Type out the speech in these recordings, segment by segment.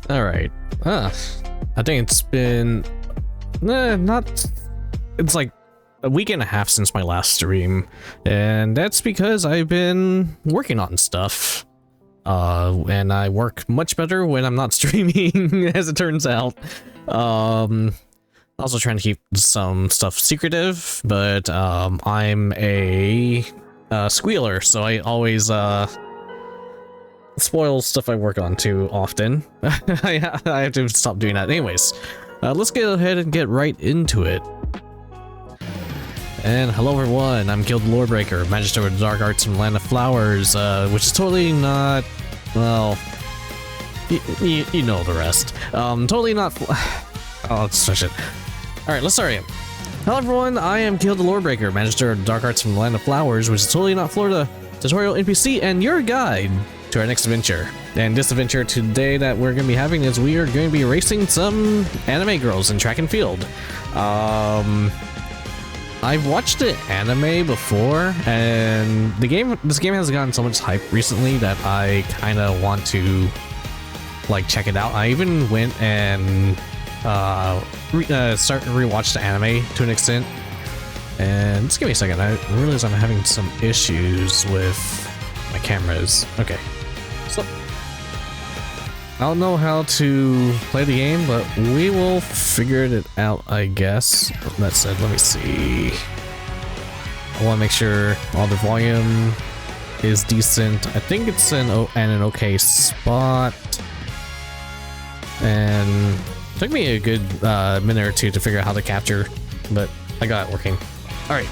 Alright. I think it's been... It's like a week and a half since my last stream. And that's because I've been working on stuff. And I work much better when I'm not streaming, as it turns out. Also trying to keep some stuff secretive, but I'm a squealer, so I always spoil stuff I work on too often. I have to stop doing that. Anyways, let's go ahead and get right into it. And hello everyone, I'm Guild Lorebreaker, Magister of Dark Arts from Land of Flowers, which is totally not, well, you know the rest. Totally not, oh, let's switch it. Alright, let's start again. Hello everyone, I am Guild Lorebreaker, Magister of Dark Arts from Land of Flowers, which is totally not Florida, tutorial NPC, and your guide to our next adventure. And this adventure today that we're going to be having is we are going to be racing some anime girls in track and field. I've watched the anime before, and this game has gotten so much hype recently that I kind of want to like check it out. I even went and rewatched the anime to an extent. And just give me a second. I realize I'm having some issues with my cameras. Okay, so I don't know how to play the game, but we will figure it out, I guess. That said, let me see. I want to make sure all the volume is decent. I think it's in an okay spot. And it took me a good minute or two to figure out how to capture, but I got it working. All right.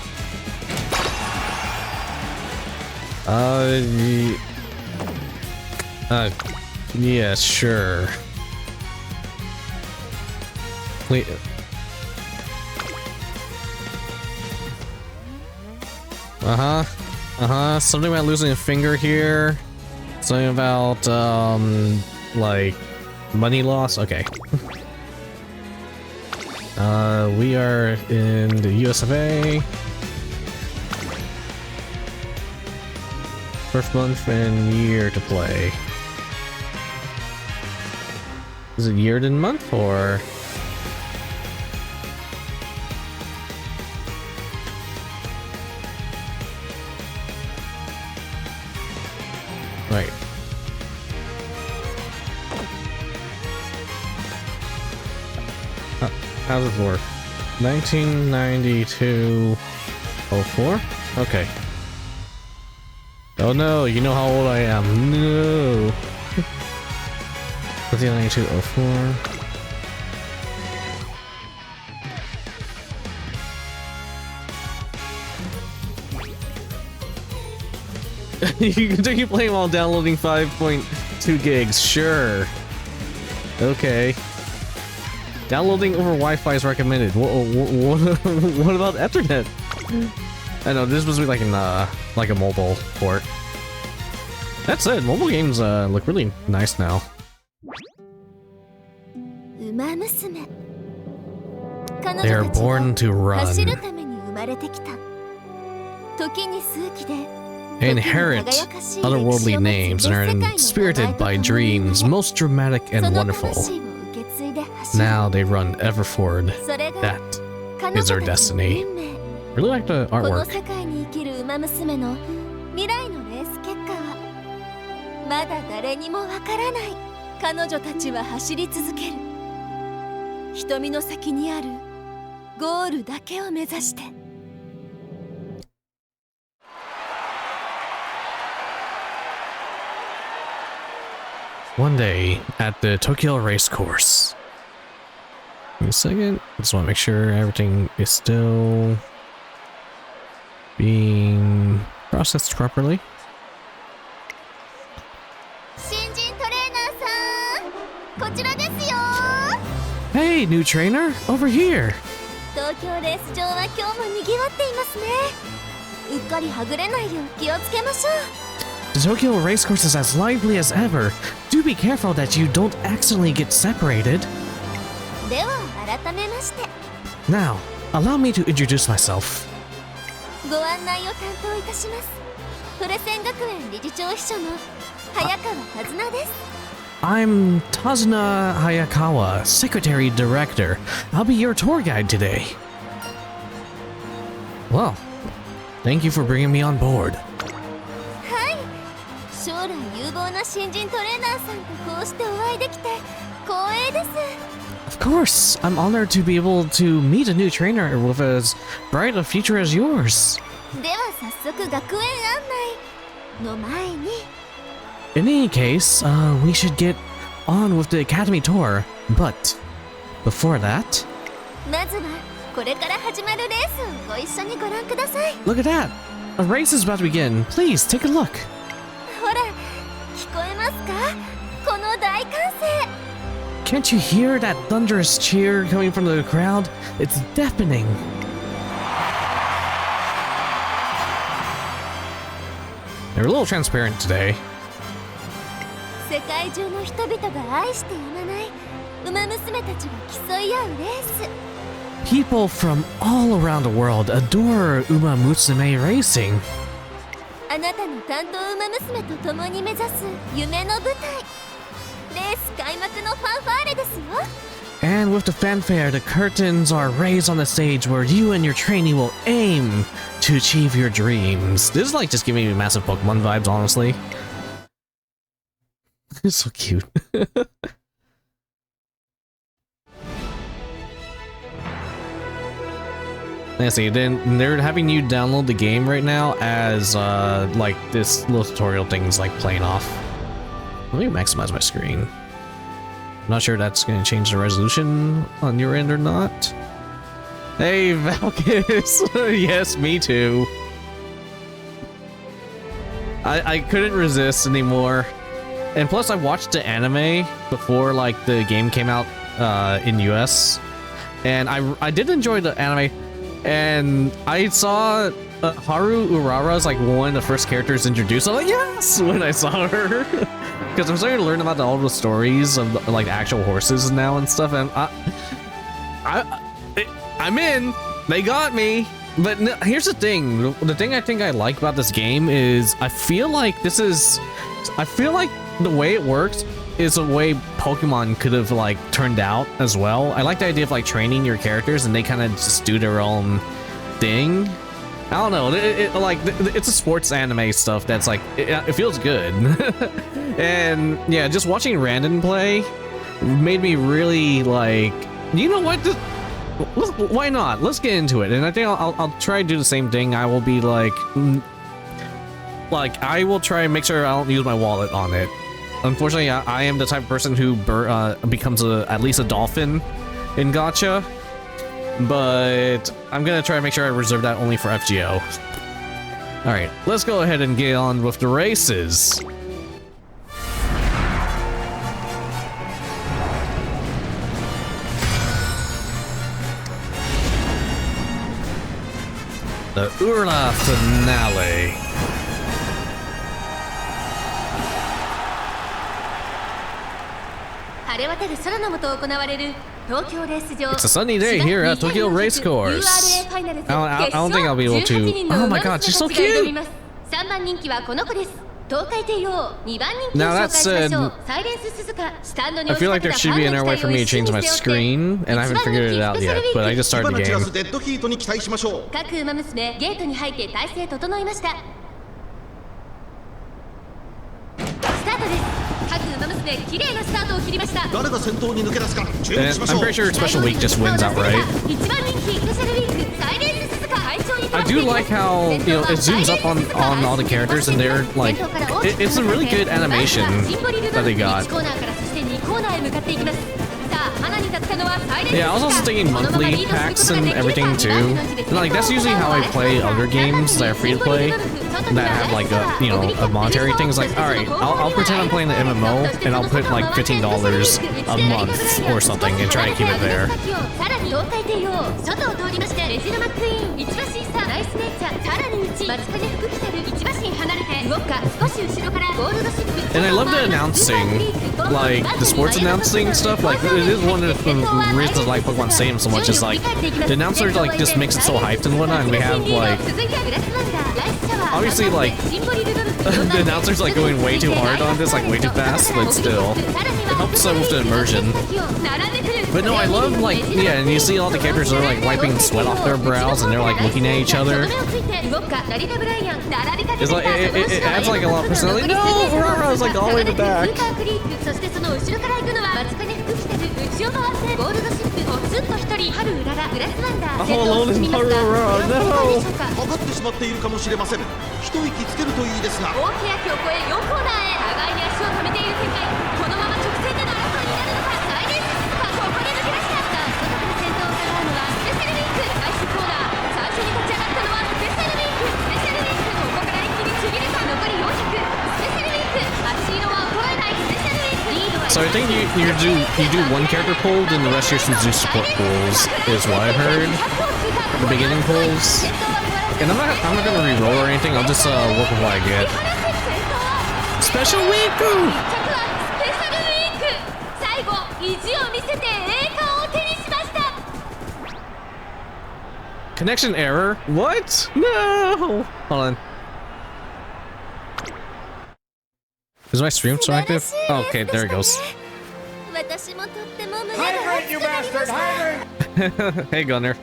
Yeah, sure. Wait. Something about losing a finger here. Something about, like, money loss? Okay. We are in the US of A. First month and year to play. Is it year than month, or? Right. How does it work? 1992-04? Okay. Oh no, you know how old I am. No. 1992-04. You can continue playing while downloading 5.2 gigs. Sure. Okay. Downloading over Wi-Fi is recommended. What about Ethernet? I know this was like in like a mobile port. That said, mobile games look really nice now. Umamusume. They are born to run. They inherit otherworldly names and are inspirited by dreams, most dramatic and wonderful. Now they run ever forward. That is their destiny. Really like the artwork. One day at the Tachyon race course. Give me a second. Just want to make sure everything is still being processed properly. Hey, new trainer, over here. The Tokyo racecourse is as lively as ever. Do be careful that you don't accidentally get separated. Now, allow me to introduce myself. I'm Tazuna Hayakawa, Secretary Director. I'll be your tour guide today. Well, thank you for bringing me on board. Hi. 将来有望な新人トレーナーさんとこうしてお会いできて光栄です。Of course, I'm honored to be able to meet a new trainer with as bright a future as yours. では早速学園案内の前に。In any case, we should get on with the academy tour, but before that... まずはこれから始まるレースをご一緒にご覧ください。 Look at that! A race is about to begin. Please, take a look. ほら、聞こえますか？この大歓声。 Can't you hear that thunderous cheer coming from the crowd? It's deafening. They're a little transparent today. 世界中の人々が愛してやまないウマ娘たちが競い合うレース。 People from all around the world adore Umamusume racing. あなたの担当ウマ娘と共に目指す夢の舞台。レース開幕のファンファーレですよ。 And with the fanfare, the curtains are raised on the stage where you and your trainee will aim to achieve your dreams. This is like just giving me massive Pokemon vibes, honestly. It's so cute. Let's see, then they're having you download the game right now as like this little tutorial thing is like playing off. Let me maximize my screen. I'm not sure that's going to change the resolution on your end or not. Hey, Valkis! Yes, me too. I couldn't resist anymore. And plus, I watched the anime before like the game came out in US. And I did enjoy the anime. And I saw Haru Urara as like one of the first characters introduced. I'm like, yes! When I saw her. Because I'm starting to learn about all the stories of like actual horses now and stuff, and I'm in. They got me. But here's the thing. The thing I think I like about this game is I feel like the way it works is a way Pokemon could have like turned out as well. I like the idea of like training your characters and they kind of just do their own thing. I don't know. It's a sports anime stuff that's like it feels good. And yeah, just watching Randon play made me really like, you know what? Why not? Let's get into it. And I think I'll try to do the same thing. I will be like I will try and make sure I don't use my wallet on it. Unfortunately, I am the type of person who becomes at least a dolphin in gacha. But I'm gonna try to make sure I reserve that only for FGO. Alright, let's go ahead and get on with the races. The Ura finale. It's a sunny day here at Tokyo Racecourse. I don't think I'll be able to. Oh my god, she's so cute! Now that said, I feel like there should be an air way for me to change my screen, and I haven't figured it out yet, but I just started the game. And I'm pretty sure Special Week just wins outright. I do like how, you know, it zooms up on all the characters and they're like, it's a really good animation that they got. Yeah, I was also thinking monthly packs and everything too. And like that's usually how I play other games that are free to play that have like a, you know, a monetary thing. It's like, all right, I'll pretend I'm playing the MMO and I'll put like $15 a month or something and try to keep it there. And I love the announcing, like the sports announcing stuff. Like it is one of the reasons I like Pokemon Stadium so much. Is like the announcers like just makes it so hyped and whatnot. And we have like obviously like The announcer's like going way too hard on this, like way too fast, but still. It helps with the immersion. But no, I love like, yeah, and you see all the characters are like wiping sweat off their brows and they're like looking at each other. It's like, it adds like a lot of personality. No, Urara is like all the way in the back. All alone in Urara, no! 分かってしまっているかもしれません。一息つけるといいですが。大きな曲を越え4コーナーへ互いに足を止めている展開。このまま直線での争いになるのか。最年かここで抜け出した。外から先頭を狙うのはスペシャルウィーク。開始コーナー最初に立ち上がったのはスペシャルウィーク。スペシャルウィークここから一気にちぎるか。残り400。スペシャルウィーク足色は衰えない。スペシャルウィークリードは So I think you do one character pull, then the rest of your do support pulls, is what I heard. The beginning pulls. And I'm not gonna re-roll or anything, I'll just work with what I get. Special week! Connection error? What? No! Hold on. Is my stream still active? Oh, okay, there it goes. Hydrate, you bastard! Hydrate! Hey, Gunner.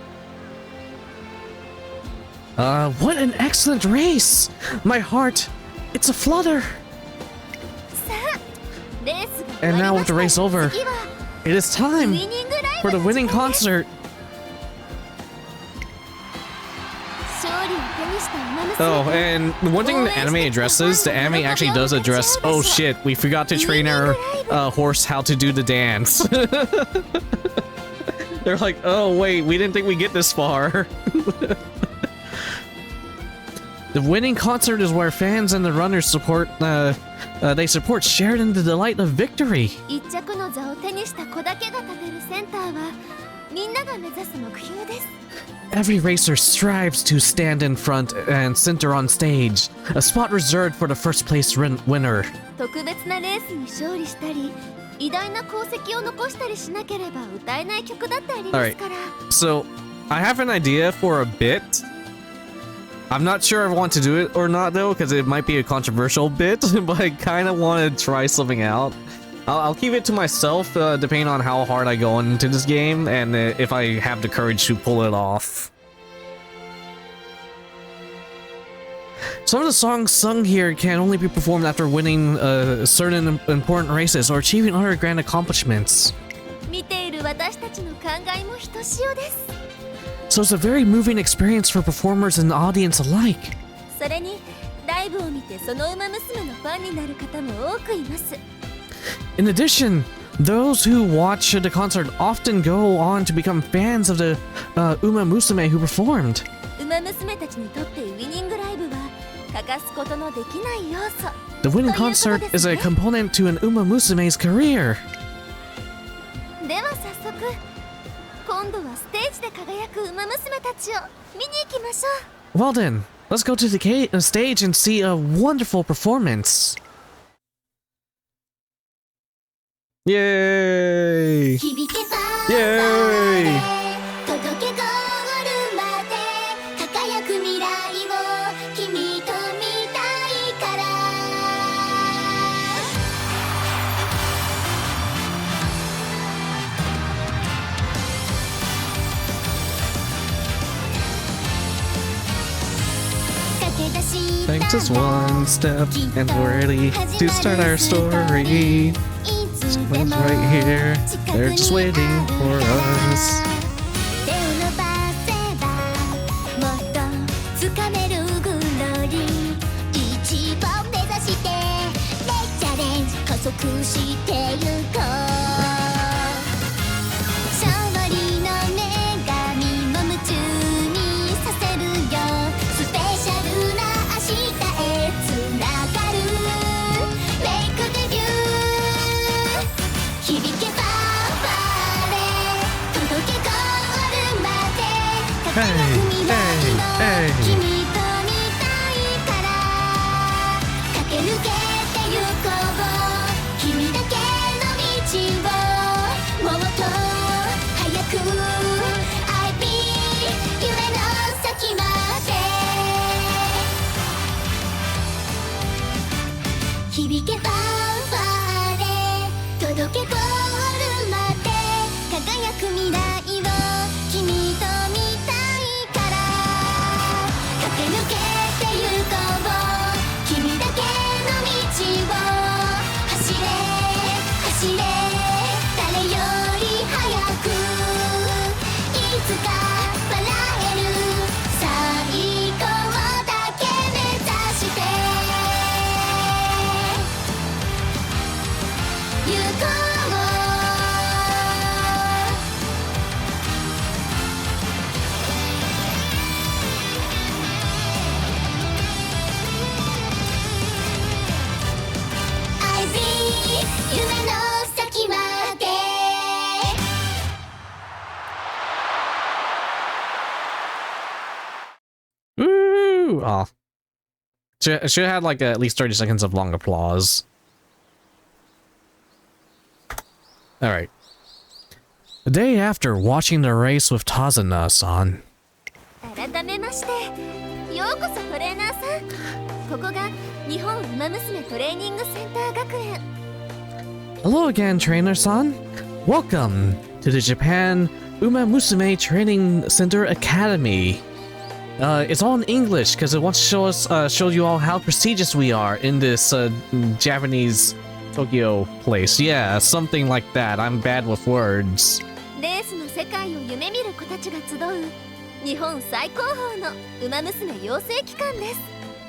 What an excellent race! My heart, it's a flutter! And now with the race over, it is time for the winning concert! Oh, and one thing the anime addresses, the anime actually does address, oh shit, we forgot to train our horse how to do the dance. They're like, oh wait, we didn't think we'd get this far. The winning concert is where fans and the runners support, they support shared in the delight of victory. Every racer strives to stand in front and center on stage, a spot reserved for the first place winner. Alright, so I have an idea for a bit. I'm not sure I want to do it or not though, because it might be a controversial bit, but I kind of want to try something out. I'll keep it to myself, depending on how hard I go into this game, and if I have the courage to pull it off. Some of the songs sung here can only be performed after winning certain important races or achieving other grand accomplishments. So it's a very moving experience for performers and the audience alike. In addition, those who watch the concert often go on to become fans of the Umamusume who performed. The winning concert is a component to an Umamusume's career. Well then, let's go to the stage and see a wonderful performance. Yay! Yay! Thanks us one step and we're ready to start our story. Someone's right here, they're just waiting for us. Hey, hey, hey. 響けファンファーレ届けゴールまで輝く未来を君と見たいから駆け抜けてゆこう君だけの道を走れ走れ誰より早くいつか笑える最高だけ目指して行こう夢の先まで Ooh! Oh. Should have had like at least 30 seconds of long applause. Alright. The day after watching the race with Tazuna-san. 改めましてようこそトレーナーさんここが日本ウマ娘トレーニングセンター学園 Hello again, trainer-san. Welcome to the Japan Umamusume Training Center Academy. It's all in English because it wants to show you all how prestigious we are in this Japanese Tokyo place. Yeah, something like that. I'm bad with words. レースの世界を夢見る子たちが集う日本最高峰のウマ娘養成機関です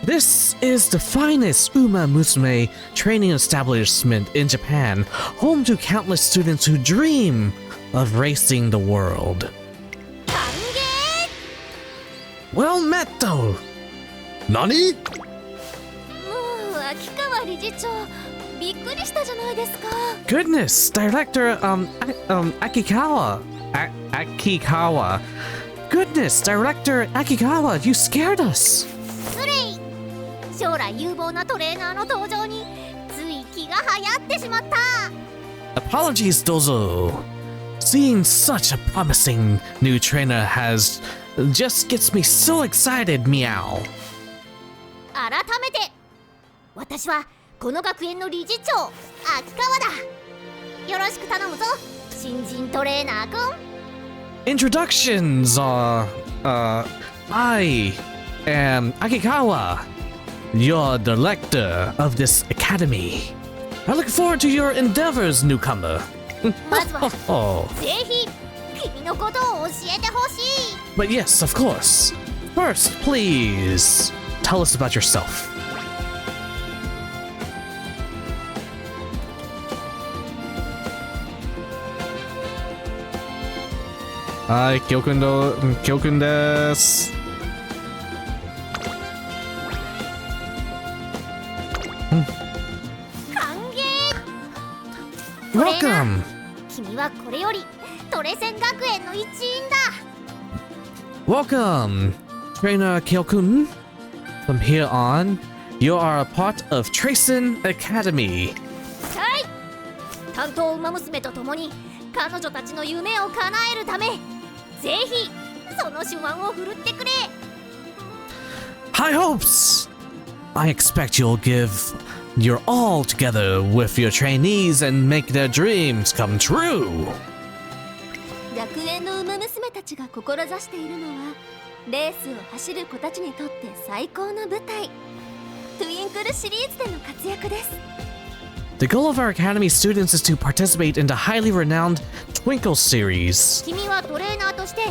This is the finest Umamusume training establishment in Japan, home to countless students who dream of racing the world. 歓迎 Well met, though. Nani? もう秋川理事長びっくりしたじゃないですか Goodness, Director Akikawa. Akikawa. Goodness, Director Akikawa, you scared us. それい将来有望なトレーナーの登場につい気が流行ってしまった Apologies, Dozo. Seeing such a promising new trainer just gets me so excited, meow. 改めて私はこの学園の理事長秋川だよろしく頼むぞ新人トレーナーくん Introductions, I am Akikawa, your director of this academy. I look forward to your endeavors, newcomer. まずは Oh, ぜひ君のことを教えてほしい but yes, of course. First, please tell us about yourself. はい、教訓です。歓迎 Welcome! 君はこれよりトレセン学園の一員だ Welcome, Trainer Kyokun. From here on, you are a part of Tracen Academy. はい担当ウマ娘と共に彼女たちの夢を叶えるためぜひその手腕を振るってくれ High hopes! I expect you'll give your all together with your trainees and make their dreams come true. 学園のウマ娘たちが志しているのはレースを走る子たちにとって最高の舞台トゥインクルシリーズでの活躍です The goal of our academy students is to participate in the highly renowned Twinkle series. 君はトレーナーとして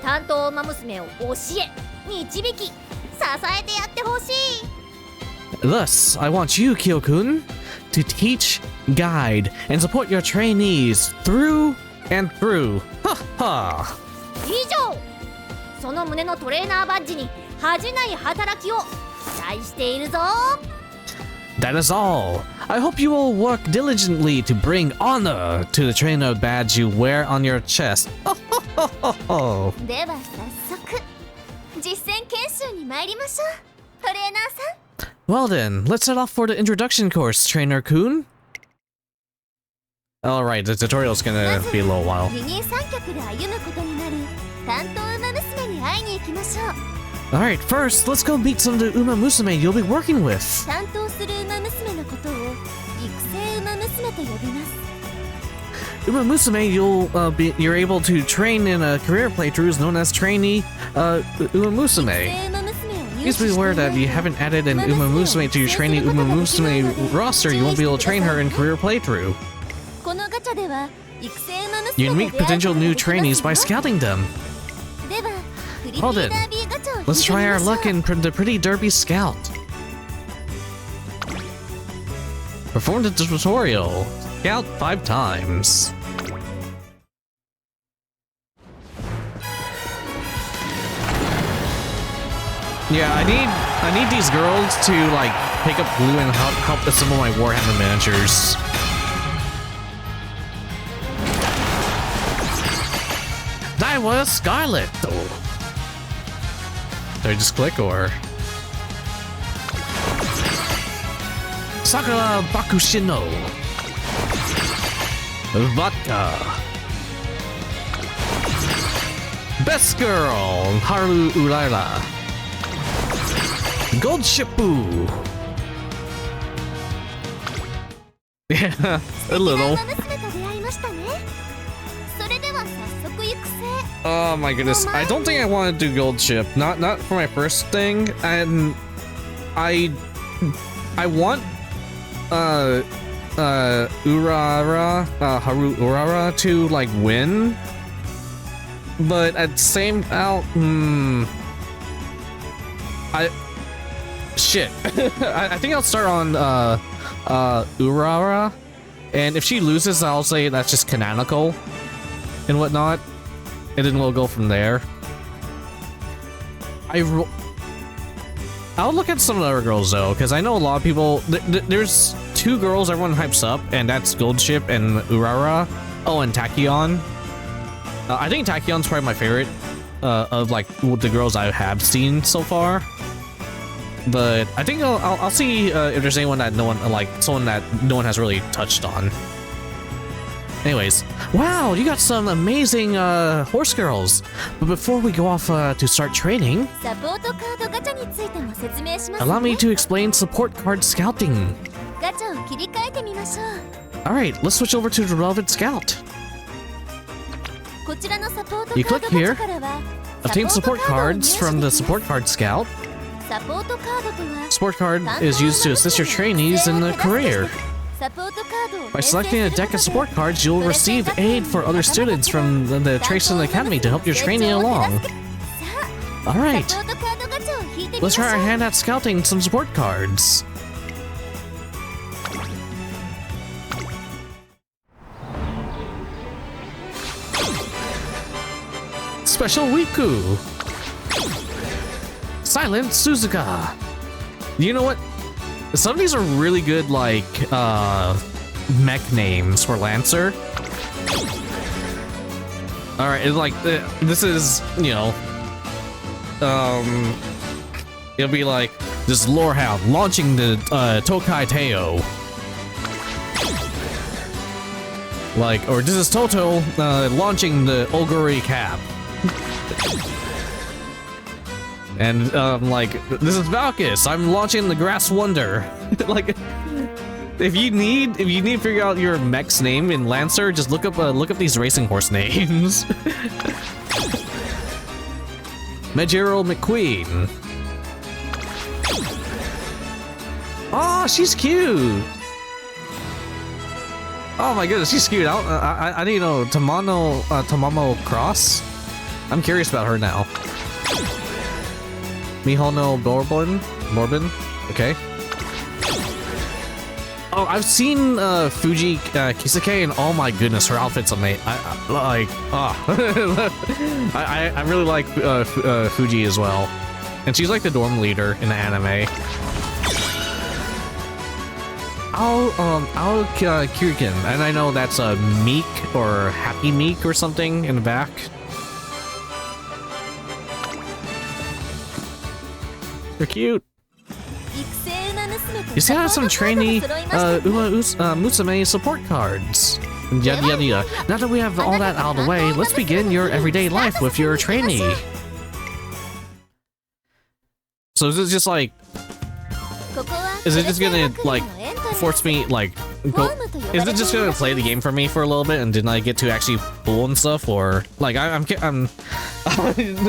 担当ウマ娘を教え導き支えてやってほしい Thus, I want you, Kyokun, to teach, guide, and support your trainees through and through. Ha ha! 以上その胸のトレーナーバッジに恥じない働きを期待しているぞ That is all. I hope you will work diligently to bring honor to the trainer badge you wear on your chest. Ho, ho, ho, ho, ho. では早速実践研修に参りましょうトレーナーさん Well then, let's head off for the introduction course, Trainer Kun. Alright, the tutorial's gonna be a little while. 二人三脚で歩むことになる担当ウマ娘に会いに行きましょう Alright, first, let's go meet some of the Umamusume you'll be working with. 担当するウマ娘のことを成馬娘と呼びます。 Umamusume, you're able to train in a career playthroughs known as trainee Umamusume. Please be aware that if you haven't added an Umamusume to your trainee Umamusume roster, you won't be able to train her in career playthrough. このガチャでは育成馬 You 娘 can と meet 出会う potential ことが new できますよ。 trainees by scouting them. ではプリティ Hold it. ダービーガチャを引いてみ Let's ま try our しょう。 luck in the Pretty Derby Scout. Perform the tutorial. Scout 5 times. Yeah, I need these girls to like pick up glue and help assemble my Warhammer miniatures. Daiwa Scarlet. Oh. Did I just click or? Sakura Bakushino. Vodka. Best Girl, Haru Uraira. Gold Shippu. Yeah, a little. 馬娘と出会いましたね。それでは早速育成。 Oh my goodness, I don't think I want to do Gold Ship. Not for my first thing, and I want Urara, Haru Urara to like win, but at the same shit. I think I'll start on Urara, and if she loses, I'll say that's just canonical and whatnot, and then we'll go from there. I'll look at some of the other girls though, because I know a lot of people. There's 2 girls everyone hypes up, and that's Gold Ship and Urara. Oh, and Tachyon. I think Tachyon's probably my favorite of like the girls I have seen so far. But I think I'll see if there's anyone that someone that no one has really touched on. Anyways, wow, you got some amazing horse girls. But before we go off to start training, サポートカードガチャについても説明します allow me ね。 to explain support card scouting. ガチャを切り替えてみましょう。 Alright, let's switch over to the relevant scout. こちらのサポートカ You ード click ガ here, チャからは obtain support cards from the support card scout. サポートカードとは Support card is used to assist your trainees in the career. サポートカードを By selecting a deck of support cards, you'll receive aid for other students from the Traceland Academy to help your trainee along. さあ Alright, サポートカードガチャを引いてみま let's しょ try う。 our hand at scouting some support cards. Special Wiku. Silent Suzuka. You know what? Some of these are really good, like, mech names for Lancer. Alright, like, this is, you know, it'll be like, this Lorehound launching the, Tokai Teo. Like, or this is Toto, launching the Oguri Cap. And, like, this is Valkis, I'm launching the Grass Wonder. Like, if you need to figure out your mech's name in Lancer, just look up these racing horse names. Majiro McQueen. Oh, she's cute. Oh my goodness, she's cute. I need to know Tamamo Cross. I'm curious about her now. Mihono Morbin. Okay. Oh, I've seen Fuji Kisake, and oh my goodness, her outfit's amazing. I really like Fuji as well, and she's like the dorm leader in the anime. Ao Kyurkin, and I know that's a Meek or Happy Meek or something in the back. They're cute. You see how some trainee Umamusume support cards. Yada yada yada. Now that we have all that out of the way, let's begin your everyday life with your trainee. So is it just like, is it just gonna like force me, like Is it just gonna play the game for me for a little bit and didn't I get to actually pull and stuff, or like I'm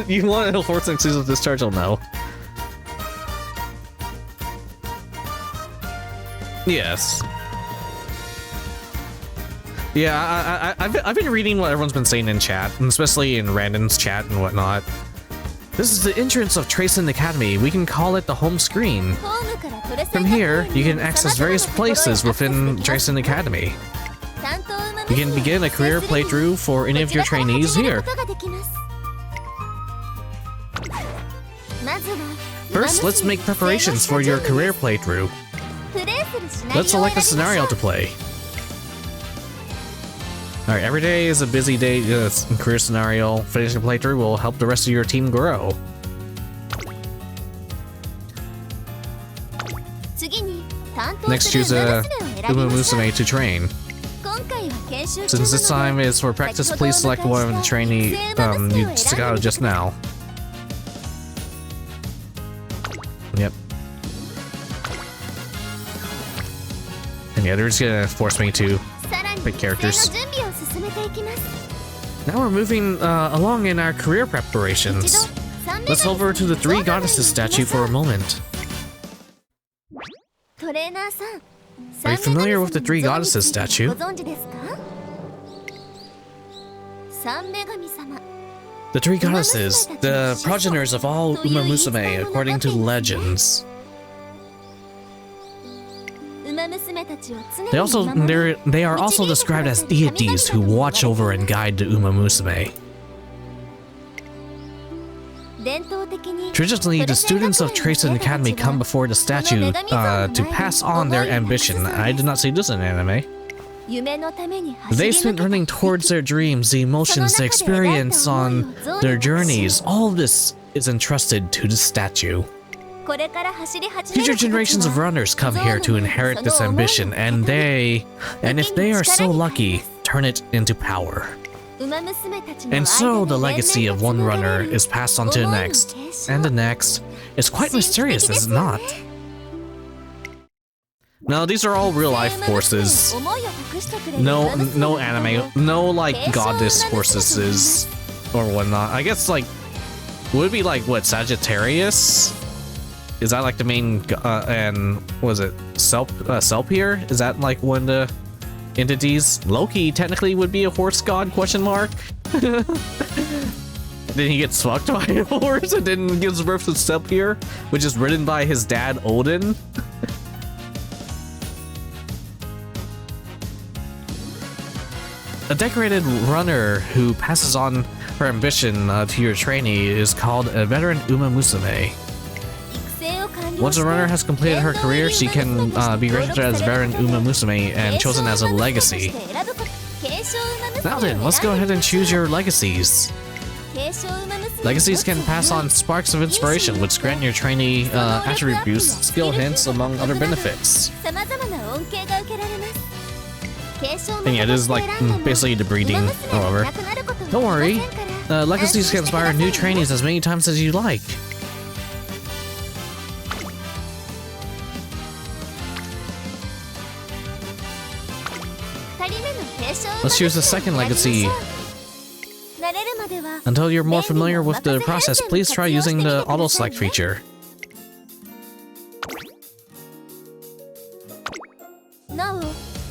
you want a horse exclusive discharge? Oh no. Yes. Yeah, I've been reading what everyone's been saying in chat, and especially in Randon's chat and whatnot. This is the entrance of Tachyon Academy. We can call it the home screen. From here, you can access various places within Tachyon Academy. You can begin a career playthrough for any of your trainees here. First, let's make preparations for your career playthrough. Let's select a scenario to play. Alright, every day is a busy day career scenario. Finishing a playthrough will help the rest of your team grow. Next, choose a Umamusume to train. Since this time is for practice, please select one of the trainee you scouted just now. Yep. And yeah, they're just gonna force me to pick characters. Now we're moving along in our career preparations. Let's head over to the three goddesses statue for a moment. Are you familiar with the three goddesses statue? The three goddesses, the progenitors of all Umamusume, according to legends. They are also described as deities who watch over and guide the Umamusume. Traditionally, the students of Tachyon Academy come before the statue to pass on their ambition. I did not see this in anime. They spent running towards their dreams, the emotions they experience on their journeys. All of this is entrusted to the statue. Future generations of runners come here to inherit this ambition, and if they are so lucky, turn it into power. And so the legacy of one runner is passed on to the next, and the next. It's quite mysterious, is it not? No, these are all real-life horses. No anime, no like goddess horses or whatnot. I guess like, would it be like what, Sagittarius? Is that like the main and was it Selp here? Is that like one of the entities? Loki technically would be a horse god? Question mark. Then he gets fucked by a horse and then gives birth to Selp here, which is ridden by his dad Odin. A decorated runner who passes on her ambition to your trainee is called a veteran Umamusume. Once a runner has completed her career, she can be registered as veteran Umamusume and chosen as a legacy. Now then, let's go ahead and choose your legacies. Legacies can pass on sparks of inspiration, which grant your trainee attribute boosts, skill hints, among other benefits. And yeah, this is like basically the breeding, however. Don't worry, legacies can inspire new trainees as many times as you like. Let's choose the second legacy. Until you're more familiar with the process, please try using the auto-select feature.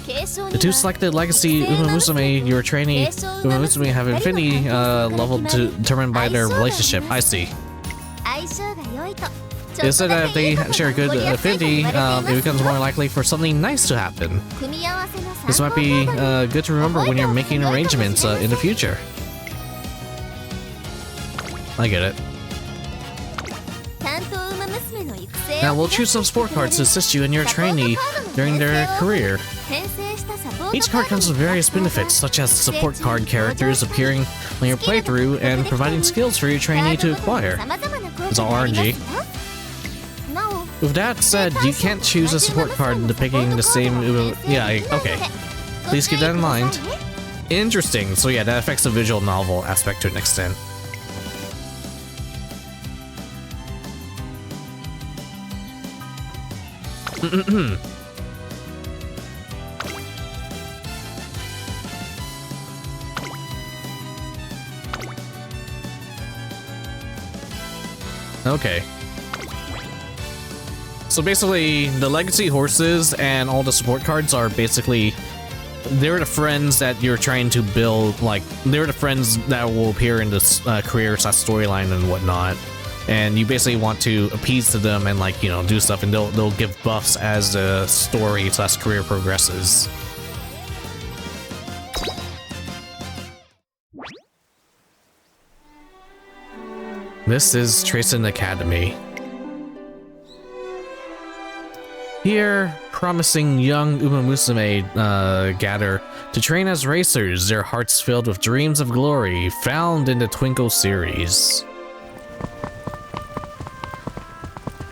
The two selected legacy Umamusume, your trainee Umamusume, have infinity level determined by their relationship. I see. It said that if they share a good affinity, it becomes more likely for something nice to happen. This might be good to remember when you're making arrangements in the future. I get it. Now we'll choose some support cards to assist you and your trainee during their career. Each card comes with various benefits, such as support card characters appearing on your playthrough and providing skills for your trainee to acquire. It's all RNG. With that said, you can't choose a support card depicting the same... Yeah, okay. Please keep that in mind. Interesting. So yeah, that affects the visual novel aspect to an extent. Okay. So basically, the legacy horses and all the support cards are basically... They're the friends that you're trying to build, like, they're the friends that will appear in this career / storyline and whatnot. And you basically want to appease to them and, like, you know, do stuff, and they'll give buffs as the story / career progresses. This is Tachyon Academy. Here, promising young Umamusume gather to train as racers, their hearts filled with dreams of glory found in the Twinkle series.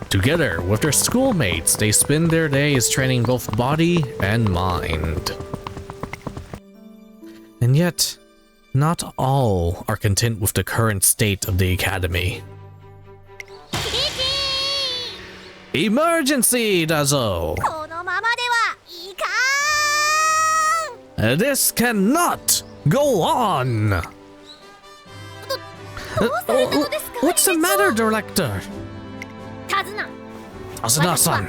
Together with their schoolmates, they spend their days training both body and mind. And yet, not all are content with the current state of the academy. Emergency, Dazo! このままではいかん This cannot go on! What's the matter, Director? タズナ Asuna-san,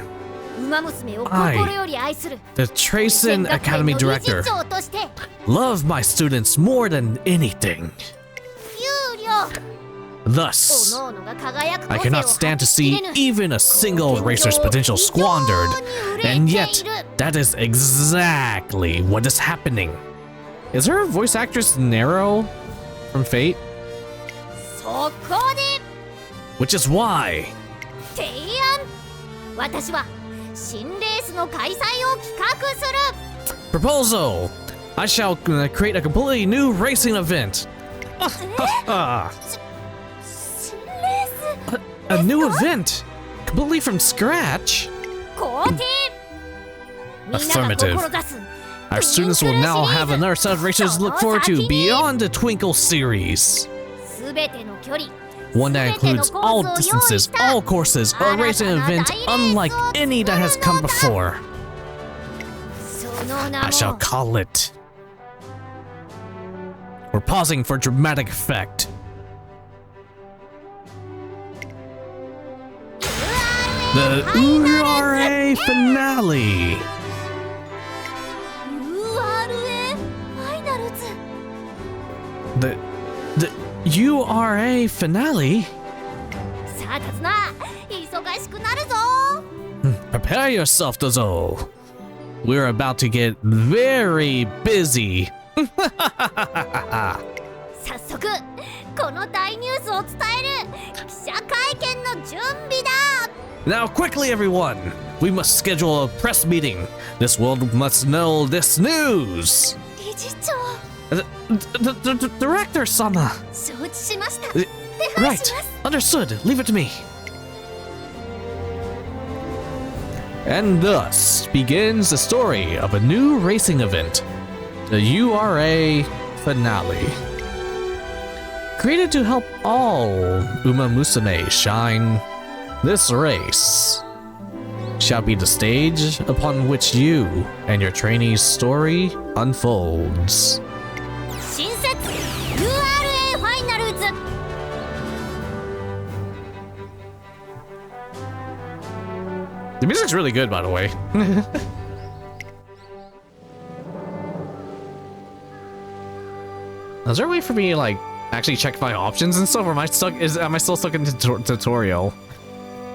ウマ娘を心より愛する the Tachyon Academy 全学 Director, 園の理事長として love my students more than anything. 有料 Thus, 各々が輝く I 個性を cannot 発 stand to 揮しき see れぬ even a single racer's potential squandered. And yet, that is exactly what is happening. Is her voice actress Nero from Fate? そこで Which is why 提案私は新レースの開催を企画する proposal! I shall create a completely new racing event. 新レース A new event? Completely from scratch? 肯定みんなが Affirmative. 志す Our students will now have another set of races to look forward to beyond the Twinkle series. すべての距離 One that includes all distances, all courses, a racing event unlike any that has come before. その名 I shall も call it. We're pausing for dramatic effect. The URA finale. URA ファイナルズ The URA finale? さあタツナ忙しくなるぞ Prepare yourself, Dozo. We're about to get very busy. 早速この大ニュースを伝える記者会見の準備だ Now quickly, everyone! We must schedule a press meeting. This world must know this news. 理事長 The director-sama. 承知しました手配 Right. します Understood. Leave it to me. And thus begins the story of a new racing event, the URA Finale. Created to help all Umamusume shine, this race shall be the stage upon which you and your trainee's story unfolds. 新設 URA ファイナルズ The music's really good, by the way. Is there a way for me to, like, actually check my options and stuff, or am I still stuck in the tutorial?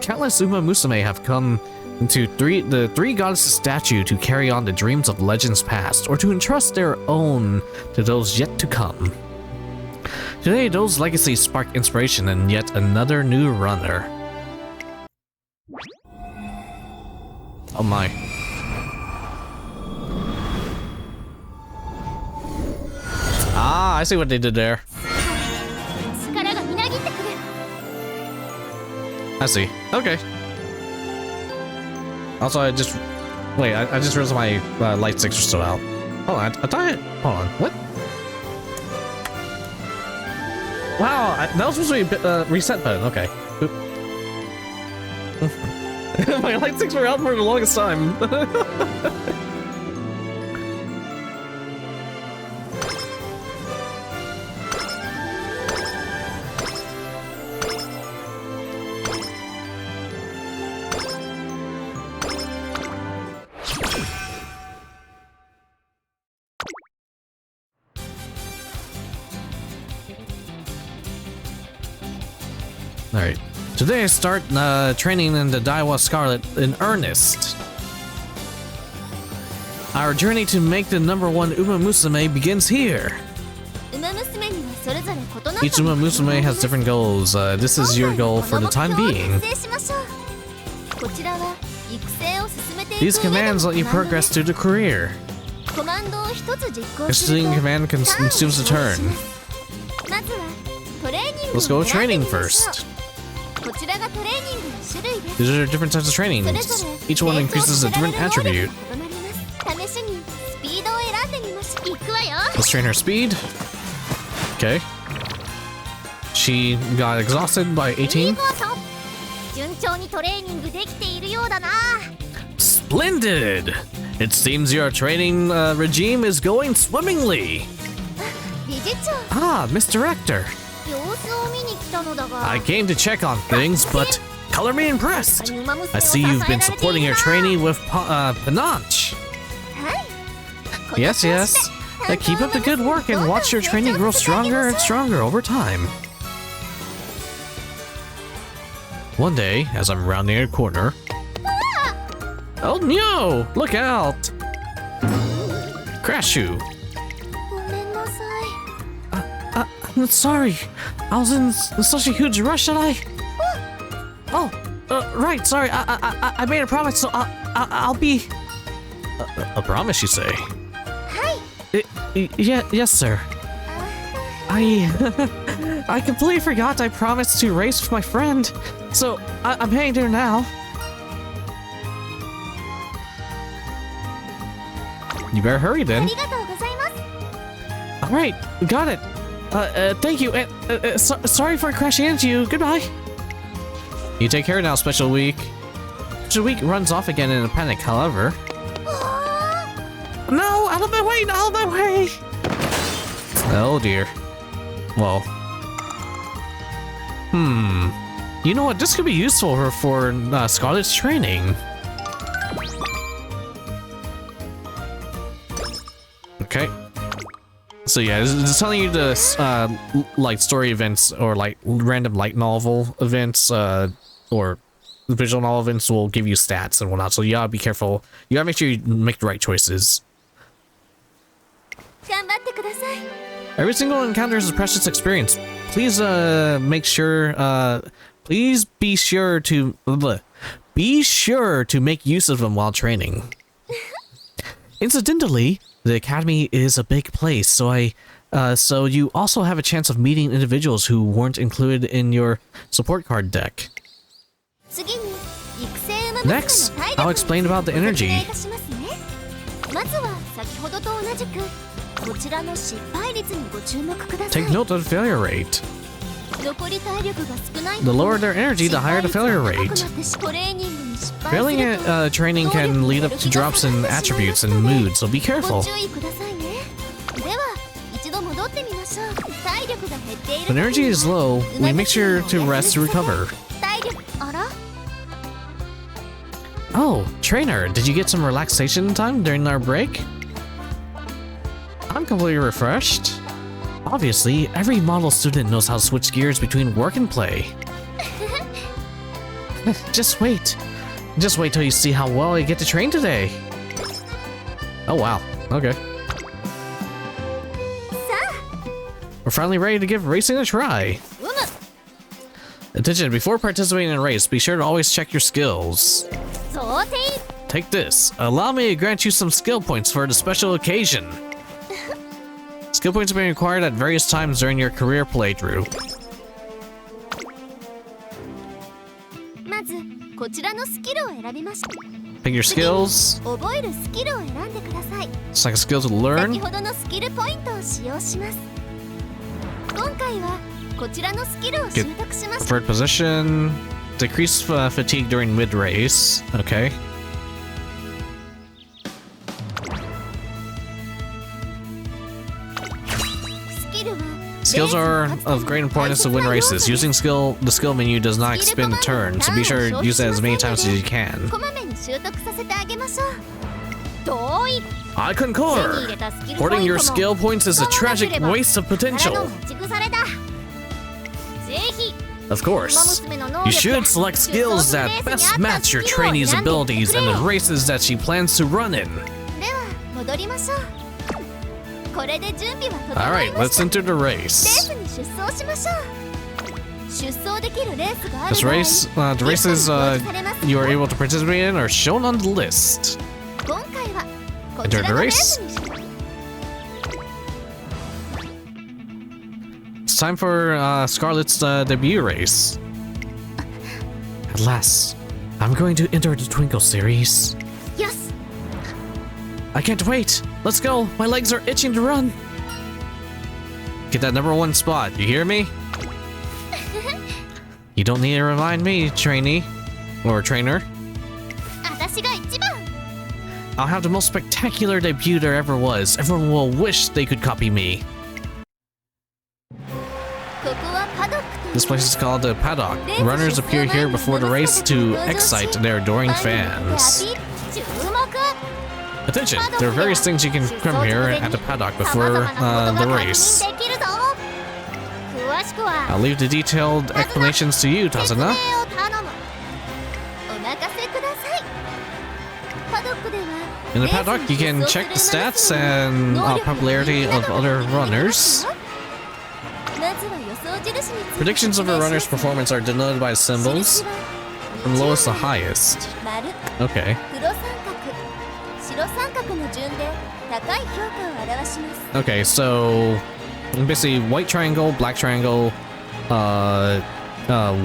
Countless Umamusume have come to the three goddesses statue to carry on the dreams of legends past, or to entrust their own to those yet to come. Today, those legacies spark inspiration in yet another new runner. Oh my. Ah, I see what they did there. 力がみなぎってくる I see. Okay. Also, I just realized my light sticks are still out. Hold on, I thought hold on, what? Wow, that was supposed to be a reset button. Okay. Oop. My light sticks were out for the longest time. Alright. Today I start training in the Daiwa Scarlet in earnest. Our journey to make the #1 Umamusume begins here. Each Umamusume has different goals. This is your goal for the time being. These commands let you progress through the career. Executing command consumes a turn. Let's go with training first. These are different types of trainings. Each one increases a different attribute. Let's train her speed. Okay. She got exhausted by 18. Splendid! It seems your training regime is going swimmingly. Ah, Miss Director. I came to check on things, but color me impressed. I see you've been supporting your trainee with panache. Yes, yes. Keep up the good work and watch your trainee grow stronger and stronger over time. One day, as I'm rounding a corner... Oh no! Look out! Crash shoe. I'm sorry. I was in such a huge rush that I... Oh, right, sorry. I made a promise, so I'll be... A promise, you say? Yes, sir. I completely forgot I promised to race with my friend, so I'm heading there now. You better hurry then. Alright, got it. Thank you. Sorry for crashing into you. Goodbye. You take care now, Special Week. Special Week runs off again in a panic, however. No, out of my way, out of my way! Oh dear. Well. You know what? This could be useful for Scarlet's training. Okay. So yeah, it's telling you the like story events or like random light novel events or visual novel events will give you stats and whatnot. So you gotta be careful. You gotta make sure you make the right choices. Every single encounter is a precious experience. Please make sure. Please be sure to make use of them while training. Incidentally, the academy is a big place, so you also have a chance of meeting individuals who weren't included in your support card deck. Next, I'll explain about the energy. Take note of the failure rate. The lower their energy, the higher the failure rate. Failing at training can lead up to drops in attributes and mood, so be careful. When energy is low, we make sure to rest to recover. Oh, trainer, did you get some relaxation time during our break? I'm completely refreshed. Obviously, every model student knows how to switch gears between work and play. Just wait. Just wait till you see how well I get to train today. Oh wow, okay. We're finally ready to give racing a try. Attention, before participating in a race, be sure to always check your skills. Take this. Allow me to grant you some skill points for the special occasion. Skill points are being required at various times during your career playthrough. Pick your skills. Select a skill to learn. Get preferred position. Decrease fatigue during mid-race. Okay. Skills are of great importance to win races. Using the skill menu does not expend a turn, so be sure to use it as many times as you can. I concur! Hoarding your skill points is a tragic waste of potential. Of course. You should select skills that best match your trainee's abilities and the races that she plans to run in. では戻りましょう。これで準備は整いました。 Alright, let's enter the レー race. スに出走しましょう。出走できるレースがある This 場合 race, the races you are able to participate in are shown on the list. 今回はこち Enter ら the のレー race. スにし It's time for Scarlett's debut race. At last, I'm going to enter the Twinkle series. よし I can't wait. Let's go. My legs are itching to run. Get that #1 spot. You hear me? You don't need to remind me, trainee. Or trainer. 私が一番 I'll have the most spectacular debut there ever was. Everyone will wish they could copy me. ここはパドックという This place is called the Paddock. Runners appear here before the race to excite their adoring ファンに向けてア fans. ピール注目 Attention! There are various things you can come here at the Paddock before the race. できるぞ詳しくは I'll leave the detailed explanations to you, 説明 Tazuna. を頼むお任せくださいパドックでは In the Paddock, you can check the stats and popularity of other runners. まずは予想印について Predictions of a runner's performance are denoted by symbols 印は from lowest to highest. 丸 Okay. 黒三角白三角の順で高い評価を表します Okay, so basically white triangle, black triangle,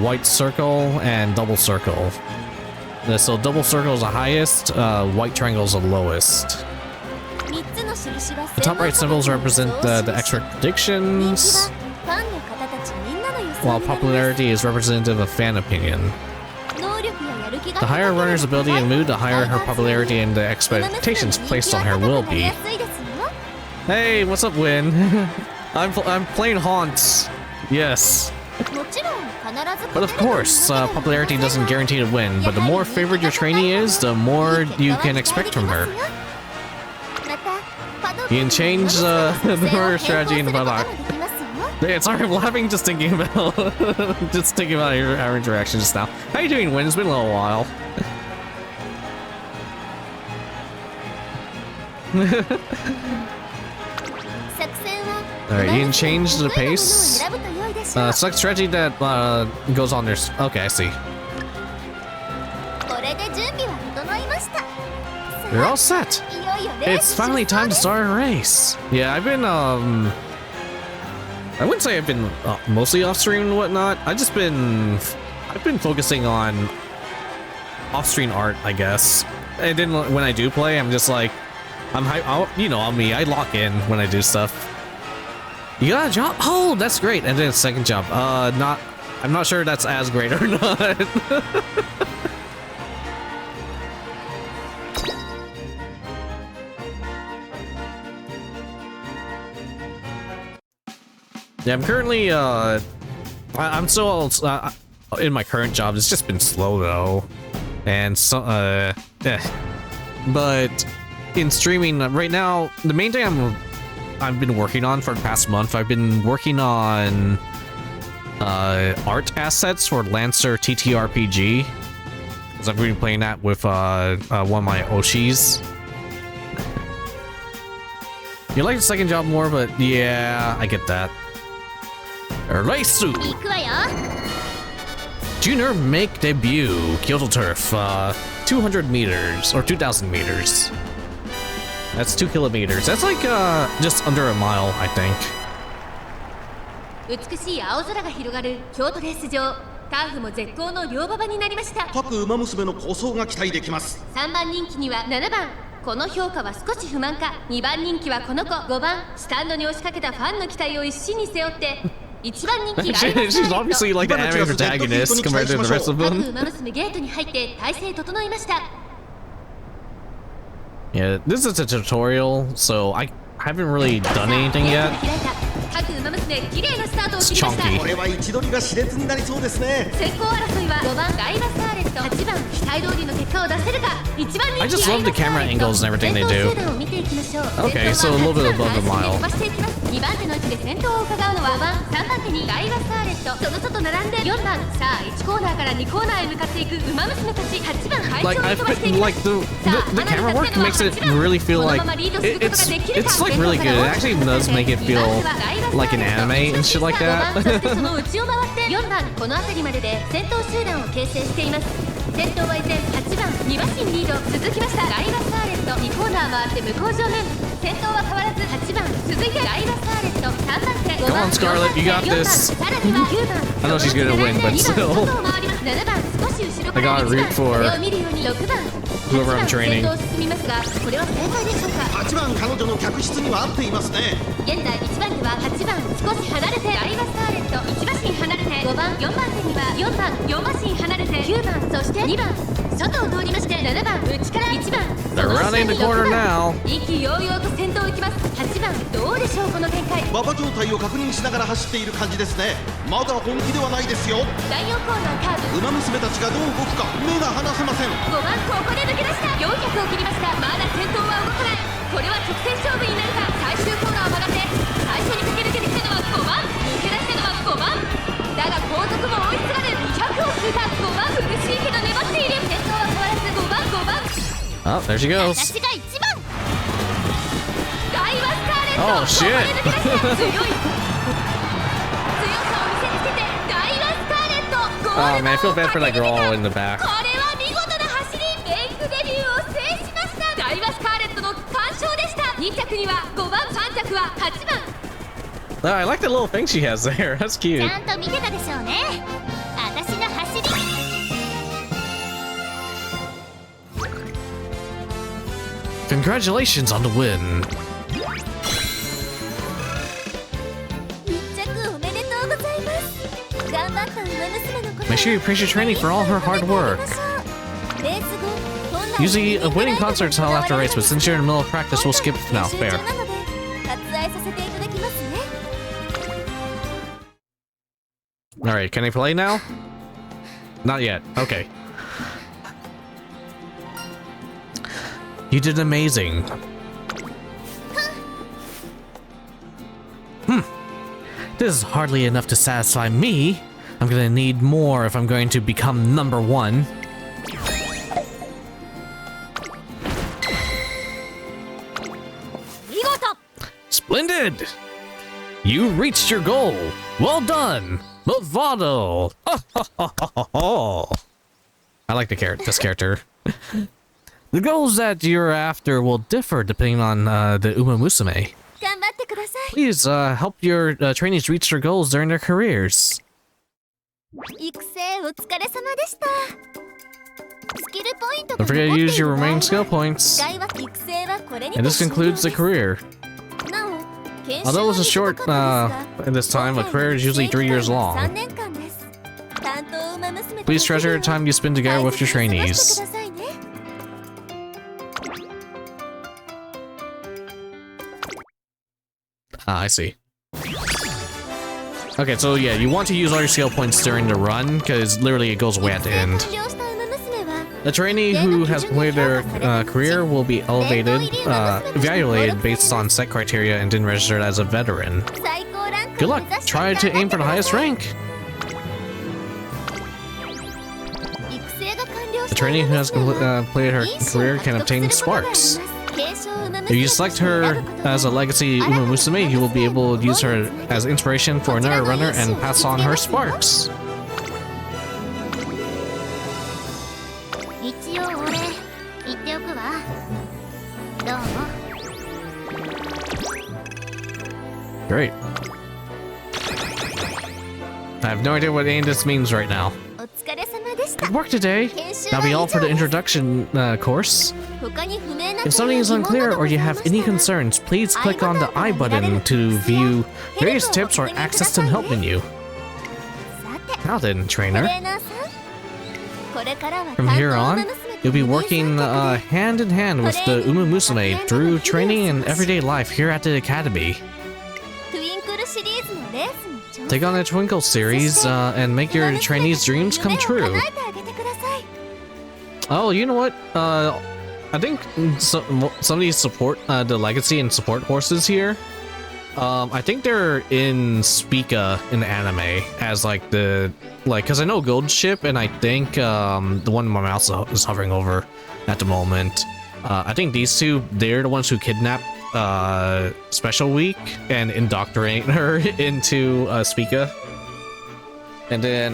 white circle, and double circle. So double circle is the highest, white triangle is the lowest. 3つの印は The top right symbols represent the expert 人気 predictions, はファンの方たちみんなの予想 while になります popularity is representative of fan opinion. 能力ややる気が The higher a runner's ability and mood, the higher her 高い popularity and the expectations placed on her will be. Hey, what's up, Win? I'm playing Haunts. Yes. もちろん必ず But of course, popularity doesn't guarantee to win, but the more favored your trainee is, the more you can expect from her. You can change her strategy in the paddock. Yeah, sorry, I'm laughing just thinking about our interaction just now. How you doing, Win? It's been a little while. Alright, you can change the pace. Select strategy that goes on there. Okay, I see. You're all set. It's finally time to start a race. Yeah, I've been I wouldn't say I've been mostly off stream and whatnot. I've been focusing on off stream art, I guess. And then when I do play, I'm just like, you know, on me, I lock in when I do stuff. You got a job? Oh, that's great. And then a second job. I'm not sure that's as great or not. Yeah, I'm currently, I'm still, in my current job. It's just been slow though. And so, But in streaming right now, the main thing I've been working on for the past month, I've been working on art assets for Lancer TTRPG. Because I've been playing that with one of my Oshis. You like the second job more, but yeah, I get that. Raisu! 行くわよ Junior make debut. Kyoto Turf. 200 meters, or 2,000 meters. That's 2 kilometers. That's like just under a mile, I think. 美しい青空が広がる京都レース場ターフも絶好の両馬場になりました各馬娘の構想が期待できます。3番人気には7番この評価は少し不満か2番人気はこの子5番スタンドに押しかけたファンの期待を一身に背負って1番人気ライバル She's obviously like the anime protagonist compared to the rest of 各 them. 馬娘ゲートに入って体勢整いました Yeah, this is a tutorial, so I haven't really done anything ゲー yet. トが開いた各馬娘ね綺麗なスタートを It's 切りました chunky. これは位置取りが熾烈になりそうですね。先行争いは5番ダイバスカーレット、8番期待通りの結果を出せるか。1番 I 人 just 気 love the camera angles and everything they do. 先頭集団を見ていきましょう。 Okay, so a little bit above the mile. 2番手の位置で先頭を伺うのは5番、3番手にダイバスカーレット、その外並んで4番、さあ1コーナーから2コーナーへ向かっていくウマ娘たち。8番会 Like 長 I've に飛ばしてい been きま like す。 the camera work makes it really feel like it's like really good. It actually does make it feel like an anime and shit like that. そしてその内を回って4番、この辺りまでで先頭集団を形成しています。先頭は依然8番、2馬身リード続きました。ダイバスカーレット2コーナー回って向こう正面、先頭は変わらず8番、続いてダイバスカーレット3番手、5 Come 番 on, Scarlet, you got 4番 this. さらには9番 I know she's gonna win, but 2番 still. 外を回ります。7番少し後ろから I gotta root for 上を見るように6番 whoever I'm 8番 training. 先頭を進みますが、これは正解でしょうか。8番彼女の客室には合っていますね。現在1番では8番少し離れてダイバスカーレット、1馬身離れて5番、4番手には4番4馬身離れて9番、そして2番外を通りまして7番内から1番、 They're running the corner now. 意気揚々と先頭を行きます。8番どうでしょうこの展開。馬場状態を確認しながら走っている感じですね。まだ本気ではないですよ。第4コーナーカーブ、ウマ娘たちがどう動くか目が離せません。5番ここで抜け出した400を切りました。まだ先頭は動かない。これは直線勝負になるか。最終コーナーを曲がって最初に駆け抜けてきたのは5番、抜け出したのは5番だが後続も追いすがる。200を通過。5番苦しいけど粘っている。先頭は変わらず5番5番 Oh, there she goes. 私が1番ダイバスカーレット Oh, shit. ここで抜け出した強い強さを見せつけてダイバスカーレットゴー Oh ル man, I 板 feel を bad for 駆 that け抜け girl た。 in the back. これは見事な走り、メイクデビューを制しました。ダイバスカーレットの完勝でした。2着には5番、3着は8番。 Oh, I like the little thing she has there. That's ち cute. ゃんと見てたでしょうね。私の走り。Congratulations on the win. 1着おめでとうございます。頑張ったウマ娘のこと。 Make sure you praise your training for all her hard work. レース後 Usually, a winning concert is held after a race, but since you're in the middle of practice, we'll skip it now. Fair. なので割愛させていただきますね。 Alright, can I play now? Not yet. Okay. You did amazing. This is hardly enough to satisfy me. I'm gonna need more if I'm going to become number one. Splendid! You reached your goal. Well done. Movado. I like this character. The goals that you're after will differ depending on the Umamusume. 頑張ってください。 Please help your trainees reach their goals during their careers. 育成お疲れ様でした。スキルポイント Don't forget to use your remaining skill points. 育成はこれに And this concludes the career. なお Although it was a short in this time, a career is usually 3 years long. 3年間です。担当ウマ娘と Please treasure the time you spend together with your 大切に過ご trainees. してくださいね。 Ah, I see. Okay, so yeah, you want to use all your skill points during the run, because literally it goes away at the end. 完了したウマ娘は A trainee who has completed their career will be evaluated based on set criteria and didn't register as a veteran. 最高ランク Good を luck! 目指して Try to aim for the highest rank! 育成が完了 A した trainee who has ウマ娘は completed her 因子を career 獲 can 得する obtain ことがあります sparks. 継承ウマ If 娘 you として select 選 her ぶこと as a legacy Umamusume, you will be able to use her as inspiration for another runner and pass on her sparks. 一応俺言っておくわ。どうも。 Great. I have no idea what any of this means right now. お疲れ様でした。 Good work today. That'll be all for the introduction course. 他に不明な If something is unclear or you have any concerns, please click on the I button to view various tips or access to the help menu. さて Now then, ト trainer. レーナーさん、これからは From here on, you'll be working hand in hand with the Umamusume through training and everyday life here at the academy. トゥインクルシリーズの Take on the Twinkle series and make your trainees' dreams come true. Oh, you know what? I think some of these support, the legacy and support horses here, I think they're in Spica in the anime as like because I know Gold Ship, and I think the one my mouse is hovering over at the moment. I think these two, they're the ones who kidnapped Special Week and indoctrinate her into Spica. And then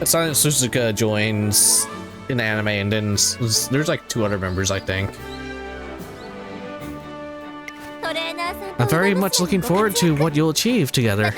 Silent Suzuka joins in the anime, and then there's like 2 other members, I think. I'm very much looking forward to what you'll achieve together.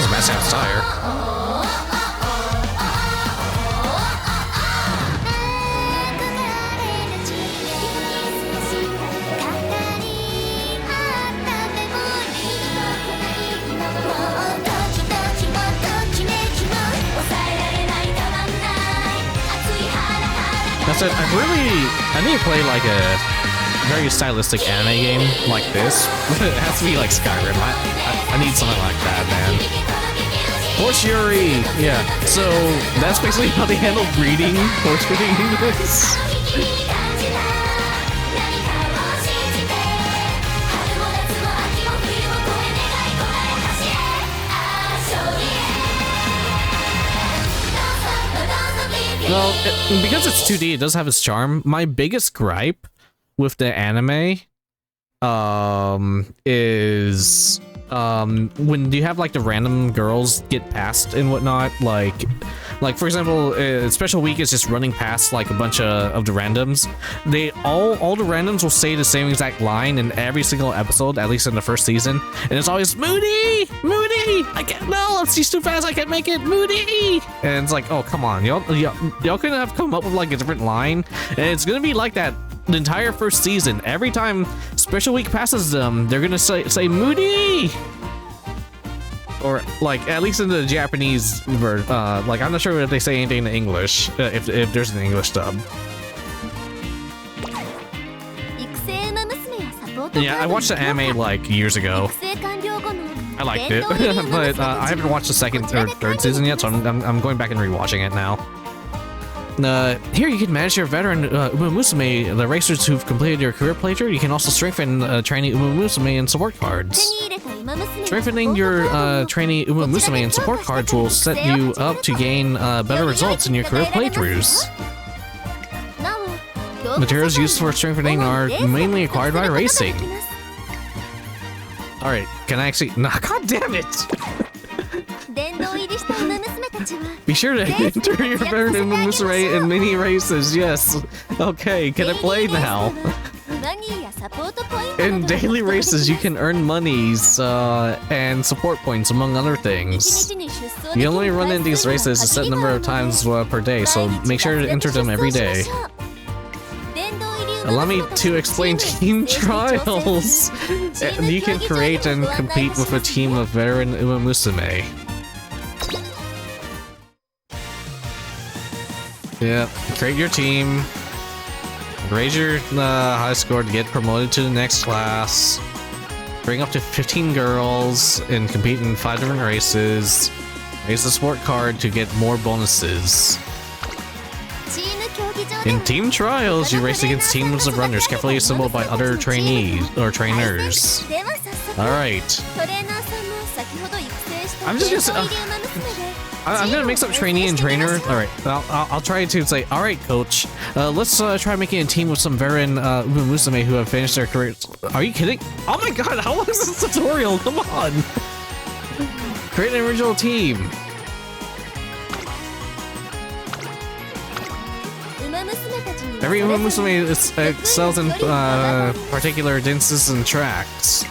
That sounds tired. That's it. I need to play like a very stylistic anime game like this. It has to be like Skyrim. I need something like that, man. Horse Yuri! Yeah, so that's basically how they handle breeding, horse breeding in this. Well, because it's 2D, it does have its charm. My biggest gripe with the anime is when you have like the random girls get past and whatnot, like for example, Special Week is just running past like a bunch of the randoms. They all the randoms will say the same exact line in every single episode, at least in the first season, and it's always Moody, I can't, no, she's too fast, I can't make it, Moody. And it's like, oh come on, y'all couldn't have come up with like a different line. And it's gonna be like that the entire first season. Every time Special Week passes them, they're gonna say Moody, or like at least in the Japanese version. Like I'm not sure if they say anything in English, if there's an English dub. Yeah, I watched the anime like years ago. I liked it, but I haven't watched the second or third season yet, so I'm going back and rewatching it now. Here you can manage your veteran Umamusume, the racers who've completed your career playthrough. You can also strengthen trainee Umamusume and support cards. Strengthening your trainee Umamusume and support cards will set you up to gain better results in your career playthroughs. Materials used for strengthening are mainly acquired by racing. Alright, can I actually... Nah, god damn it! Be sure to enter your veteran Umamusume in mini races, yes. Okay, can I play now? In daily races, you can earn monies and support points, among other things. You only run in these races a set number of times per day, so make sure to enter them every day. Allow me to explain team trials. You can create and compete with a team of veteran Umamusume. Yeah, create your team. Raise your high score to get promoted to the next class. Bring up to 15 girls and compete in 5 different races. Raise the sport card to get more bonuses. In team trials, you race against teams of runners carefully assembled by other trainees or trainers. Alright. I'm just gonna I'm gonna mix up trainee and trainer. All right, I'll try to say, all right, coach, let's try making a team with some veteran Umamusume who have finished their careers. Are you kidding? Oh my god, how long is this tutorial? Come on. Create an original team. Every Umamusume excels in particular dances and tracks.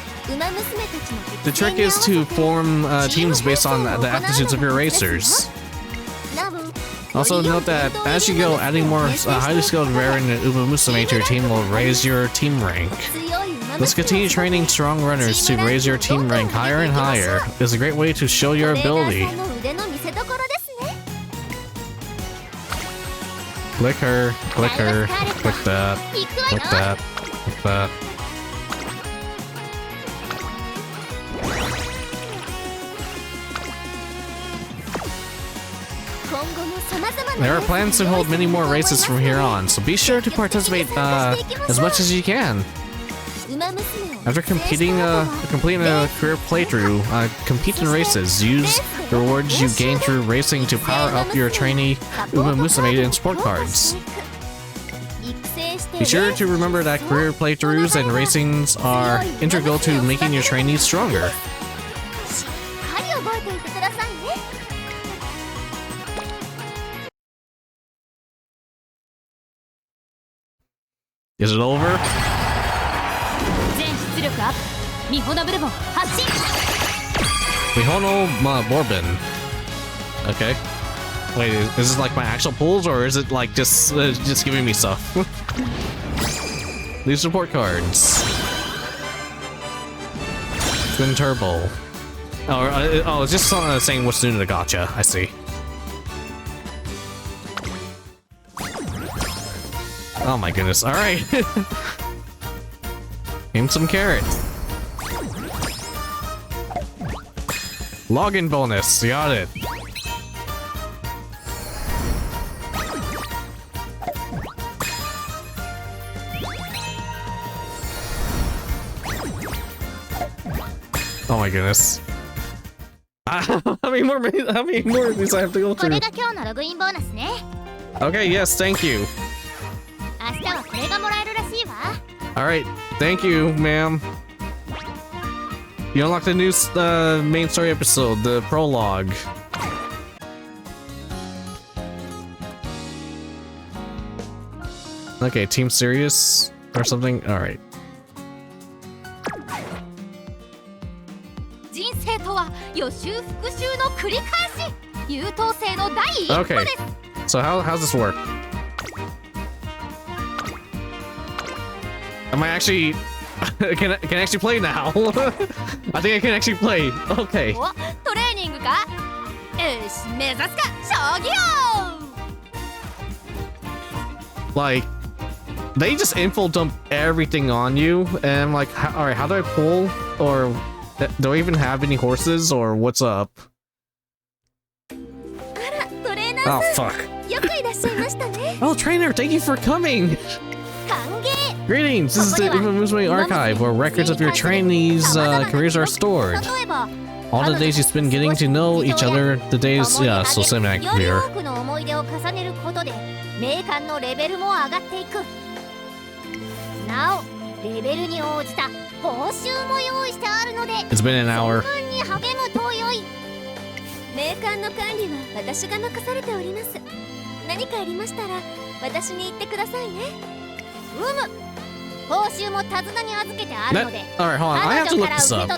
The trick is to form teams based on the aptitudes of your racers. Also note that as you go, adding more highly skilled veteran Umamusume to your team will raise your team rank. Let's continue training strong runners to raise your team rank higher and higher. It's a great way to show your ability. Click her, click her, click that, click that, click that. There are plans to hold many more races from here on, so be sure to participate as much as you can. After completing a career playthrough, compete in races. Use the rewards you gain through racing to power up your trainee Umamusume and sport cards. Be sure to remember that career playthroughs and racings are integral to making your trainees stronger. Is it over? Mihono Bourbon. Okay. Wait, is this like my actual pulls, or is it like just giving me stuff? These support cards. Twin Turbo. Oh, it's just saying what's new to the gacha. I see. Oh my goodness. All right. Name some carrots. Login bonus. Got it. Oh my goodness. How many more of these I have to go through? Okay, yes, thank you. Alright, thank you, ma'am. You unlocked the new main story episode, the prologue. Okay, Team Serious or something? Alright. Okay, so how's this work? Am I actually... can I actually play now? I think I can actually play. Okay. Like, they just info dump everything on you, and I'm like, alright, how do I pull? Or do I even have any horses, or what's up? Oh, fuck. Oh, trainer, thank you for coming! Greetings! This is the Umamusume archive, where records of your trainees' careers are stored. All the days you spend getting to know each other, the days, yeah, so cinematic here. It's been an hour. Alright, hold on. I have to look this up.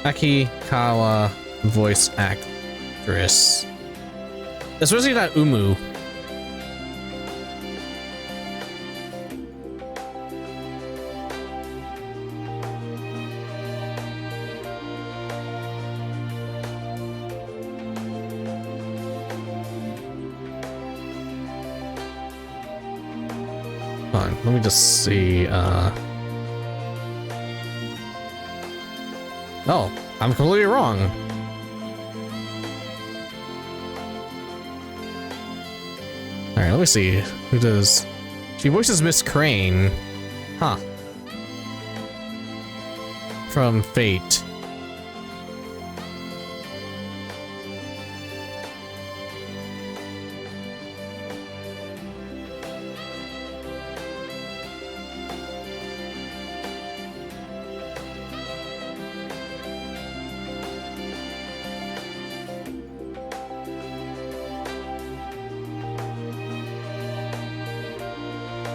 Akikawa voice actress. Especially that Umu. Fine, let me just see, Oh, I'm completely wrong. Alright, let me see. Who does... She voices Miss Crane. Huh. From Fate.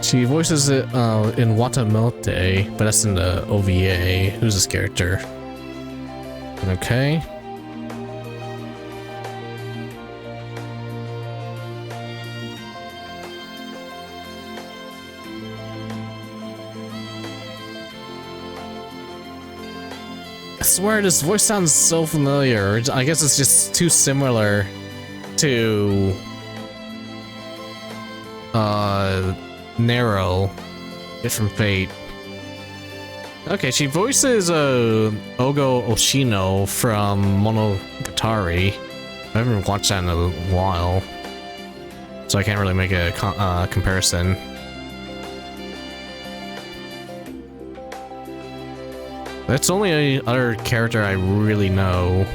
She voices it in Watamote, but that's in the OVA. Who's this character? Okay. I swear this voice sounds so familiar. I guess it's just too similar to Nero, different fate. Okay, she voices Ogo Oshino from Monogatari. I haven't watched that in a while, so I can't really make a comparison. That's the only other character I really know.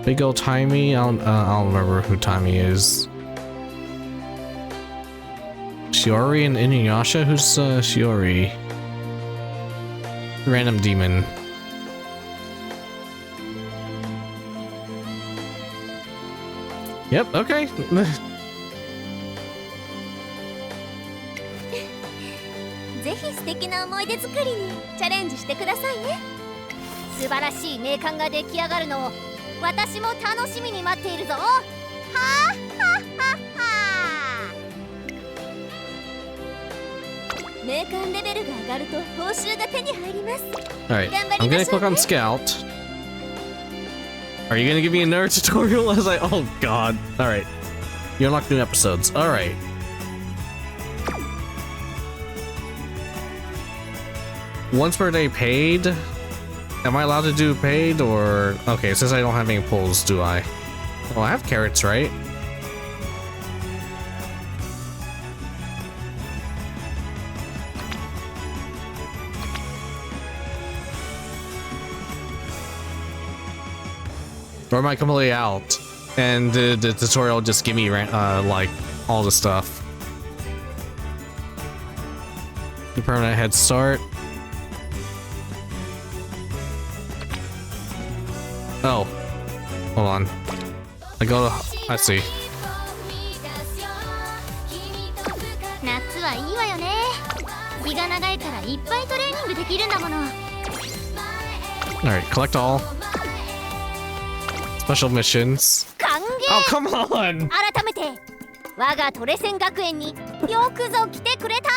Big ol' Timey? I don't remember who Timey is. Shiori and Inuyasha? Who's Shiori? Random demon. Yep, okay. ぜひ素敵な思い出作りにチャレンジしてくださいね。素晴らしい名鑑が出来上がるのを私も楽しみに待っているぞ。はあははは。名鑑レベルが上がると報酬が手に入ります。Alright, I'm gonna click on Scout. Are you gonna give me a nerd tutorial as I— oh god. Alright. You unlock new episodes. Alright. Once per day paid? Am I allowed to do paid or— okay, it says I don't have any pulls, do I? Oh, I have carrots, right? Or am I completely out? And the tutorial just give me like all the stuff. The permanent head start. Oh, hold on. I go to— I see. 夏はいいわよね。日が長いからいっぱいトレーニングできるんだもの。Alright, collect all. Special missions. 歓 Oh, 迎。 come on! 改めて我がトレセン学園によくぞ来てくれた。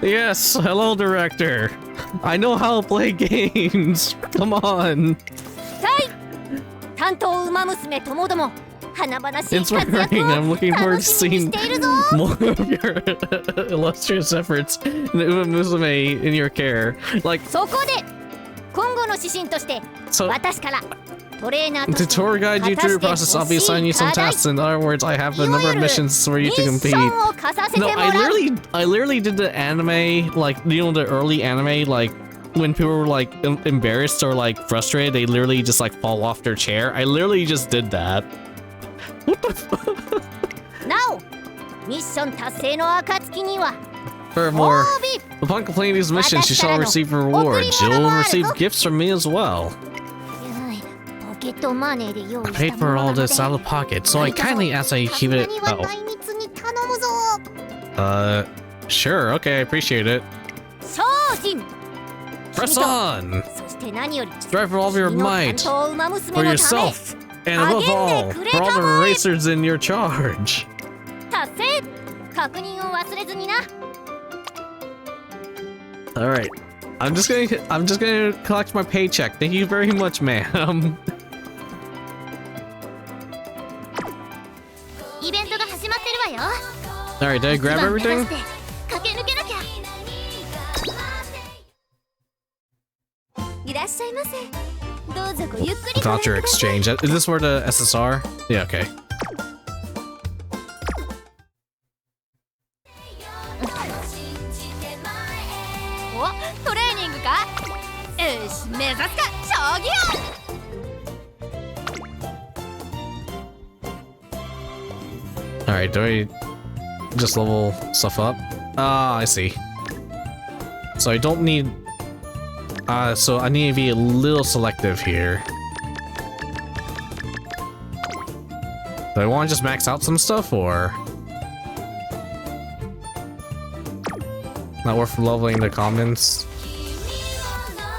Yes, hello, director. I know how to play games. Come on. はい担当ウマ娘ともども華々しい It's 活躍 working. I'm を looking forward 楽 to しみに seeing しているぞ。 more of your illustrious efforts in the Umamusume in your care. Like, そこで今後の指針として so 私からトレーナーと to して tour guide you through the process, I'll be assigning you some tasks. In other words, I have a number of missions for you to ミッ complete. ションを課させて No, もらう。 I literally did the anime, like, you know, the early anime, like, when people were, like, embarrassed or, like, frustrated, they literally just, like, fall off their chair. I literally just did that. What the fuck? なおミッション達成の暁には Furthermore, 褒美 upon completing these missions, you shall receive rewards. You'll receive gifts from me as well. ポケットマネーで用意 I した paid も for の all なので this out of pocket, so I kindly ask that you keep it— さすがには oh. 内密に頼むぞ。 Sure, okay, I appreciate it. 精進 Press on! そして何より Strive for all of your 次の might 担当ウマ娘 for のため yourself, and above all, for all the racers in your charge. 達成確認を忘れずにな。 Alright. I'm just gonna collect my paycheck. Thank you very much, ma'am. イベントが始まってるわよ。 Alright, did I grab 一番目 everything? 指して駆け抜けなきゃ。いらっしゃいませ。どうぞごゆっくりご覧 Voucher ください。 exchange. Is this where the SSR? Yeah, okay. お、トレーニングか。よし、目指すか、将棋を。 Alright, do I just level stuff up? Ah, I see. So I don't need— so I need to be a little selective here. Do I want to just max out some stuff, or— Not worth leveling the commons.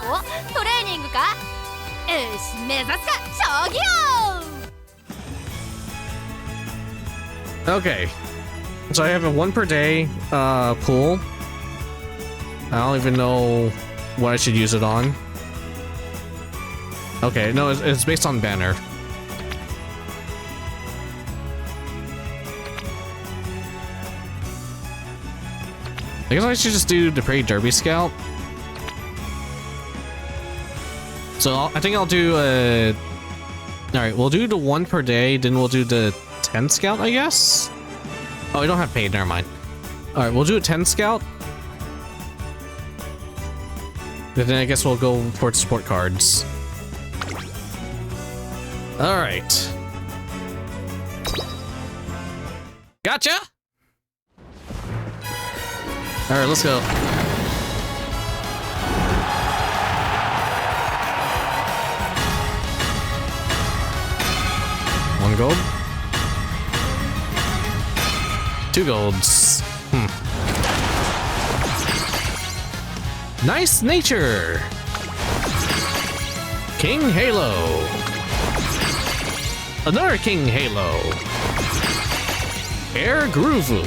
お、トレーニングか？よし、目指すか、将棋よ。 Okay. So I have a 1 per day pool. I don't even know what I should use it on. Okay, no, it's based on banner. I guess I should just do the Prairie Derby Scout. So I think I'll do alright, we'll do the 1 per day, then we'll do the 10 Scout, I guess? Oh, we don't have paid, never mind. Alright, we'll do a 10 Scout. And then I guess we'll go for support cards. Alright. Gotcha! Alright, let's go. One gold. 2 golds. Nice nature. King Halo. Another King Halo. Air Groove.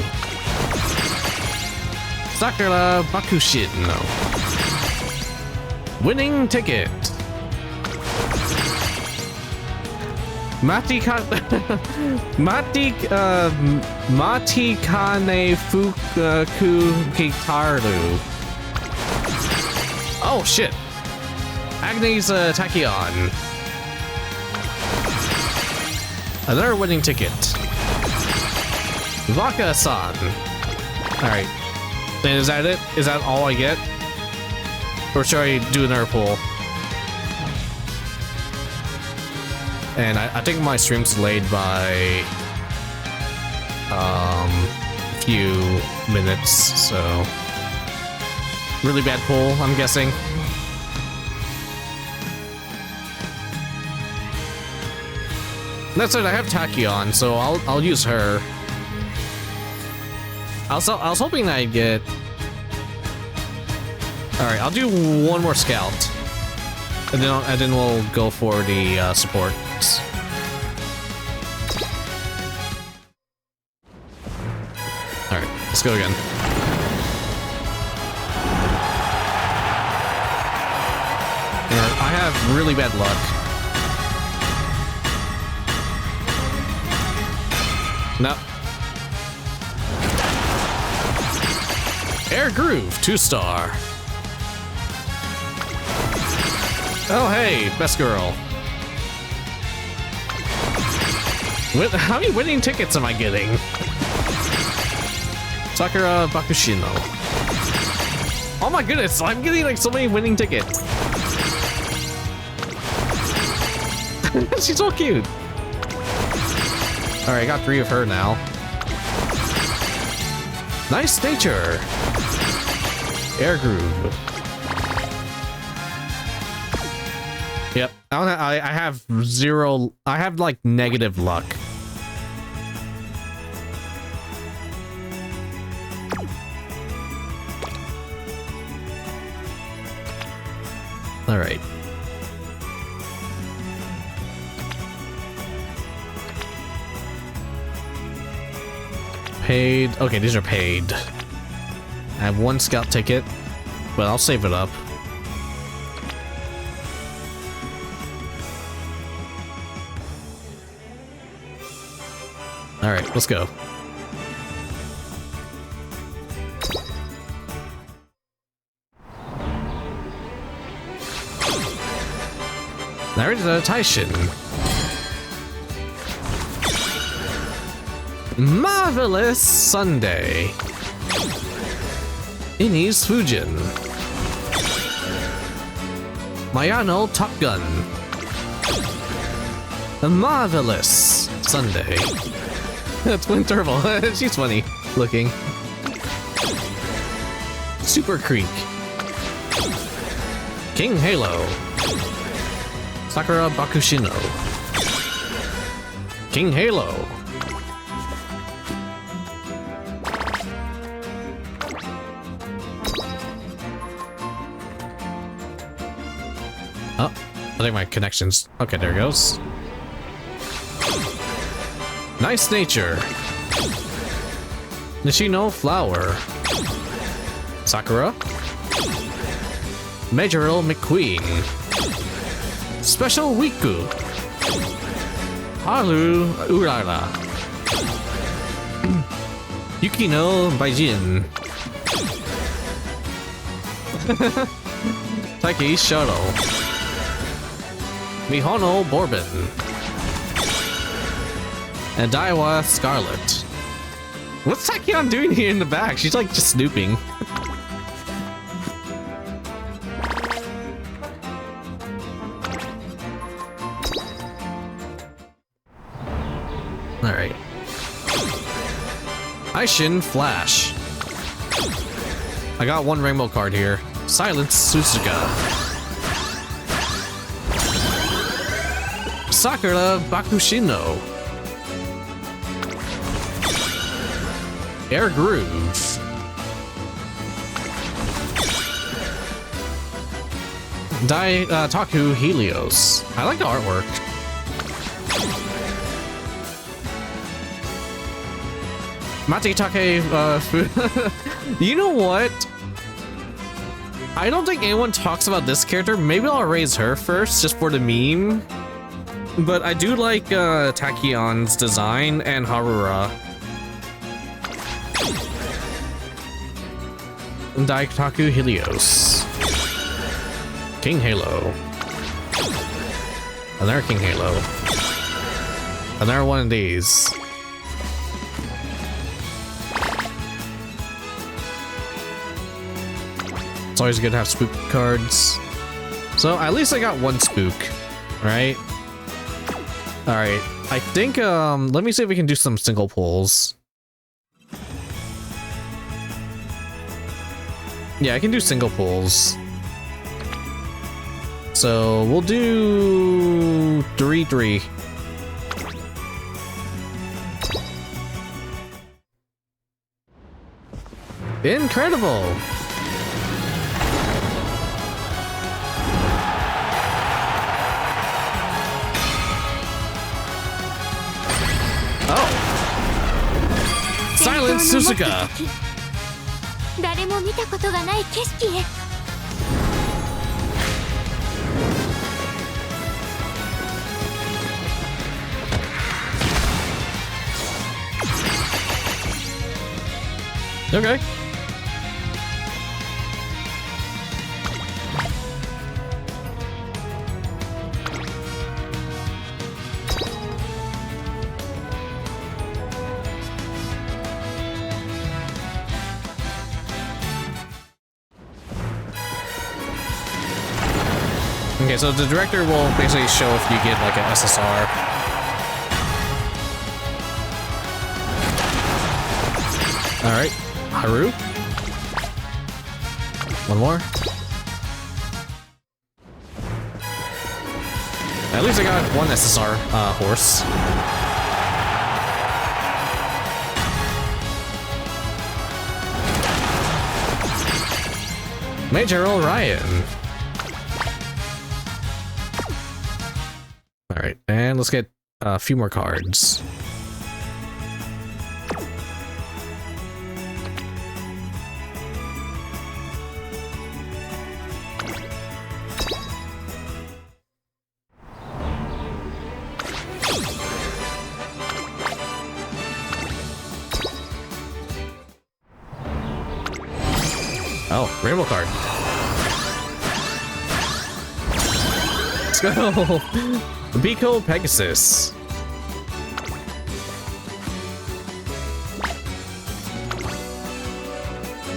Sakura Bakushino. Winning ticket. Matikane Fuku Kitaru. Oh shit. Agnes Tachyon. Another winning ticket. Vaka-san. Alright. Is that it? Is that all I get? Or should I do another pull? And I think my stream's delayed by a few minutes, so really bad pull, I'm guessing. That's it. I have Tachyon, so I'll use her. I was hoping that I'd get. All right, I'll do 1 more scout, and then we'll go for the supports. All right, let's go again. I have really bad luck. No. Air Groove, 2-star. Oh, hey, best girl. How many winning tickets am I getting? Sakura Bakushino. Oh my goodness, I'm getting like so many winning tickets. She's so cute. Alright, I got 3 of her now. Nice nature. Air Groove. Yep. I have 0. I have like negative luck. Alright. Paid. Okay, these are paid. I have 1 scout ticket, but I'll save it up. All right, let's go. There is a Tachyon. Marvelous Sunday. In East Fujin. Mayano Top Gun. A marvelous Sunday. That's Twin Turbo. She's funny looking. Super Creek. King Halo. Sakura Bakushino. King Halo. Oh, I think my connections. Okay, there it goes. Nice nature. Nishino flower. Sakura. Major Earl McQueen. Special Wiku. Haru Urara. Yukino Baijin. Taiki Shuttle. Mihono Bourbon. And Daiwa Scarlet. What's Tachyon doing here in the back? She's like just snooping. Alright. Aishin Flash. I got one rainbow card here. Silence Suzuka. Sakura Bakushino. Air Groove. Taku Helios. I like the artwork. Matitake, you know what? I don't think anyone talks about this character. Maybe I'll raise her first, just for the meme. But I do like Tachyon's design and Harura. Daitaku Helios. King Halo. Another King Halo. Another one of these. It's always good to have spook cards. So at least I got one spook, right? Alright, I think, let me see if we can do some single pulls. Yeah, I can do single pulls. So we'll do 3-3. Incredible! Oh! Silence Suzuka! 誰も見たことがない景色へ Okay. Okay, so the director will basically show if you get like an SSR. All right, Haru. One more. At least I got one SSR horse. Major Orion. All right, and let's get a few more cards. Oh, rainbow card. Let's go. Biko Pegasus.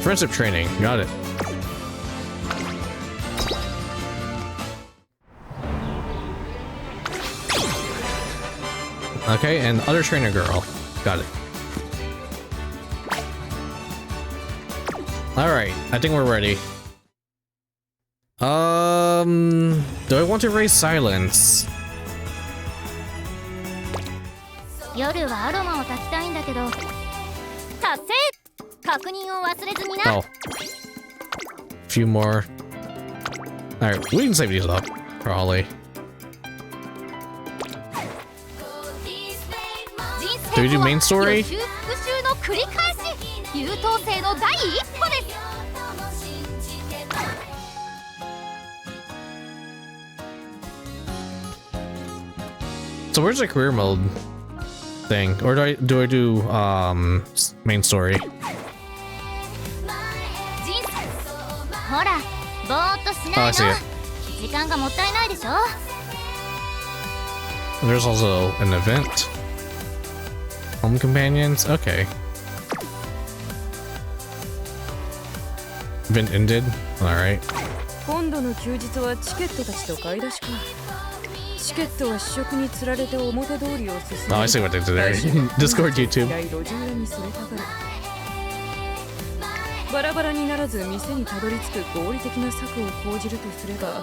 Friendship training. Got it. Okay, and other trainer girl. Got it. Alright, I think we're ready. Do I want to raise silence? 夜はアロマを焚きたいんだけど達成確認を忘れずにな Oh. Few more. Alright, we can save these up. Probably. 人 Do we 生 do とは main story? 予習復習の繰り返し、優等生の第一歩です。 So where's the career mode thing? Or do I do main story? 人生ほらぼーっとし Oh, な I い see の it. 時間がもったいないでしょ。 There's also an event. Home companions? Okay. Event ended? Alright. 今度の休日はチケットたちと買い出しか。チケットは試食に釣られて表通りを進む。 Oh, I see what they did there. Discord, YouTube. 路地裏にそれたがる。バラバラにならず店にたどり着く合理的な策を講じるとすれば、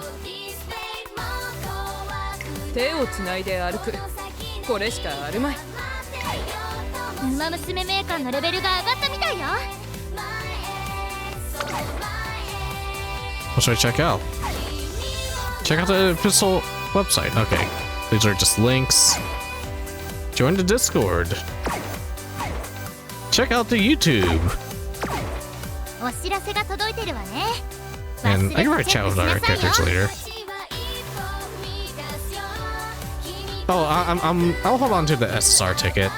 手をつないで歩く。これしかあるまい。ウマ娘メーカーのレベルが上がったみたいよ。 What should I check out? Check out the Pistol website. Okay. These are just links. Join the Discord. Check out the YouTube. お知らせが届いてるわね。 And I can write chat with our characters later. Oh, I'll hold on to the SSR ticket.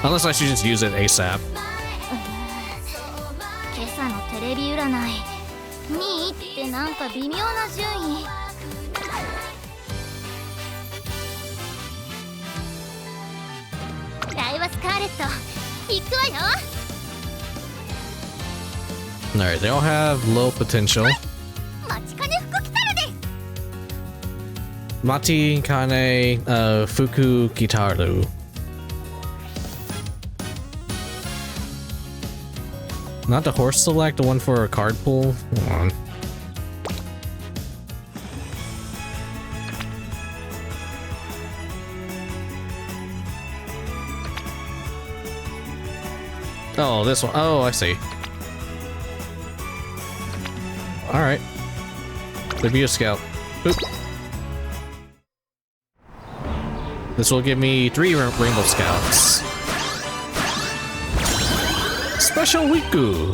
Unless I should just use it ASAP. 今朝のテレビ占い2位ってなんか微妙な順位。ライワスカーレット行くわよ。 Alright, they all have low potential. 待ちかね服来たらです。 Mati, Kane, Fuku, Kitaru. Not the horse select, the one for a card pull? Hold on. Oh, this one. Oh, I see. Alright. Debut scout. Oop. This will give me 3 rainbow scouts. Special Wiku.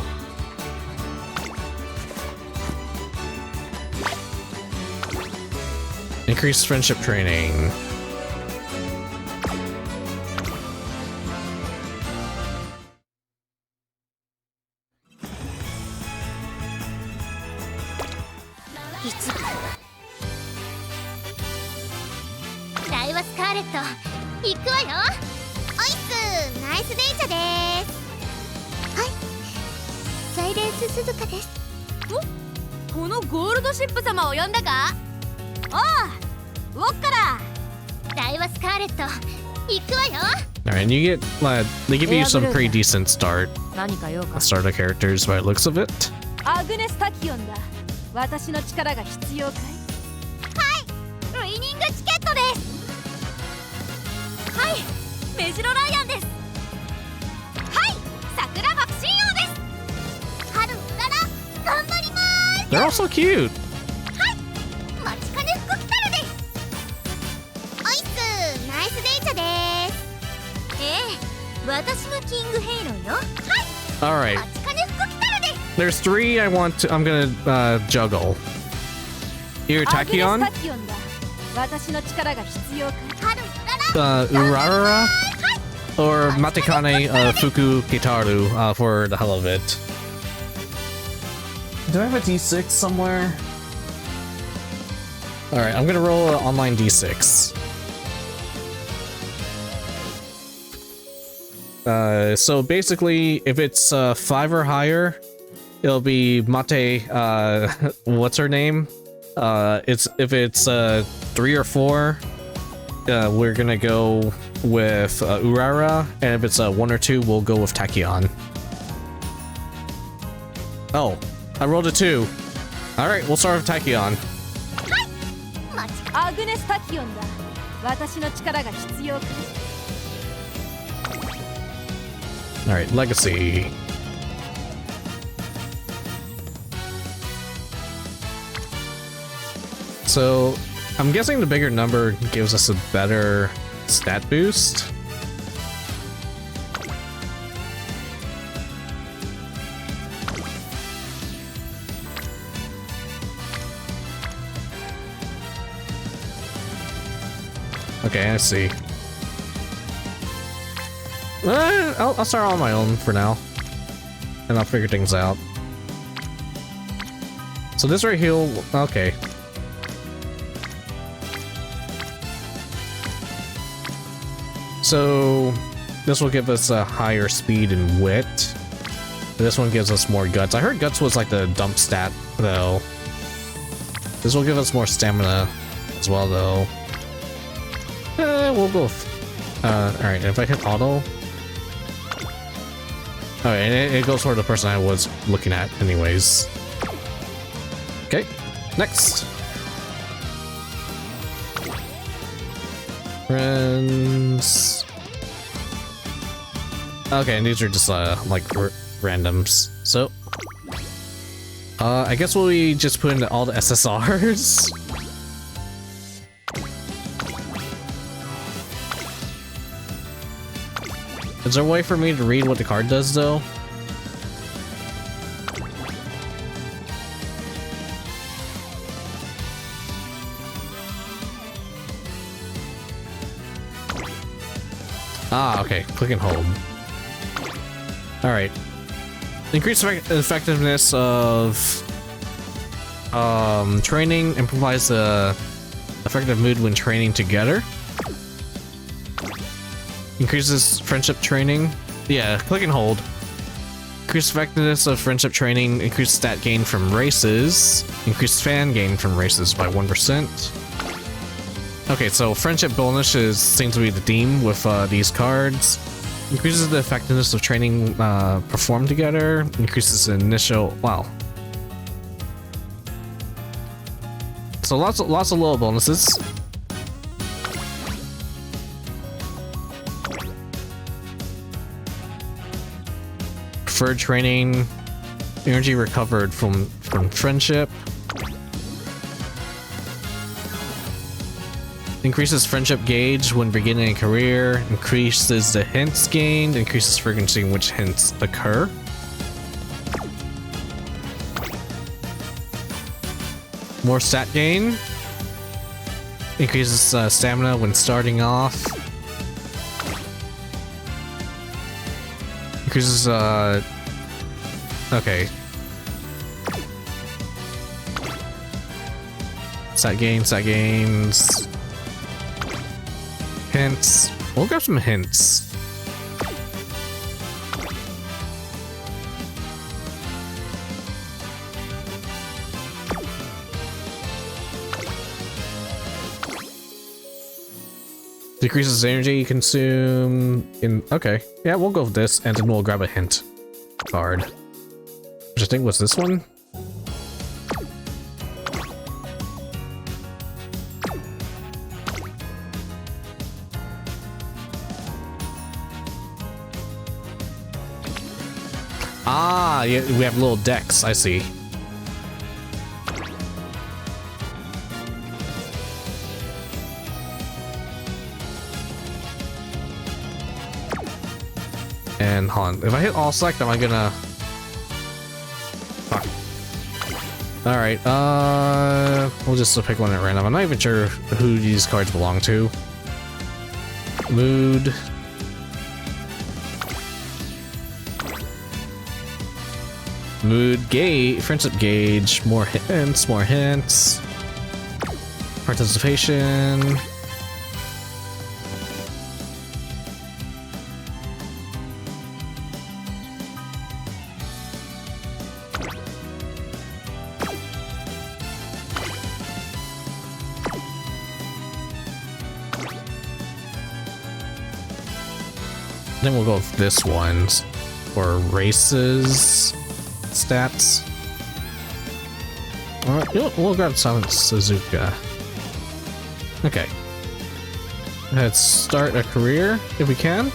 Increased friendship training. Alright, and you get, they give you some pretty decent starter characters by the looks of it. アグネス・タキヨンだ。私の力が必要かい？はい、ウイニングチケットです。はい、メジロライアンです。はい、桜爆心王です。春うらら頑張ります。 They're all so cute. はい、待ちかね服来たらです。おいっす、ナイスデイチャです。私がキングヘイローよ。はい。 Alright. There's 3 I'm gonna juggle. Here, Tachyon. Urarara. Or Matekane Fuku Kitaru for the hell of it. Do I have a D6 somewhere? Alright, I'm gonna roll an online D6. So basically, if it's 5 or higher, it'll be Mate, what's her name? If it's 3 or 4, we're gonna go with Urara, and if it's 1 or 2, we'll go with Tachyon. Oh, I rolled a 2. Alright, we'll start with Tachyon. Alright, Legacy. So I'm guessing the bigger number gives us a better stat boost. Okay, I see. I'll start on my own for now, and I'll figure things out. So this right here, okay. So this will give us a higher speed and wit. This one gives us more guts. I heard guts was like the dump stat, though. This will give us more stamina as well, though. We'll go. Alright, if I hit auto. Alright, it goes for the person I was looking at, anyways. Okay, next. Friends. Okay, and these are just like randoms. So, I guess we just put in all the SSRs. Is there a way for me to read what the card does, though? Ah, okay. Click and hold. Alright. Increase effectiveness of training and provides a effective mood when training together. Increases friendship training. Yeah, click and hold. Increased effectiveness of friendship training. Increased stat gain from races. Increased fan gain from races by 1%. Okay, so friendship bonus seems to be the theme with these cards. Increases the effectiveness of training performed together. Increases the initial... Wow. So lots of little bonuses. Preferred training, energy recovered from friendship, increases friendship gauge when beginning a career, increases the hints gained, increases frequency in which hints occur. More stat gain, increases stamina when starting off. Increases, okay. Stat gains. Hints. We'll grab some hints. Decreases energy consumed in... Okay. Yeah, we'll go with this, and then we'll grab a hint card. Which I think was this one? Ah, yeah, we have little decks, I see. And hold on, if I hit all select, am I gonna... Fuck. Alright, we'll just pick one at random. I'm not even sure who these cards belong to. Mood. Mood gauge, friendship gauge, more hints, participation. Then we'll go with this one for races. Stats. Alright, we'll grab Silent Suzuka. Okay. Let's start a career if we can.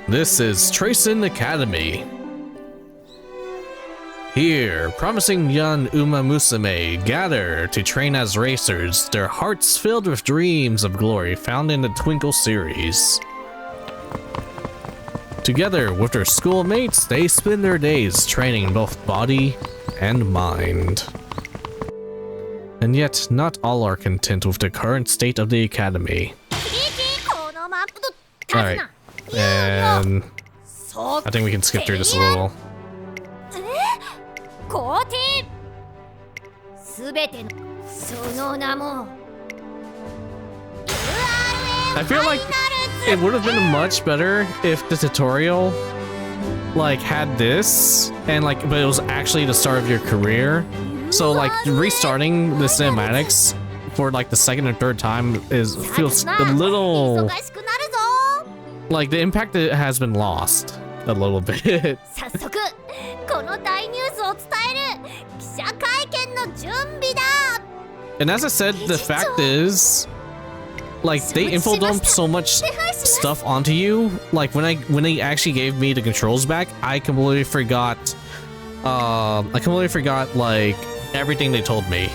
This is Tracyn Academy. Here, promising young Umamusume gather to train as racers, their hearts filled with dreams of glory found in the Twinkle series. Together with their schoolmates, they spend their days training both body and mind. And yet, not all are content with the current state of the academy. Alright, and I think we can skip through this a little. I feel like it would have been much better if the tutorial like had this and like, but it was actually the start of your career. So like restarting the cinematics for like the second or third time feels a little like the impact has been lost a little bit. And as I said, the fact is, like, they info dump so much stuff onto you. Like when they actually gave me the controls back, I completely forgot. Like everything they told me.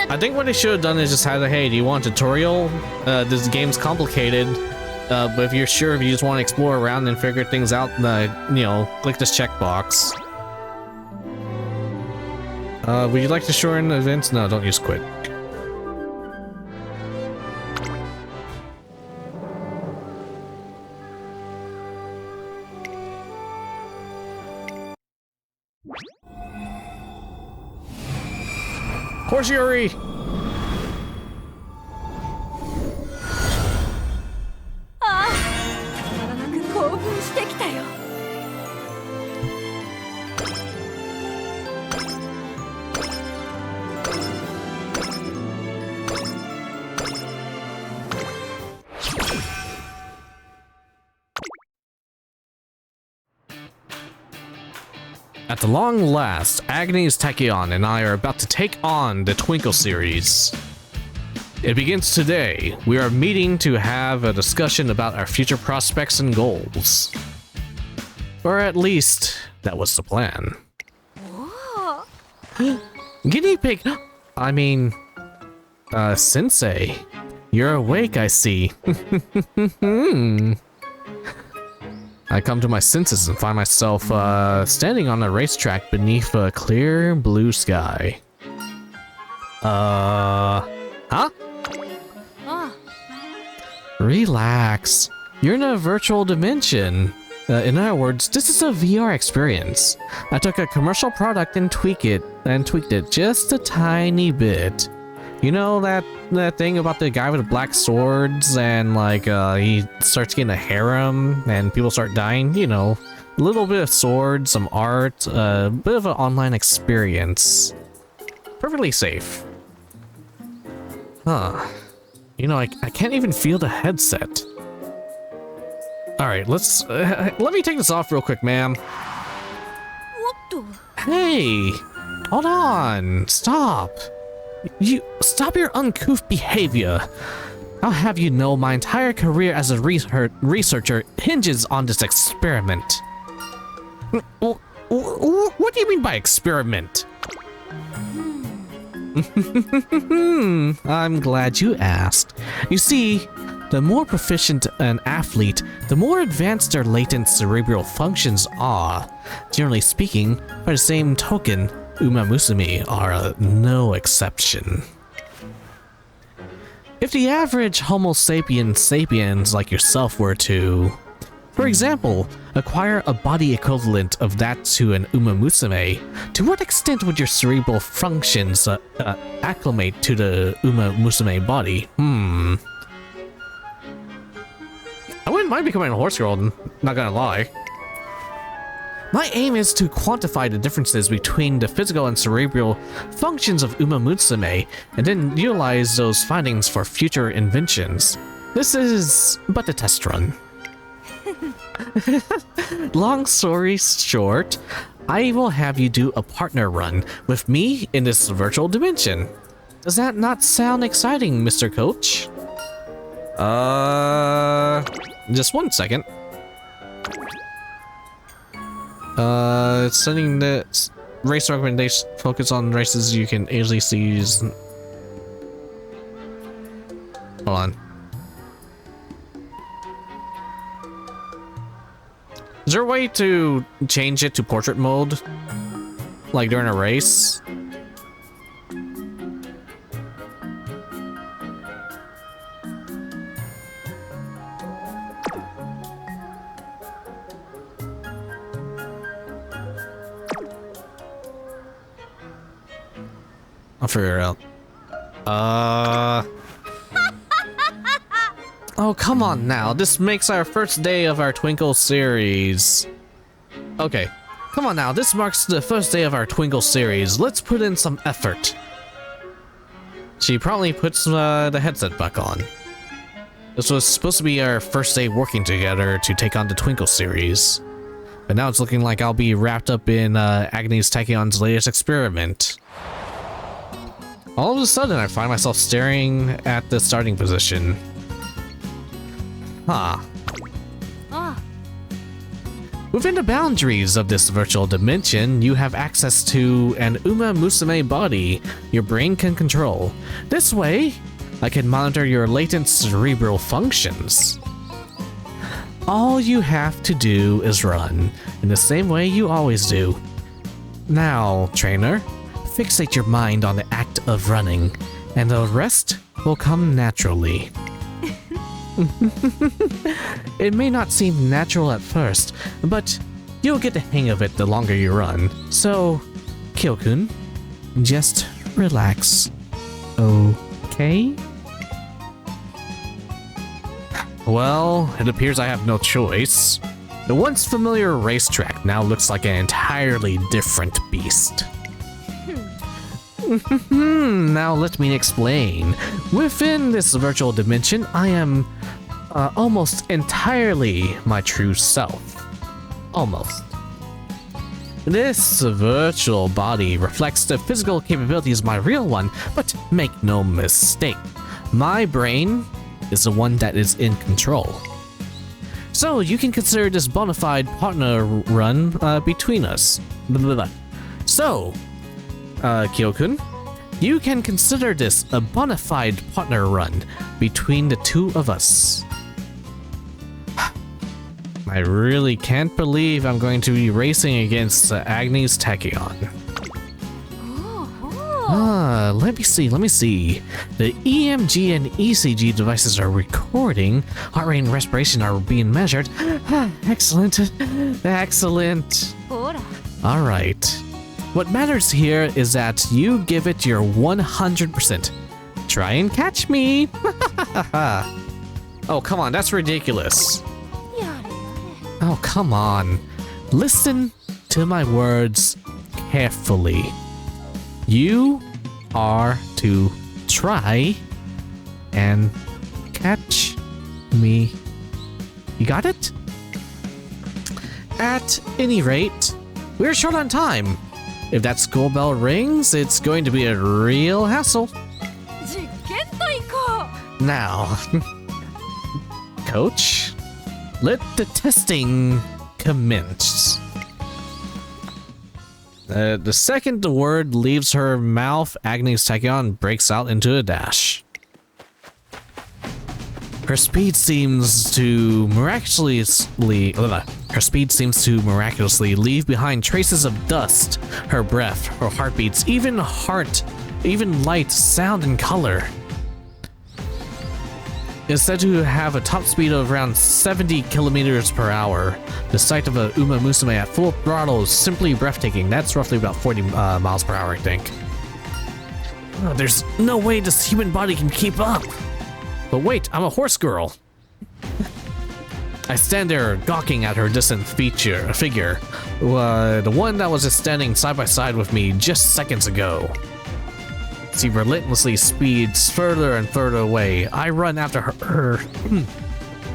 I think what they should have done is just had a, hey, do you want a tutorial? This game's complicated, but if you're sure, if you just want to explore around and figure things out, you know, click this checkbox. Would you like to shorten events? No, don't use quit. Horse Yuri! At the long last, Agnes, Tachyon, and I are about to take on the Twinkle series. It begins today. We are meeting to have a discussion about our future prospects and goals. Or at least, that was the plan. Guinea pig! I mean, Sensei. You're awake, I see. I come to my senses and find myself standing on a racetrack beneath a clear blue sky. Huh? Relax. You're in a virtual dimension. In other words, this is a VR experience. I took a commercial product and tweaked it just a tiny bit. You know that thing about the guy with the black swords and like he starts getting a harem and people start dying? You know, a little bit of swords, some art, a bit of an online experience. Perfectly safe. Huh. You know, I can't even feel the headset. Alright, let me take this off real quick, ma'am. Hey! Hold on! Stop! You stop your uncouth behavior. I'll have you know my entire career as a researcher hinges on this experiment. What do you mean by experiment? I'm glad you asked. You see, the more proficient an athlete, the more advanced their latent cerebral functions are. Generally speaking, by the same token, Umamusume are no exception. If the average Homo sapiens like yourself were to, for example, acquire a body equivalent of that to an Umamusume, to what extent would your cerebral functions acclimate to the Umamusume body? I wouldn't mind becoming a horse girl, not gonna lie. My aim is to quantify the differences between the physical and cerebral functions of Umamusume, and then utilize those findings for future inventions. This is but a test run. Long story short, I will have you do a partner run with me in this virtual dimension. Does that not sound exciting, Mr. Coach? Just one second. Sending the race recommendation, focus on races you can easily seize. Hold on. Is there a way to change it to portrait mode? Like during a race? I'll figure it out. Oh, come on now. This makes our first day of our Twinkle series. Okay. Come on now. This marks the first day of our Twinkle series. Let's put in some effort. She promptly puts the headset back on. This was supposed to be our first day working together to take on the Twinkle series. But now it's looking like I'll be wrapped up in Agnes Tachyon's latest experiment. All of a sudden, I find myself staring at the starting position. Huh. Within the boundaries of this virtual dimension, you have access to an Umamusume body your brain can control. This way, I can monitor your latent cerebral functions. All you have to do is run, in the same way you always do. Now, trainer, fixate your mind on the act of running, and the rest will come naturally. It may not seem natural at first, but you'll get the hang of it the longer you run. So, Kyo-kun, just relax. Okay? Well, it appears I have no choice. The once familiar racetrack now looks like an entirely different beast. Now let me explain. Within this virtual dimension, I am almost entirely my true self. Almost. This virtual body reflects the physical capabilities of my real one, but make no mistake, my brain is the one that is in control. So you can consider this bona fide partner run between us. So, Kyo-kun, you can consider this a bona fide partner run between the two of us. I really can't believe I'm going to be racing against Agnes Tachyon. Let me see. The EMG and ECG devices are recording. Heart rate and respiration are being measured. Excellent. Excellent. Alright. What matters here is that you give it your 100%. Try and catch me. Oh, come on, that's ridiculous. Oh, come on. Listen to my words carefully. You are to try and catch me. You got it? At any rate, we're short on time. If that school bell rings, it's going to be a real hassle. Now, Coach, let the testing commence. The second the word leaves her mouth, Agnes Tachyon breaks out into a dash. Her speed seems to miraculously leave behind traces of dust, her breath, her heartbeats, even light, sound, and color. It's said to have a top speed of around 70 kilometers per hour. The sight of a Umamusume at full throttle is simply breathtaking. That's roughly about 40 miles per hour, I think. Oh, there's no way this human body can keep up. But wait, I'm a horse girl. I stand there gawking at her distant figure, the one that was just standing side by side with me just seconds ago. She relentlessly speeds further and further away. I run after her.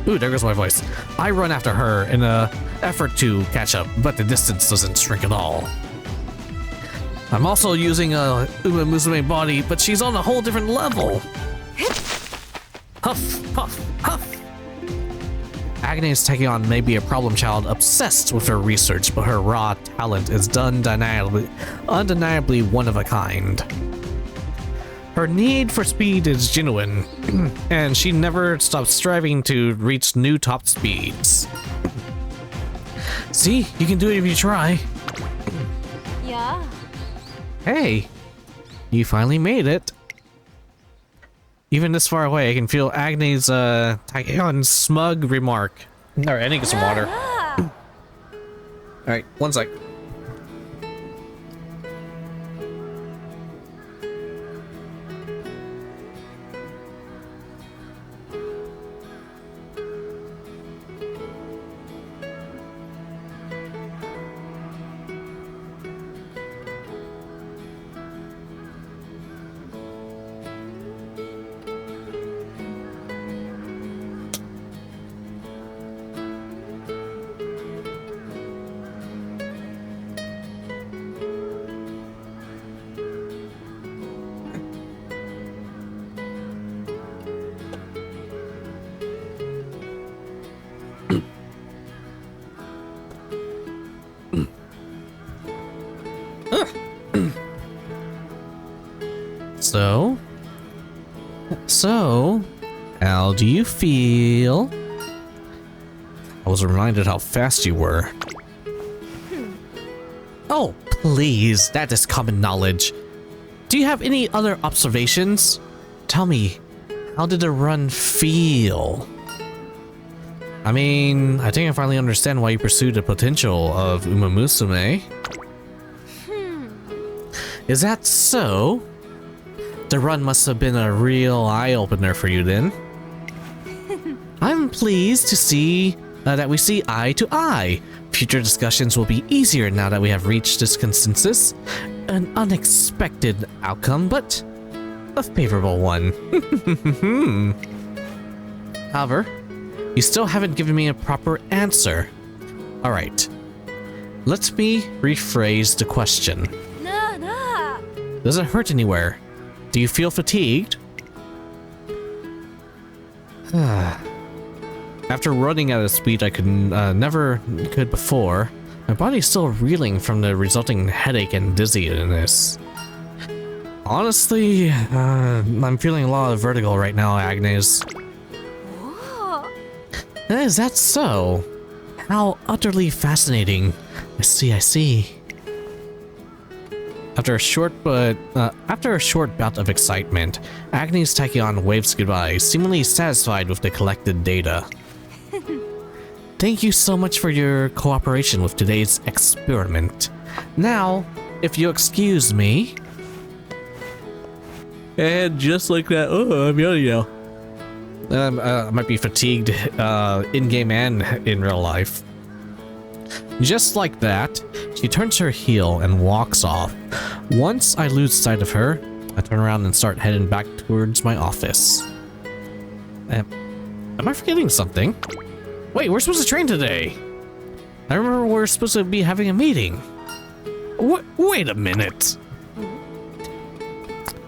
Ooh, there goes my voice. I run after her in an effort to catch up, but the distance doesn't shrink at all. I'm also using a Umamusume body, but she's on a whole different level. Huff, puff, huff. Agnes Tachyon may be a problem child obsessed with her research, but her raw talent is undeniably one of a kind. Her need for speed is genuine, and she never stops striving to reach new top speeds. See, you can do it if you try. Yeah. Hey, you finally made it. Even this far away, I can feel Agnes Tachyon's smug remark. Alright, I need to get some water. Alright, one sec. So, how do you feel? I was reminded how fast you were. Oh, please, that is common knowledge. Do you have any other observations? Tell me, how did the run feel? I mean, I think I finally understand why you pursued the potential of Umamusume. Is that so? The run must have been a real eye-opener for you then. I'm pleased to see that we see eye to eye. Future discussions will be easier now that we have reached this consensus. An unexpected outcome, but a favorable one. However, you still haven't given me a proper answer. Alright, let me rephrase the question. Does it hurt anywhere? Do you feel fatigued? After running at a speed I never could before, my body is still reeling from the resulting headache and dizziness. Honestly, I'm feeling a lot of vertigo right now, Agnes. Is that so? How utterly fascinating. I see. After a short bout of excitement, Agnes Tachyon waves goodbye, seemingly satisfied with the collected data. Thank you so much for your cooperation with today's experiment. Now, if you'll excuse me. And just like that, I'm yelling now. I might be fatigued in-game and in real life. Just like that, she turns her heel and walks off. Once I lose sight of her, I turn around and start heading back towards my office. Am I forgetting something? Wait, we're supposed to train today. I remember we're supposed to be having a meeting. Wait a minute.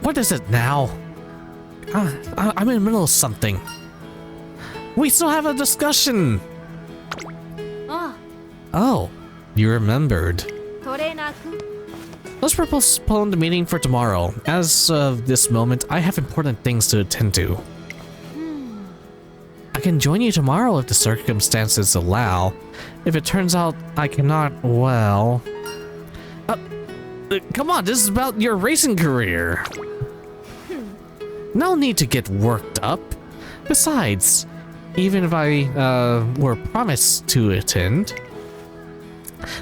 What is it now? I'm in the middle of something. We still have a discussion. Oh, you remembered. Let's postpone the meeting for tomorrow. As of this moment, I have important things to attend to. I can join you tomorrow if the circumstances allow. If it turns out I cannot, well... come on, this is about your racing career. No need to get worked up. Besides, even if I were promised to attend,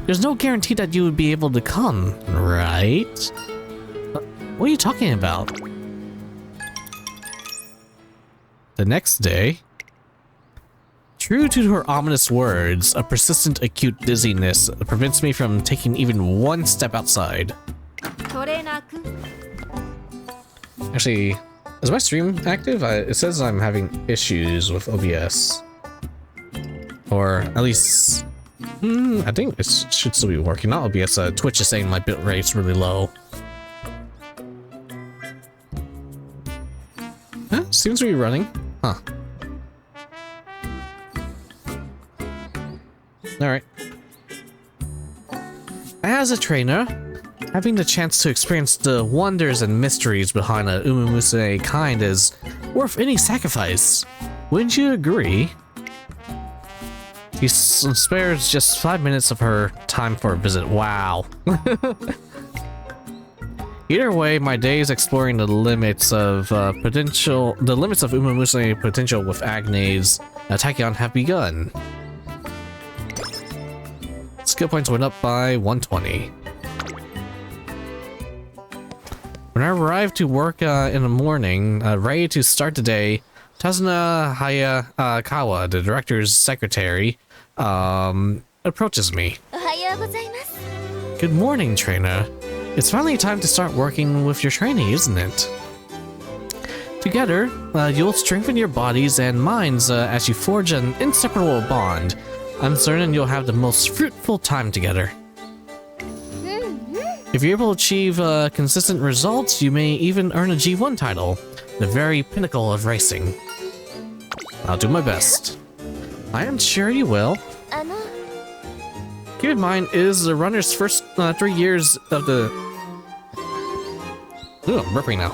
there's no guarantee that you would be able to come, right? What are you talking about? The next day, true to her ominous words, a persistent acute dizziness prevents me from taking even one step outside. Actually, is my stream active? It says I'm having issues with OBS. Or at least... I think it should still be working. Not OBS, Twitch is saying my bitrate's really low. Seems to be running. Huh. Alright. As a trainer, having the chance to experience the wonders and mysteries behind a Umamusume kind is worth any sacrifice. Wouldn't you agree? He spares just 5 minutes of her time for a visit. Wow. Either way, my days exploring the limits of Umamusume potential with Agnes Tachyon have begun. Skill points went up by 120. When I arrived to work in the morning, ready to start the day, Tazuna Hayakawa, the director's secretary, approaches me. Good morning, trainer. It's finally time to start working with your trainee, isn't it? Together, you'll strengthen your bodies and minds as you forge an inseparable bond. I'm certain you'll have the most fruitful time together. If you're able to achieve consistent results, you may even earn a G1 title, the very pinnacle of racing. I'll do my best. I am sure you will. Keep in mind, it is the runner's first 3 years of the... Ooh, I'm burping now.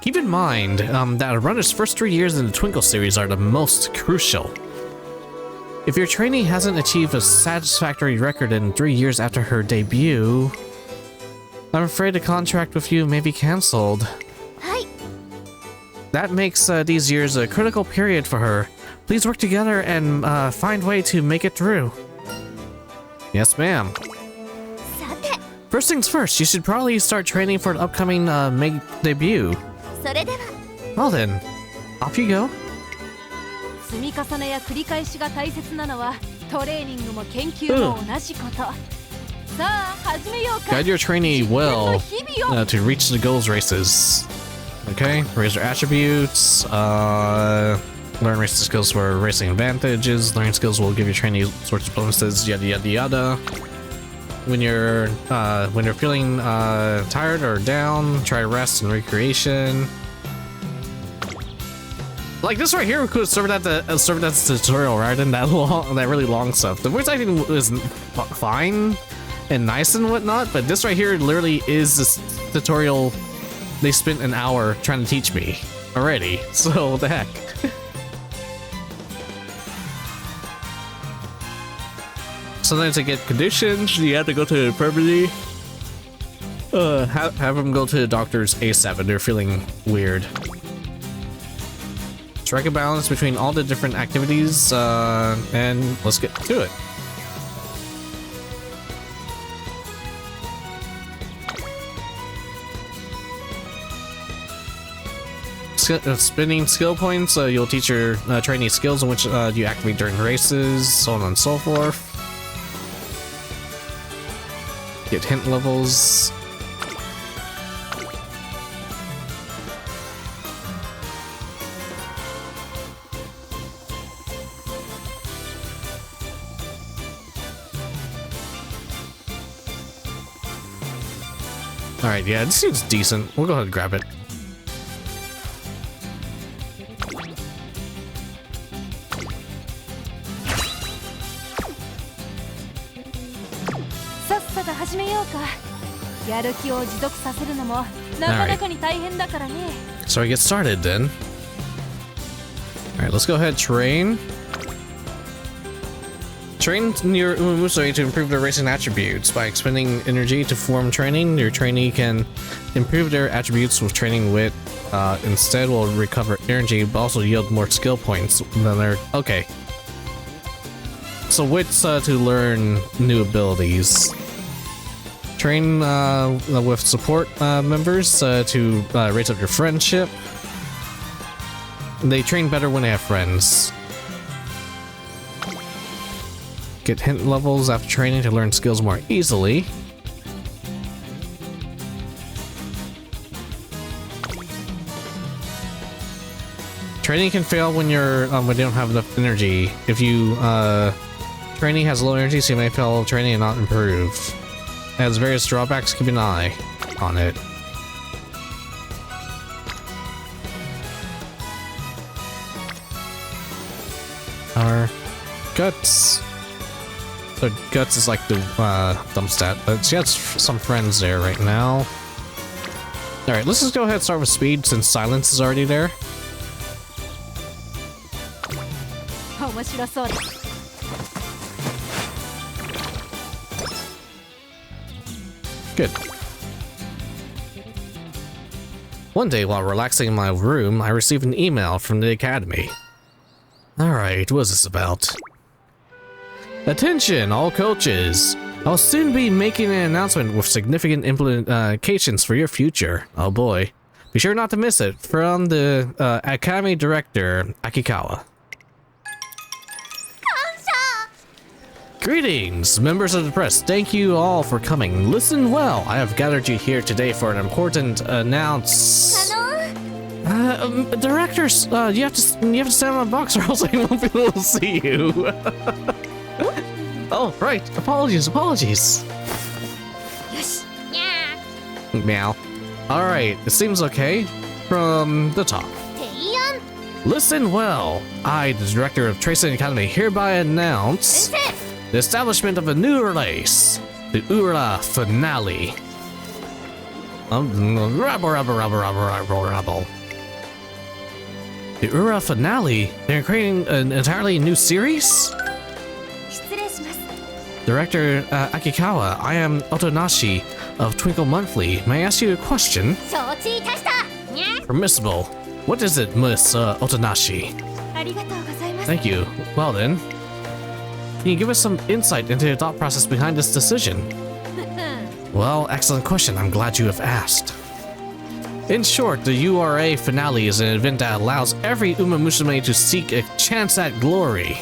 Keep in mind that a runner's first 3 years in the Twinkle series are the most crucial. If your trainee hasn't achieved a satisfactory record in 3 years after her debut, I'm afraid the contract with you may be cancelled. That makes these years a critical period for her. Please work together and find a way to make it through. Yes, ma'am. First things first, you should probably start training for the upcoming May debut. Well then, off you go. Guide your trainee well to reach the goals races. Okay, raise their attributes, learn racing skills for racing advantages, learning skills will give your trainee sorts of bonuses, yada yada yada. When you're feeling tired or down, try rest and recreation. Like this right here, we could have served that as a tutorial rather than that really long stuff. The voice acting was fine and nice and whatnot, but this right here literally is this tutorial they spent an hour trying to teach me already. So what the heck? Sometimes to get conditions, you have to go to the infirmary. Have them go to the doctors ASAP if they're feeling weird. Strike a balance between all the different activities, and let's get to it. Spending skill points, you'll teach your trainee skills in which you activate during races, so on and so forth. Get hint levels. Alright, yeah, this seems decent. We'll go ahead and grab it. So I get started then. Alright, let's go ahead and train. Train your Umamusume to improve their racing attributes. By expending energy to form training, your trainee can improve their attributes with training wit. Instead, will recover energy, but also yield more skill points than their... Okay. So wits to learn new abilities. Train with support members to raise up your friendship. They train better when they have friends. Get hint levels after training to learn skills more easily. Training can fail when you're when you don't have enough energy. If you training has low energy, so you may fail training and not improve. It has various drawbacks. Keep an eye on it. are Guts. So Guts is like the dump stat, but she has some friends there right now. Alright, let's just go ahead and start with speed since silence is already there. Good. One day while relaxing in my room, I received an email from the academy. Alright, what's this about? Attention, all coaches! I'll soon be making an announcement with significant implications for your future. Oh boy. Be sure not to miss it. From the Academy Director, Akikawa. Greetings, members of the press. Thank you all for coming. Listen well. I have gathered you here today for an important directors, you have to stand on a box or else I won't be able to see you. Oh, right. Apologies. Yes. Yeah. Meow. Alright, it seems okay. From the top. Tachyon. Listen well. I, the director of Tracing Academy, hereby announce the establishment of a new race, the Ura Finale. Rabble. The Ura Finale? They're creating an entirely new series? Director Akikawa, I am Otonashi of Twinkle Monthly. May I ask you a question? Permissible. What is it, Miss Otonashi? Thank you. Well then, can you give us some insight into your thought process behind this decision? Well, excellent question. I'm glad you have asked. In short, the URA Finale is an event that allows every Umamusume to seek a chance at glory.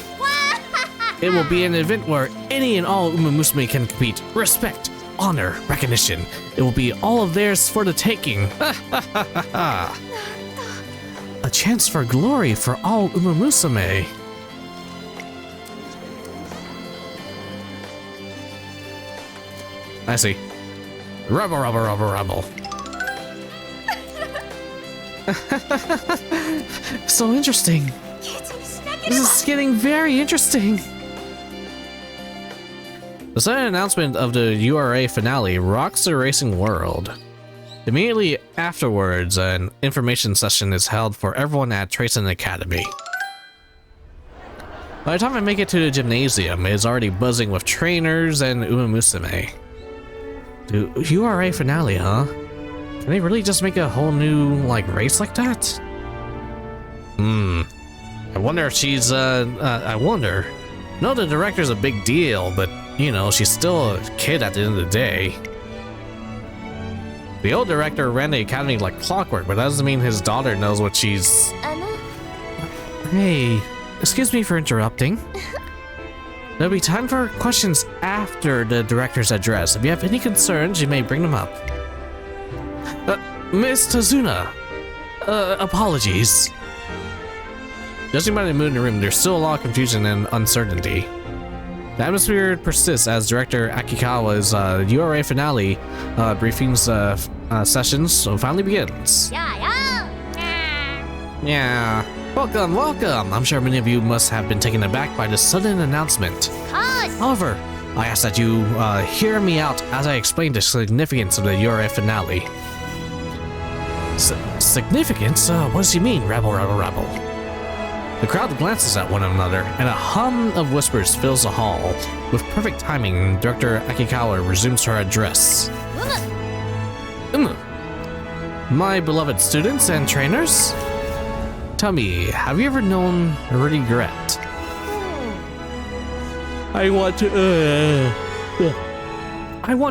It will be an event where any and all Umamusume can compete. Respect, honor, recognition. It will be all of theirs for the taking. A chance for glory for all Umamusume. I see. Rubble. So interesting. This is getting very interesting. The sudden announcement of the URA Finale rocks the racing world. Immediately afterwards, an information session is held for everyone at Tracing Academy. By the time I make it to the gymnasium, it is already buzzing with trainers and Umamusume. The URA Finale, huh? Can they really just make a whole new, race like that? I wonder if she's, I wonder. No, the director's a big deal, but, you know, she's still a kid at the end of the day. The old director ran the academy like clockwork, but that doesn't mean his daughter knows what she's... Hey, excuse me for interrupting. There'll be time for questions after the director's address. If you have any concerns, you may bring them up. Miss Tazuna, apologies. Judging by the mood in the room, there's still a lot of confusion and uncertainty. The atmosphere persists as Director Akikawa's URA Finale briefings sessions finally begins. Yeah. Welcome. I'm sure many of you must have been taken aback by this sudden announcement. However, I ask that you hear me out as I explain the significance of the URA Finale. Significance? What does he mean? Rabble. The crowd glances at one another, and a hum of whispers fills the hall. With perfect timing, Director Akikawa resumes her address. My beloved students and trainers, tell me, have you ever known regret? I want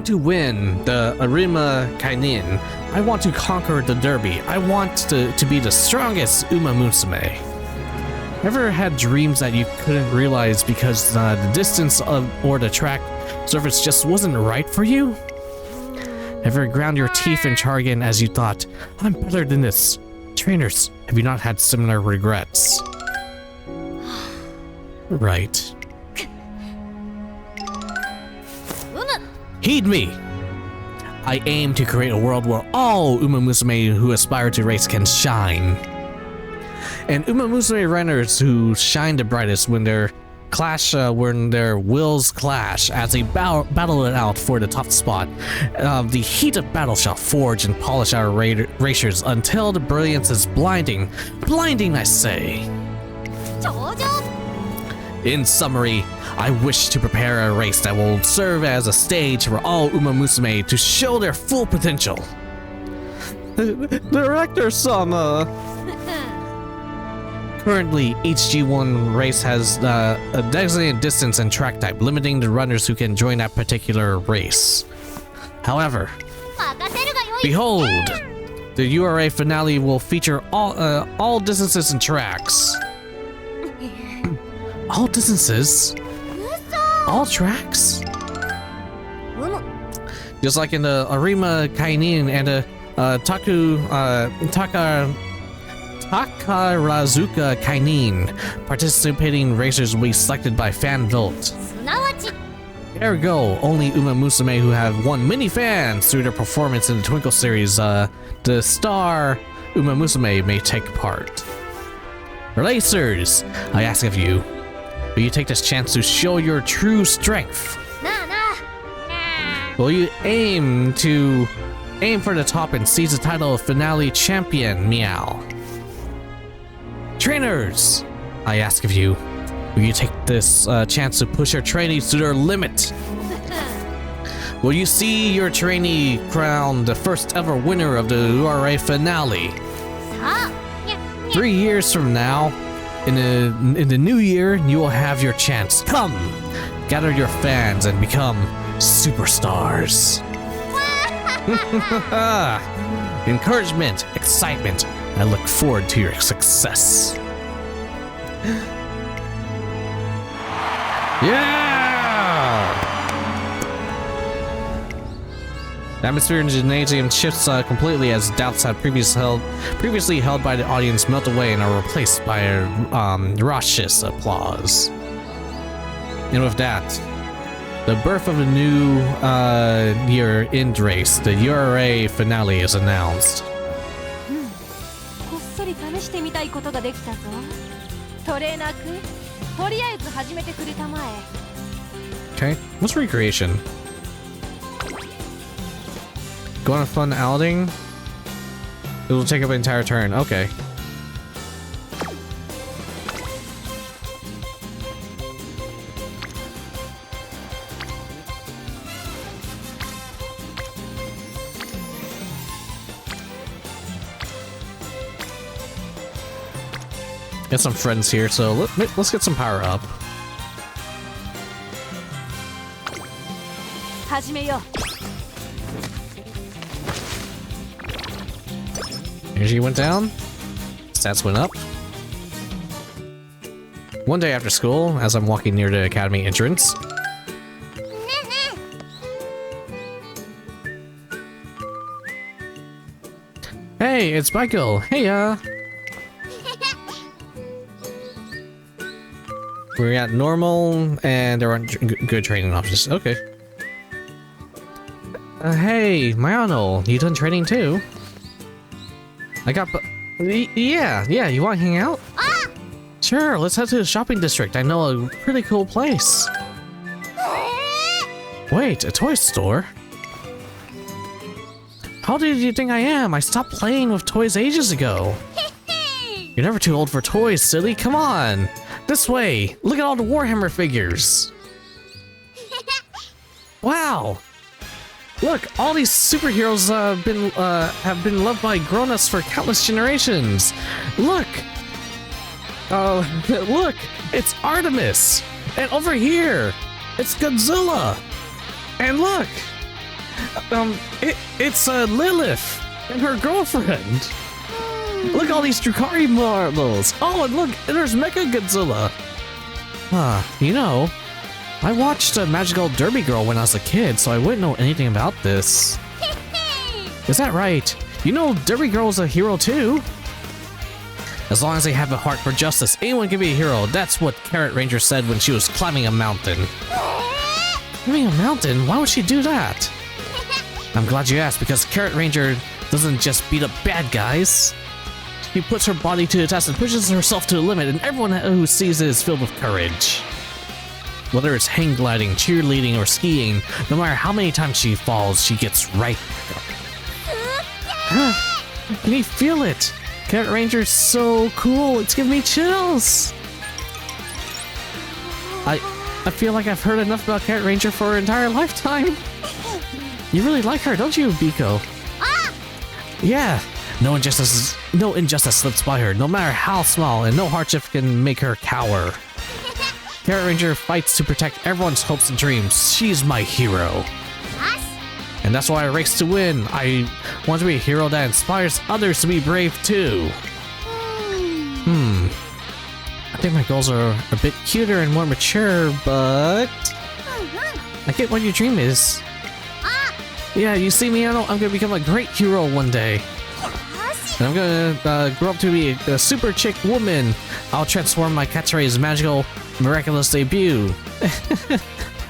to win the Arima Kainin. I want to conquer the derby. I want to be the strongest Umamusume. Ever had dreams that you couldn't realize because the distance or the track surface just wasn't right for you? Ever ground your teeth in jargon as you thought, I'm better than this? Trainers, have you not had similar regrets? Right. Heed me! I aim to create a world where all Umamusume who aspire to race can shine. and Umamusume runners who shine the brightest when their wills clash as they battle it out for the top spot. The heat of battle shall forge and polish our racers until the brilliance is blinding. Blinding, I say. 頂上 In summary, I wish to prepare a race that will serve as a stage for all Umamusume to show their full potential. Director-sama! Currently, each G1 race has a designated distance and track type, limiting the runners who can join that particular race. However, 任せるがよい behold, the URA finale will feature all distances and tracks. All distances? All tracks? うむ Just like in the Arima Kainin and the Takarazuka Kainin, participating racers will be selected by fan vote. すなわち Ergo, only Umamusume who have won many fans through their performance in the Twinkle series, the star Umamusume may take part. Racers, I ask of you, will you take this chance to show your true strength? なあなあ Will you aim for the top and seize the title of finale champion, Meow? Trainers, I ask of you, will you take this chance to push your trainees to their limit? Will you see your trainee crowned the first ever winner of the URA finale? さあにゃ 3 years from now, in the new year, you will have your chance. Come, gather your fans and become superstars. Encouragement, excitement. I look forward to your success. Yeah! The atmosphere in the gymnasium shifts completely as doubts had previously held by the audience melt away and are replaced by raucous applause. And with that, the birth of a new year end race, the URA finale, is announced. こっそり試してみたいことができたぞトレーナーくんとりあえず始めてくれたまえ Okay, what's recreation? Go on a fun outing? It will take up an entire turn. Okay. Get some friends here, so let's get some power up. 始めよ Energy went down. Stats went up. One day after school, as I'm walking near the academy entrance. Hey, it's Michael. Hey, we're at normal, and there aren't good training options. Okay. Hey, Mayano, you done training too? I got. Yeah, you want to hang out? Sure, let's head to the shopping district. I know a pretty cool place. Wait, a toy store? How did you think I am? I stopped playing with toys ages ago. You're never too old for toys, silly. Come on. This way. Look at all the Warhammer figures. Wow. Look, all these superheroes have been loved by grown-ups for countless generations. Look. Look, it's Artemis. And over here, it's Godzilla. And look, it's Lilith and her girlfriend. Look at all these Drukari marbles. Oh, and look, there's Mecha Godzilla. You know, I watched Magical Derby Girl when I was a kid, so I wouldn't know anything about this. Is that right? You know Derby Girl's a hero too? As long as they have a heart for justice, anyone can be a hero. That's what Carrot Ranger said when she was climbing a mountain. Climbing a mountain? Why would she do that? I'm glad you asked, because Carrot Ranger doesn't just beat up bad guys. He puts her body to the test and pushes herself to the limit, and everyone who sees it is filled with courage. Whether it's hang gliding, cheerleading, or skiing, no matter how many times she falls, she gets right back up. Can you feel it? Cat Ranger's so cool, it's giving me chills. I feel like I've heard enough about Cat Ranger for her entire lifetime. You really like her, don't you, Biko? Yeah. No injustice slips by her, no matter how small, and no hardship can make her cower. Cat Ranger fights to protect everyone's hopes and dreams. She's my hero. And that's why I race to win. I want to be a hero that inspires others to be brave too. I think my goals are a bit cuter and more mature, but I get what your dream is. Yeah, you see me, I'm gonna become a great hero one day. And I'm gonna grow up to be a super chick woman. I'll transform my catchphrase magical, miraculous debut.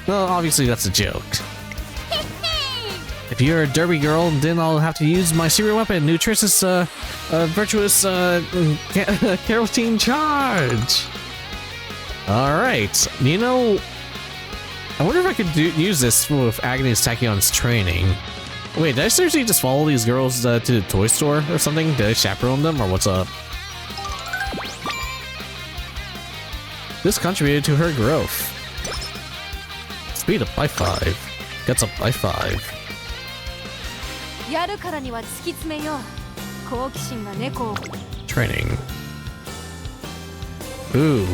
Well, obviously that's a joke. If you're a derby girl, then I'll have to use my secret weapon, Nutritious, Virtuous, Carotene Charge. Alright, you know, I wonder if I could use this with Agnes Tachyon's training. Wait, did I seriously just follow these girls to the toy store or something? Did I chaperone them, or what's up? This contributed to her growth. Speed up by 5. Gets up by 5. やるからには突き詰めよう。好奇心が猫を。Training. Ooh.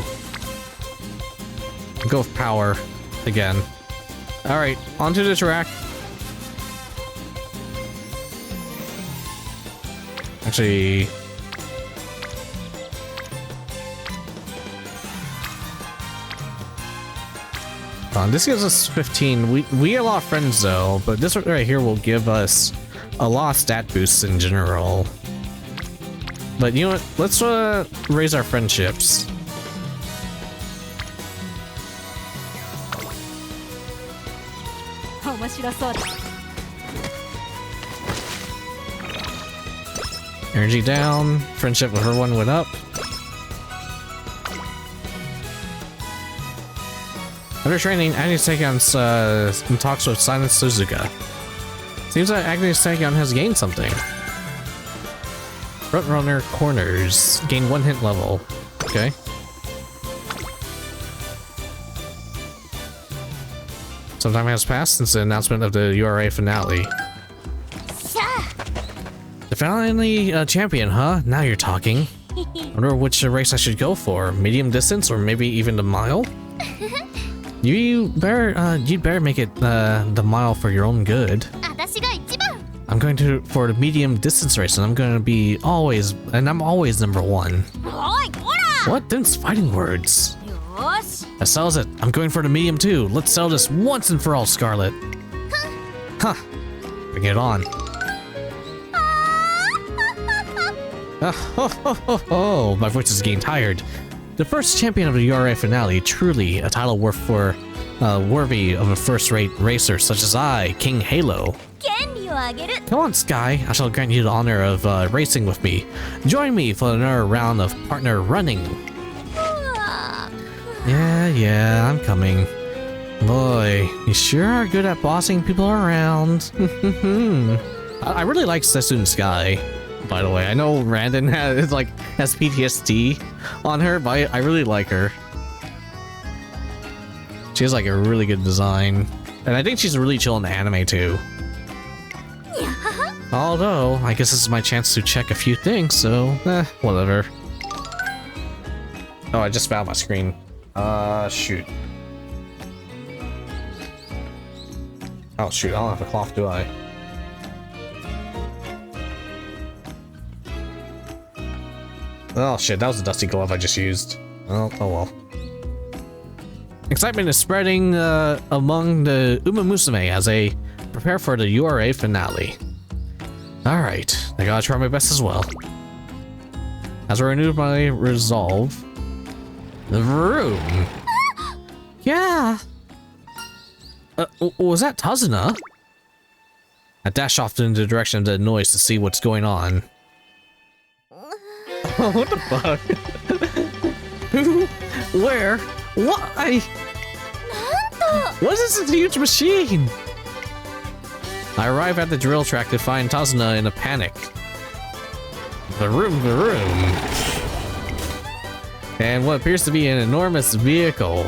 Go with power again. Alright, onto the track. Actually... this gives us 15. We get a lot of friends though, but this right here will give us a lot of stat boosts in general. But you know what? Let's raise our friendships. Energy down. Friendship with her one went up. Under training, Agnes Tachyon talks with Silent Suzuka. Seems like Agnes Tachyon has gained something. Front runner corners. Gain 1 hit level. Okay. Some time has passed since the announcement of the URA finale. The finale champion, huh? Now you're talking. I wonder which race I should go for. Medium distance or maybe even the mile? You'd better make it the mile for your own good. I'm going for the medium distance race, and I'm always number 1. What? Them's fighting words. That settles it. I'm going for the medium too. Let's settle this once and for all, Scarlet. Huh. Bring it on. Oh, my voice is getting tired. The first champion of the URA finale, truly a title worthy of a first-rate racer such as I, King Halo. Come on, Sky. I shall grant you the honor of racing with me. Join me for another round of partner running. Yeah, I'm coming. Boy, you sure are good at bossing people around. I really like Sessun Sky, by the way. I know Randon has PTSD on her, but I really like her. She has like a really good design. And I think she's really chill in the anime too. Although, I guess this is my chance to check a few things, so, whatever. Oh, I just found my screen. Shoot. Oh, shoot, I don't have a cloth, do I? Oh, shit, that was a dusty glove I just used. Oh well. Excitement is spreading among the Umamusume as they prepare for the URA finale. Alright, I gotta try my best as well. As I renew my resolve... The room! Yeah! Was that Tazuna? I dash off in the direction of the noise to see what's going on. What the fuck? Who? Where? Why? What is this huge machine? I arrive at the drill track to find Tazuna in a panic. The room. And what appears to be an enormous vehicle,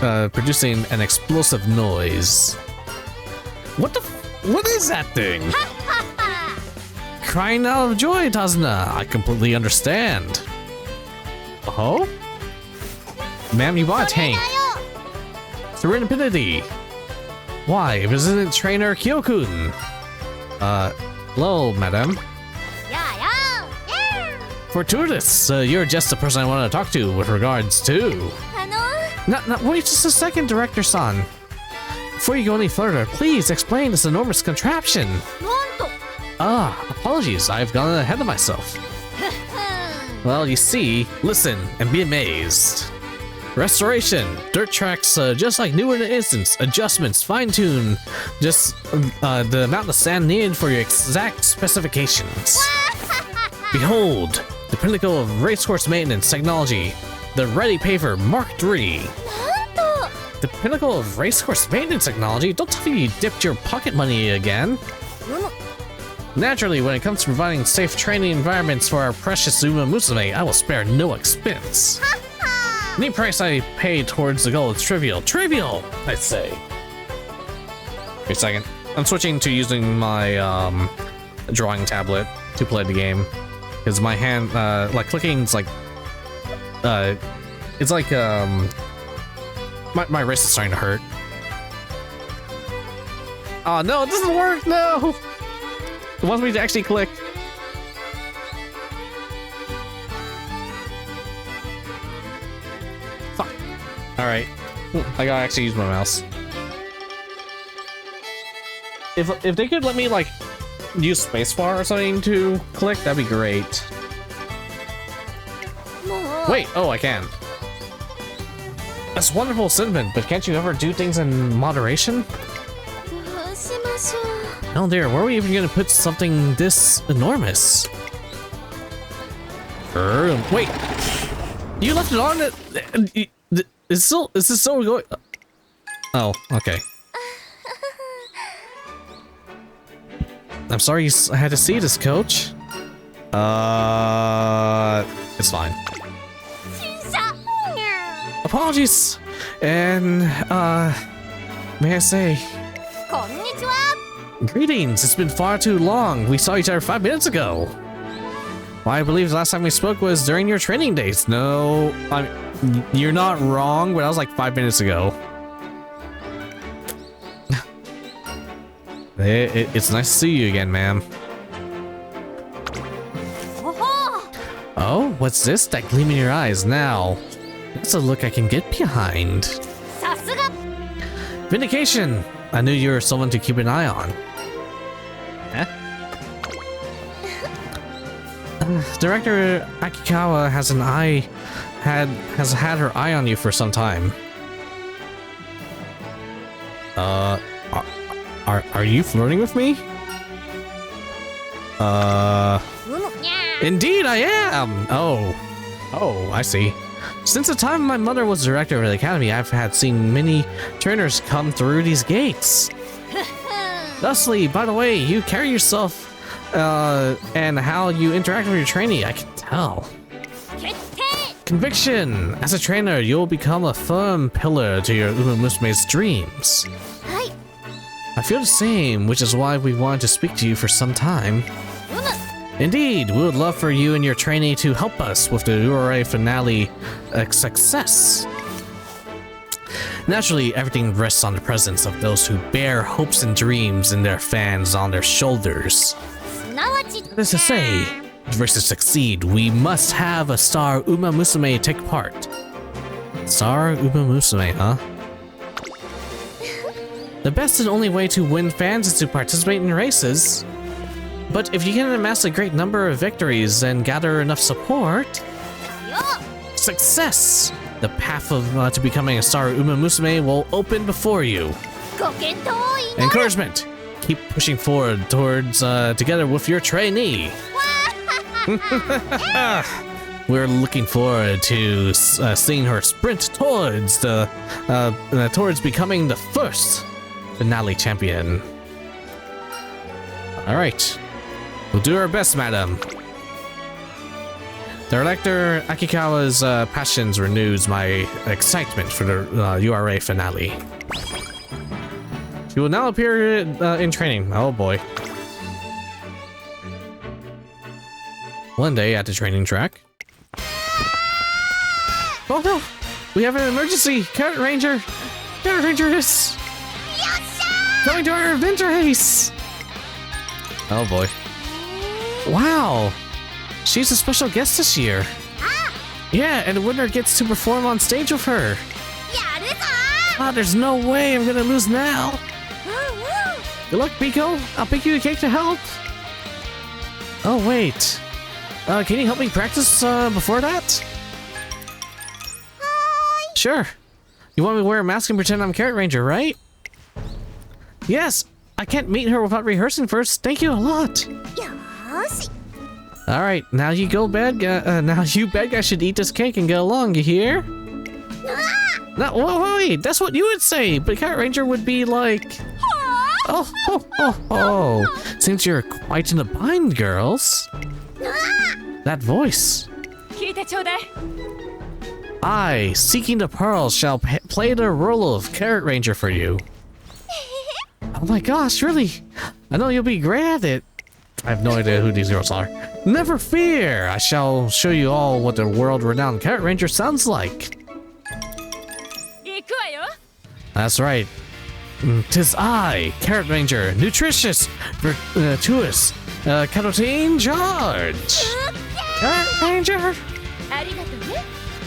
producing an explosive noise. What is that thing? Crying out of joy, Tazuna. I completely understand. Oh? Ma'am, you bought a tank. Serenity. Why, Resident Trainer Kyokun? Hello, madam. Fortuitous, you're just the person I want to talk to with regards to... Wait just a second, Director-san. Before you go any further, please explain this enormous contraption. Apologies, I've gone ahead of myself. Well, you see, listen and be amazed. Restoration, dirt tracks just like new in an instance, adjustments, fine-tune, just the amount of sand needed for your exact specifications. Behold, the pinnacle of racehorse maintenance technology, the Ready Paver Mark III. The pinnacle of racehorse maintenance technology? Don't tell me you dipped your pocket money again. Naturally, when it comes to providing safe training environments for our precious Umamusume, I will spare no expense. Any price I pay towards the goal is trivial. Trivial, I say. Wait a second. I'm switching to using my drawing tablet to play the game. Because my hand, like clicking is like, it's like, my wrist is starting to hurt. Oh no, it doesn't work, no! It wants me to actually click. Fuck. Alright. I gotta actually use my mouse. If they could let me, like, use spacebar or something to click, that'd be great. Wait, oh, I can. That's wonderful sentiment, but can't you ever do things in moderation? Oh dear, where are we even gonna put something this enormous? Wait! You left it on it? Is this still going? Oh, okay. I'm sorry you had to see this, coach. It's fine. Apologies! And, may I say... Greetings, it's been far too long. We saw each other 5 minutes ago. Well, I believe the last time we spoke was during your training days. No, you're not wrong, but that was like 5 minutes ago. It's nice to see you again, ma'am. Oh, what's this? That gleam in your eyes now. That's a look I can get behind. Vindication! I knew you were someone to keep an eye on. Huh? Director Akikawa has had her eye on you for some time. Are you flirting with me? Indeed I am! Oh, I see. Since the time my mother was director of the academy, I've seen many trainers come through these gates. Thusly, by the way, you carry yourself and how you interact with your trainee, I can tell. Conviction! As a trainer, you'll become a firm pillar to your Umamusume's dreams. I feel the same, which is why we wanted to speak to you for some time. Indeed, we would love for you and your trainee to help us with the URA finale success. Naturally, everything rests on the presence of those who bear hopes and dreams in their fans on their shoulders. That is to say, for us to succeed, we must have a star Umamusume take part. Star Umamusume, huh? The best and only way to win fans is to participate in races. But if you can amass a great number of victories and gather enough support... Success! The path of to becoming a star Umamusume will open before you. Encouragement! Keep pushing forward towards together with your trainee. We're looking forward to seeing her sprint towards towards becoming the first finale champion. All right, we'll do our best, madam. Director Akikawa's passions renews my excitement for the URA finale. She will now appear in training. Oh boy. One day at the training track. Oh no! We have an emergency! Carrot Ranger! Carrot Ranger is going to our adventure haste! Oh boy. Wow! She's a special guest this year. Yeah, and the winner gets to perform on stage with her. Ah, there's no way I'm gonna lose now. Good luck, Biko. I'll pick you a cake to help. Oh, wait. Can you help me practice before that? Sure. You want me to wear a mask and pretend I'm Carrot Ranger, right? Yes. I can't meet her without rehearsing first. Thank you a lot. All right, now you go bad guy. Now you bad guy should eat this cake and get along. You hear? No, wait. That's what you would say, but Carrot Ranger would be like, oh. Seems you're quite in a bind, girls. That voice. I, seeking the pearls, shall play the role of Carrot Ranger for you. Oh my gosh, really? I know you'll be great at it. I have no idea who these girls are. Never fear! I shall show you all what the world-renowned Carrot Ranger sounds like. That's right. 'Tis I, Carrot Ranger, nutritious, virtuous, carotene charge. Carrot Ranger!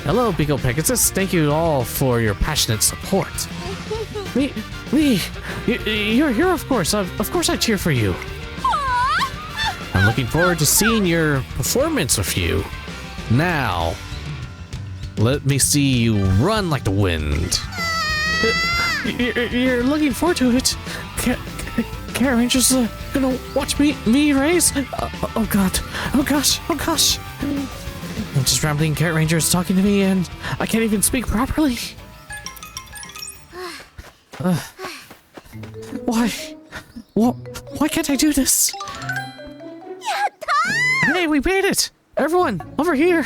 Hello, Biko Pegasus. Thank you all for your passionate support. Me, you're here, of course. Of course I cheer for you. I'm looking forward to seeing your performance with you. Now, let me see you run like the wind. You're looking forward to it. Carrot Ranger's gonna watch me race. Oh god. Oh gosh. I'm just rambling. Carrot Ranger is talking to me and I can't even speak properly. Why can't I do this? Hey, we made it! Everyone, over here!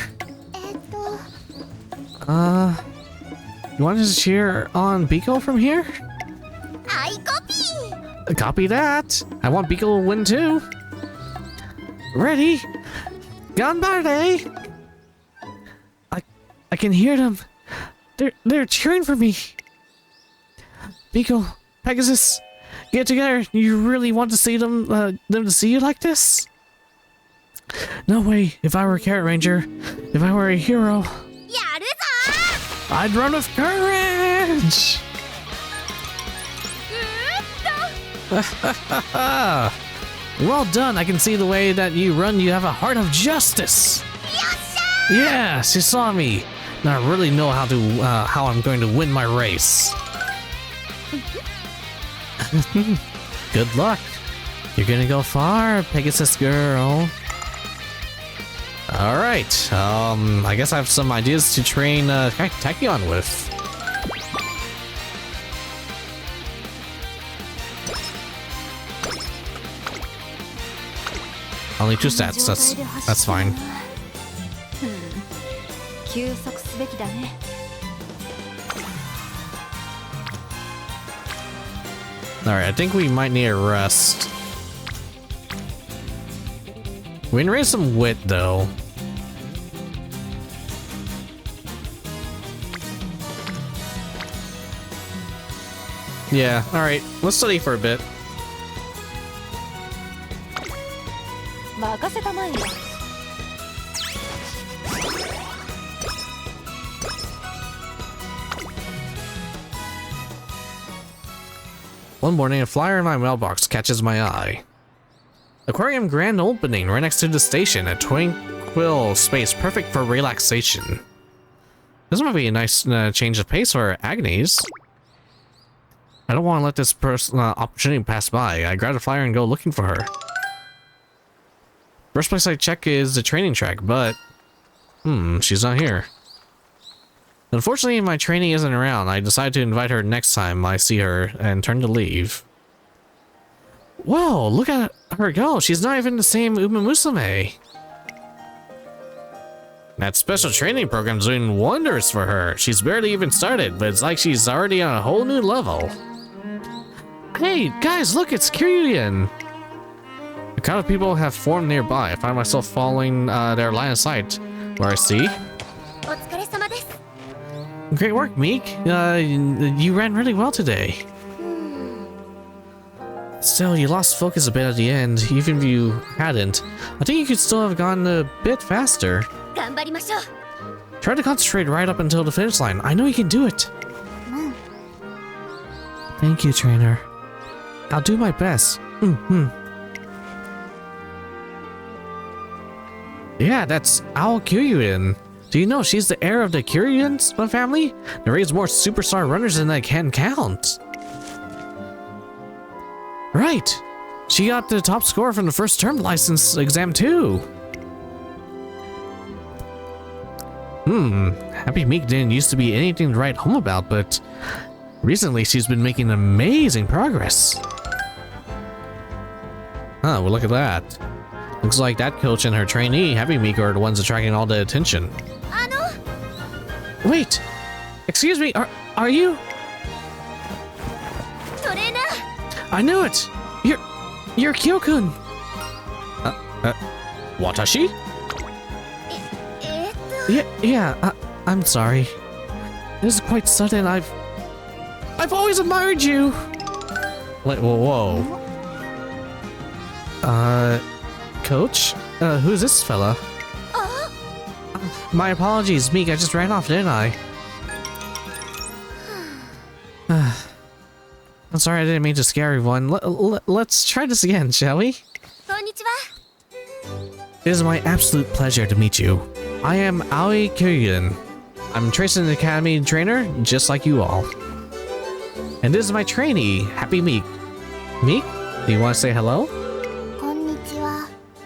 You want us to cheer on Biko from here? Copy that! I want Biko to win too! Ready? Ganbare! I can hear them! They're cheering for me! Biko, Pegasus, get together! You really want to see them to see you like this? No way, if I were a Carrot Ranger, if I were a hero, I'd run with courage! Well done, I can see the way that you run, you have a heart of justice! Yeah, she saw me! Now I really know how I'm going to win my race. Good luck! You're gonna go far, Pegasus girl. Alright, I guess I have some ideas to train Tachyon with. Only 2 stats, that's fine. Alright, I think we might need a rest. We can raise some wit, though. Yeah, alright. Let's study for a bit. One morning, a flyer in my mailbox catches my eye. Aquarium grand opening right next to the station, a tranquil space perfect for relaxation. This might be a nice change of pace for Agnes. I don't want to let this opportunity pass by. I grab a flyer and go looking for her. First place I check is the training track, but... she's not here. Unfortunately, my trainee isn't around. I decided to invite her next time I see her and turn to leave. Whoa, look at her go. She's not even the same Umamusume. That special training program's doing wonders for her. She's barely even started, but it's like she's already on a whole new level. Hey, guys, look, it's Kiryuin. A crowd of people have formed nearby. I find myself following their line of sight, where I see... Great work, Meek. You ran really well today. Still, you lost focus a bit at the end, even if you hadn't. I think you could still have gone a bit faster. Try to concentrate right up until the finish line. I know you can do it. Thank you, trainer. I'll do my best. Yeah, that's Ao Kiryuin. Do you know she's the heir of the Kiryuin's family? They raise more superstar runners than I can count. Right. She got the top score from the first term license exam too. Happy Meek didn't used to be anything to write home about, but recently she's been making amazing progress. Well, look at that. Looks like that coach and her trainee, Happy Meek, are the ones attracting all the attention. Wait! Excuse me, are you? I knew it! You're Kyo-kun! Watashi? Yeah, I'm sorry. This is quite sudden. I've always admired you! Wait, whoa. Coach? Who's this fella? My apologies, Meek, I just ran off, didn't I? I'm sorry, I didn't mean to scare everyone. Let's try this again, shall we? It is my absolute pleasure to meet you. I am Aoi Kiryuin. I'm Tracing Academy trainer, just like you all. And this is my trainee, Happy Meek. Meek, do you want to say hello?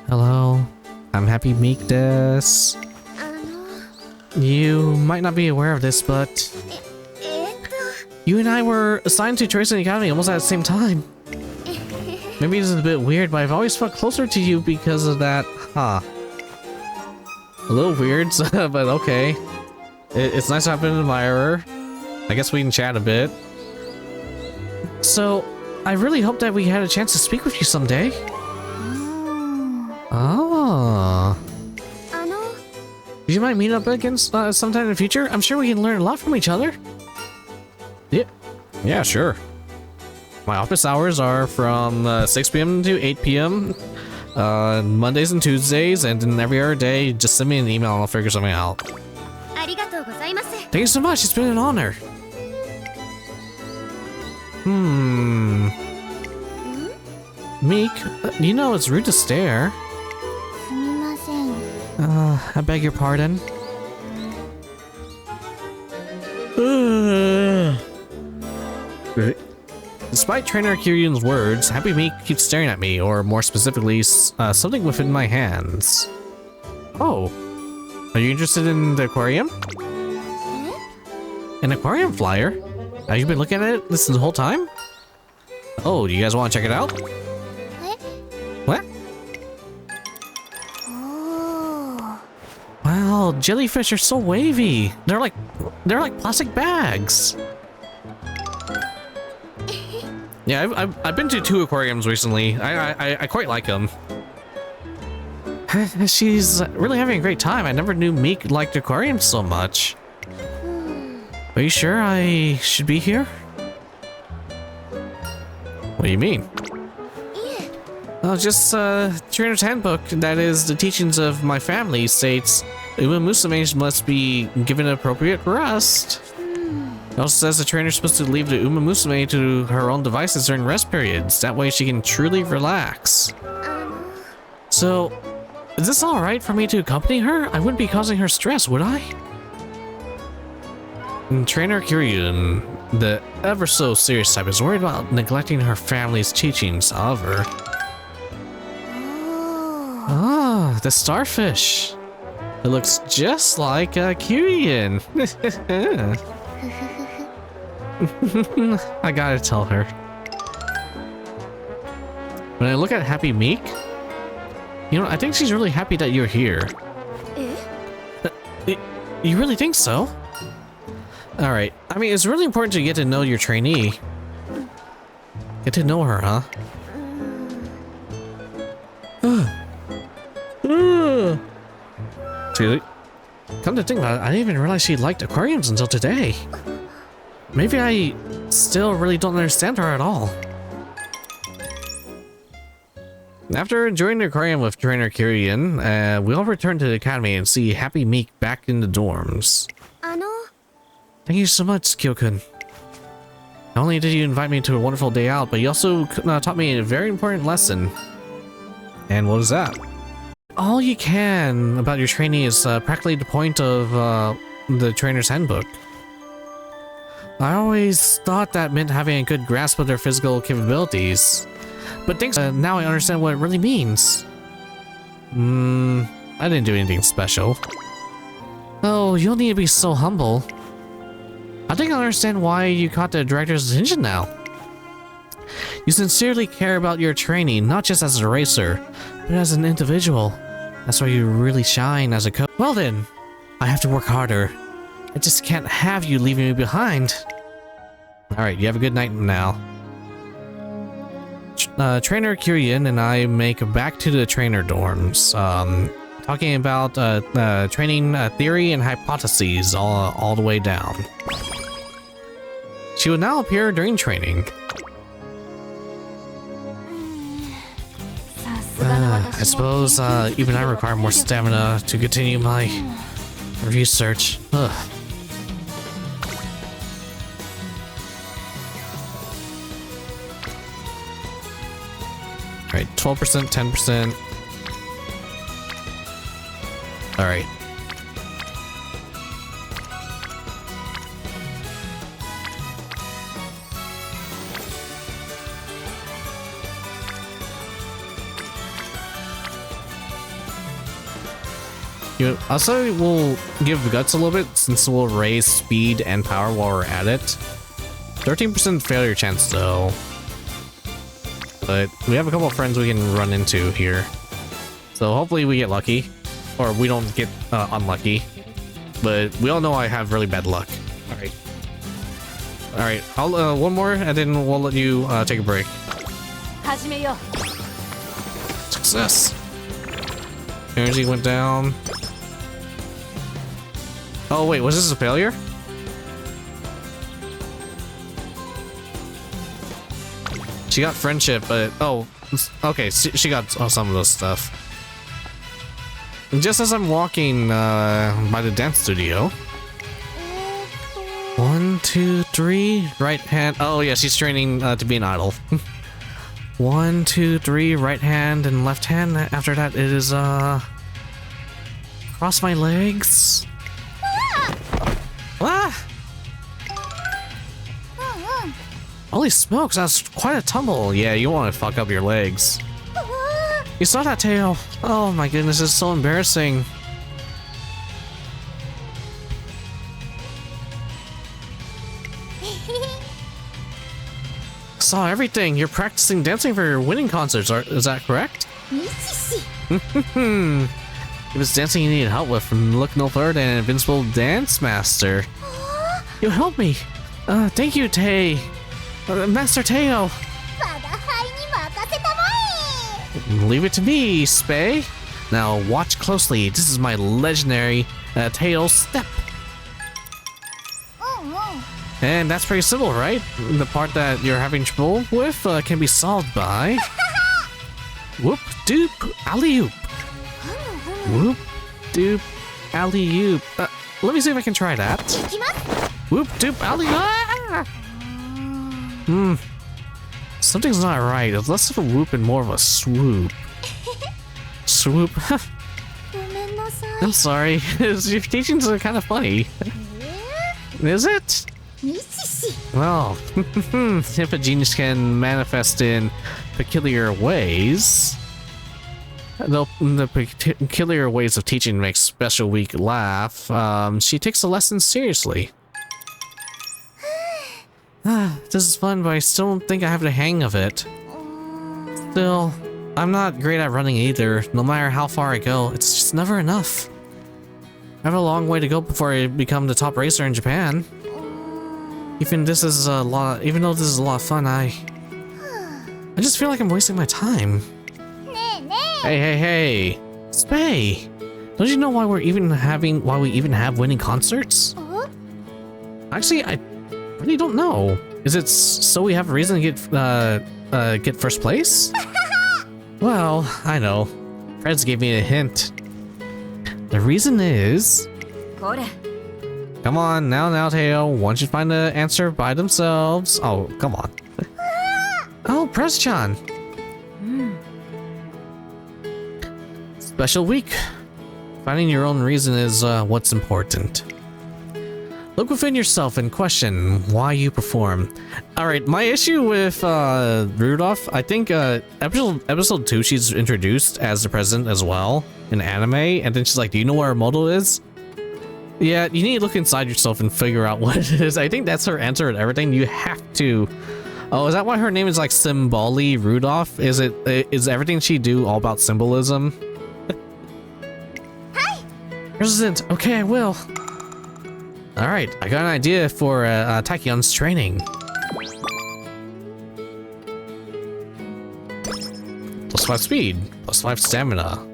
Hello, I'm Happy Meek desu. You might not be aware of this, but you and I were assigned to Tracing Academy almost at the same time. Maybe this is a bit weird, but I've always felt closer to you because of that. A little weird, but okay. It's nice to have an admirer. I guess we can chat a bit. So, I really hope that we had a chance to speak with you someday. Oh. Do you mind meeting up again sometime in the future? I'm sure we can learn a lot from each other. Yeah, sure. My office hours are from 6 p.m. to 8 p.m. Mondays and Tuesdays, and then every other day, just send me an email and I'll figure something out. Thank you so much, it's been an honor. Meek, you know it's rude to stare. I beg your pardon. Despite Trainer Kiryuin's words, Happy Meek keeps staring at me, or more specifically, something within my hands. Oh, are you interested in the aquarium? An aquarium flyer? Have you been looking at it this the whole time? Oh, do you guys want to check it out? What? Wow, jellyfish are so wavy. They're like plastic bags. Yeah, I've been to 2 aquariums recently. I quite like them. She's really having a great time. I never knew Meek liked aquariums so much. Are you sure I should be here? What do you mean? Oh, just Trainer's Handbook, that is the teachings of my family, states Umamusume must be given appropriate rest. It also says the trainer's supposed to leave the Umamusume to her own devices during rest periods. That way she can truly relax. So, is this alright for me to accompany her? I wouldn't be causing her stress, would I? And Trainer Kiryuin, the ever so serious type, is worried about neglecting her family's teachings, however. Ah. Oh, the starfish. It looks just like Kiryan. I gotta tell her. When I look at Happy Meek, you know, I think she's really happy that you're here. You really think so? Alright, I mean, it's really important to get to know your trainee. Get to know her, huh? See, come to think about it, I didn't even realize she liked aquariums until today. Maybe I still really don't understand her at all. After enjoying the aquarium with trainer Kiryan, we all return to the academy and see Happy Meek back in the dorms. Thank you so much, Kyokun. Not only did you invite me to a wonderful day out, but you also taught me a very important lesson. And what is that? All you can about your trainee is practically the point of the trainer's handbook. I always thought that meant having a good grasp of their physical capabilities. But thanks, now I understand what it really means. I didn't do anything special. Oh, you'll need to be so humble. I think I understand why you caught the director's attention now. You sincerely care about your training, not just as a racer, but as an individual. That's why you really shine as a coach. Well then, I have to work harder. I just can't have you leaving me behind. Alright, you have a good night now. Trainer Kiryan and I make it back to the trainer dorms, talking about training theory and hypotheses all the way down. She will now appear during training. I suppose even I require more stamina to continue my research. Ugh. Alright, 12%, 10%. Alright. Also, we'll give Guts a little bit since we'll raise speed and power while we're at it. 13% failure chance though. But we have a couple of friends we can run into here. So hopefully we get lucky. Or we don't get unlucky. But we all know I have really bad luck. Alright. Alright, I'll one more and then we'll let you take a break. Success! Energy went down. Oh wait, was this a failure? She got friendship, but oh, okay, she got some of those stuff. Just as I'm walking by the dance studio. 1, 2, 3, right hand. Oh yeah, she's training to be an idol. 1, 2, 3, right hand and left hand. After that, it is cross my legs. Ah! Holy smokes, that's quite a tumble. Yeah, you want to fuck up your legs. You saw that tail. Oh my goodness, it's so embarrassing. Saw everything. You're practicing dancing for your winning concerts, is that correct? If it's dancing you need help with, look no further than Invincible Dance Master. You help me. Thank you, Tay. Master Teo. Leave it to me, Spay. Now watch closely. This is my legendary Teo step. And that's pretty simple, right? The part that you're having trouble with can be solved by whoop doop alley-oop. Whoop doop alley-oop. Let me see if I can try that. Whoop doop alley-oop. Something's not right. It's less of a whoop and more of a swoop. Swoop. I'm sorry. Your teachings are kind of funny. Is it? Well, if a genius can manifest in peculiar ways, Though the peculiar ways of teaching make Special Week laugh, she takes the lessons seriously. This is fun, but I still don't think I have the hang of it. Still, I'm not great at running either. No matter how far I go, it's just never enough. I have a long way to go before I become the top racer in Japan. Even though this is a lot of fun, I just feel like I'm wasting my time. Hey, Spay! Don't you know why we even have winning concerts? Actually, I really don't know. Is it so we have a reason to get first place? Well, I know. Freds gave me a hint. The reason is... Come on, now, Teo. Once you find the answer by themselves... Oh, come on. Oh, Press-chan. Special week. Finding your own reason is what's important. Look within yourself and question why you perform. Alright, my issue with Rudolph, I think episode 2 she's introduced as the president as well in anime, and then she's like, do you know where her model is? Yeah, you need to look inside yourself and figure out what it is. I think that's her answer and everything. You have to... Oh, is that why her name is like Symboli Rudolph? Is everything she do all about symbolism? Hi! President, okay, I will. Alright, I got an idea for Tachyon's training. +5 speed, +5 stamina.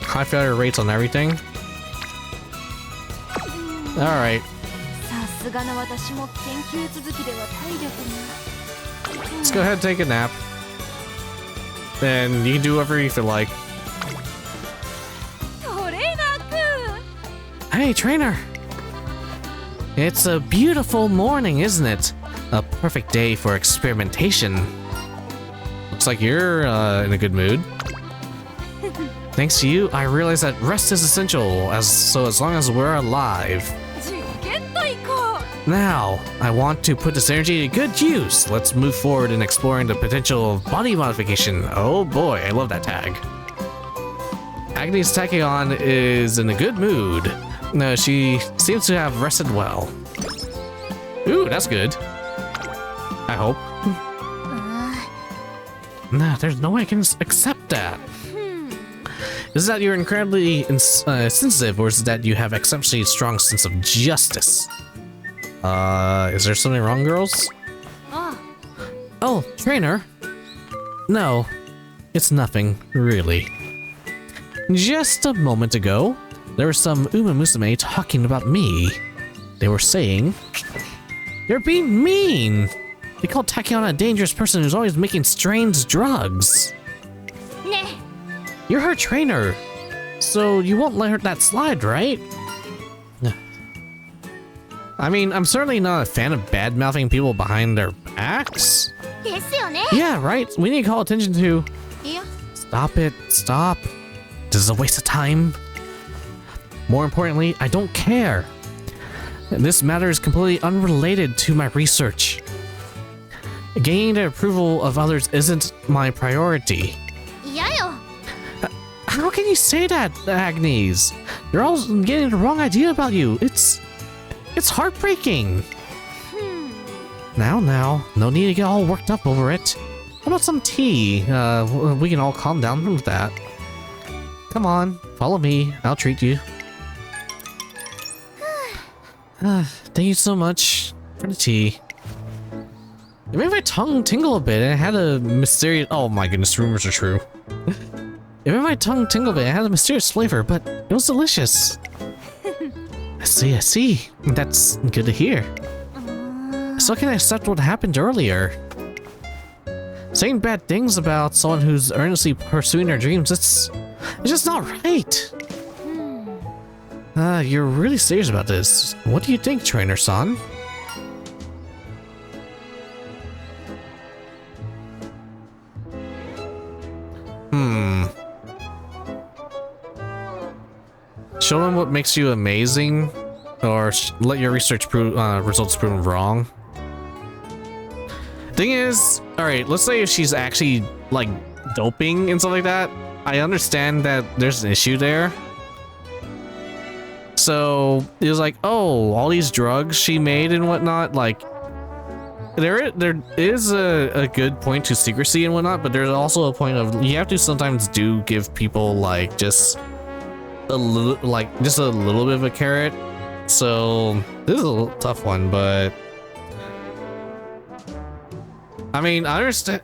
High failure rates on everything. Alright. Let's go ahead and take a nap. Then you can do whatever you feel like. Hey, trainer! It's a beautiful morning, isn't it? A perfect day for experimentation. Looks like you're in a good mood. Thanks to you, I realize that rest is essential, as long as we're alive. Now, I want to put this energy to good use. Let's move forward in exploring the potential of body modification. Oh boy, I love that tag. Agnes Tachyon is in a good mood. No, she seems to have rested well. Ooh, that's good. I hope. Nah, there's no way I can accept that. Is it that you're incredibly sensitive, or is it that you have exceptionally strong sense of justice? Is there something wrong, girls? Oh, trainer. No, it's nothing, really. Just a moment ago, there were some Umamusume talking about me. They were saying... They're being mean! They called Tachyon a dangerous person who's always making strange drugs. You're her trainer, so you won't let that slide, right? I mean, I'm certainly not a fan of bad-mouthing people behind their backs. Yeah, right? We need to call attention to... Stop it, stop. This is a waste of time. More importantly, I don't care. This matter is completely unrelated to my research. Gaining the approval of others isn't my priority. How can you say that, Agnes? They're all getting the wrong idea about you. It's heartbreaking. Now, no need to get all worked up over it. How about some tea? We can all calm down with that. Come on, follow me. I'll treat you. Thank you so much for the tea. It made my tongue tingle a bit, and it had a mysterious... Oh my goodness, rumors are true. It made my tongue tingle a bit. It had a mysterious flavor, but it was delicious. I see. That's good to hear. So can I accept what happened earlier? Saying bad things about someone who's earnestly pursuing their dreams, it's just not right. You're really serious about this. What do you think, Trainer-san? Show them what makes you amazing. or let your research results prove wrong. Thing is, all right, let's say if she's actually like doping and stuff like that, I understand that there's an issue there. So it was like, oh, all these drugs she made and whatnot, like there is a good point to secrecy and whatnot, but there's also a point of you have to sometimes do give people like just a little bit of a carrot. So this is a little tough one, but I mean, I understand.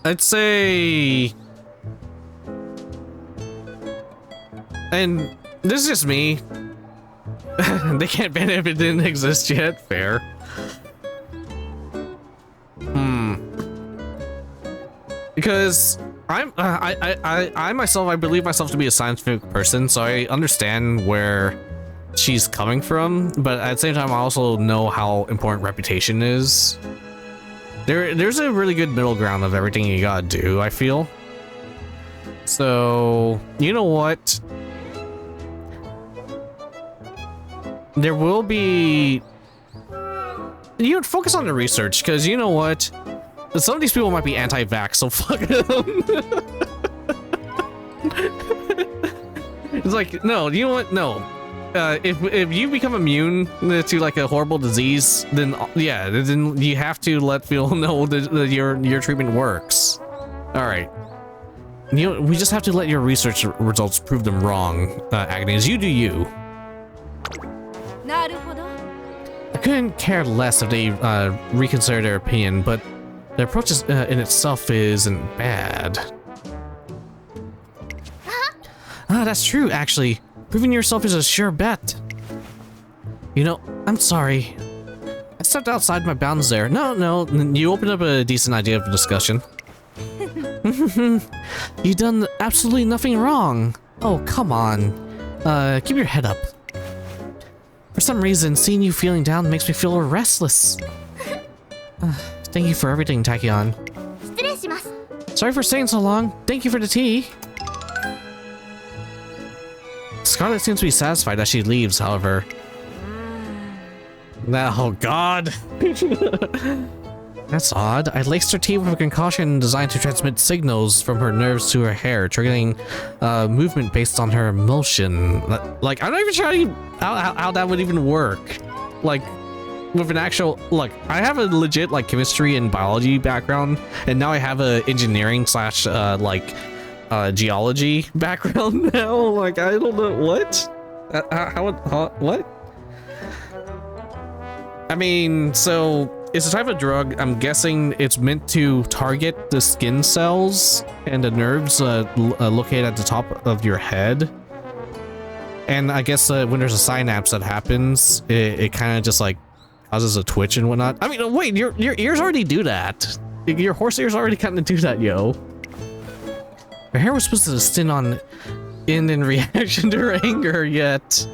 I'd say, and this is just me. They can't ban it if it didn't exist yet. Fair. Because I myself, I believe myself to be a scientific person, so I understand where she's coming from, but at the same time, I also know how important reputation is. There's a really good middle ground of everything you gotta do, I feel. So, you know what? There will be... You would focus on the research, because you know what? Some of these people might be anti-vax, so fuck them. It's like, no, you know what? No. If you become immune to like a horrible disease, then yeah, then you have to let people know that your treatment works. All right. You know, we just have to let your research results prove them wrong, Agnes. You do you. I couldn't care less if they reconsider their opinion, but the approach in itself isn't bad. That's true, actually. Proving yourself is a sure bet. You know, I'm sorry. I stepped outside my bounds there. No, you opened up a decent idea of a discussion. You've done absolutely nothing wrong. Oh, come on. Keep your head up. For some reason, seeing you feeling down makes me feel restless. Thank you for everything, Tachyon. Sorry for staying so long. Thank you for the tea. Scarlet seems to be satisfied as she leaves, however. Oh god. That's odd. I laced her tea with a concoction designed to transmit signals from her nerves to her hair, triggering movement based on her emotion. Like, I'm not even sure how that would even work. Like, with an actual... Look, I have a legit, like, chemistry and biology background, and now I have a engineering slash, geology background now. Like, I don't know what. What? I mean, so it's a type of drug. I'm guessing it's meant to target the skin cells and the nerves located at the top of your head. And I guess when there's a synapse that happens, it kind of just like causes a twitch and whatnot. I mean, wait, your ears already do that. Your horse ears already kind of do that, yo. Her hair was supposed to stand in reaction to her anger, yet...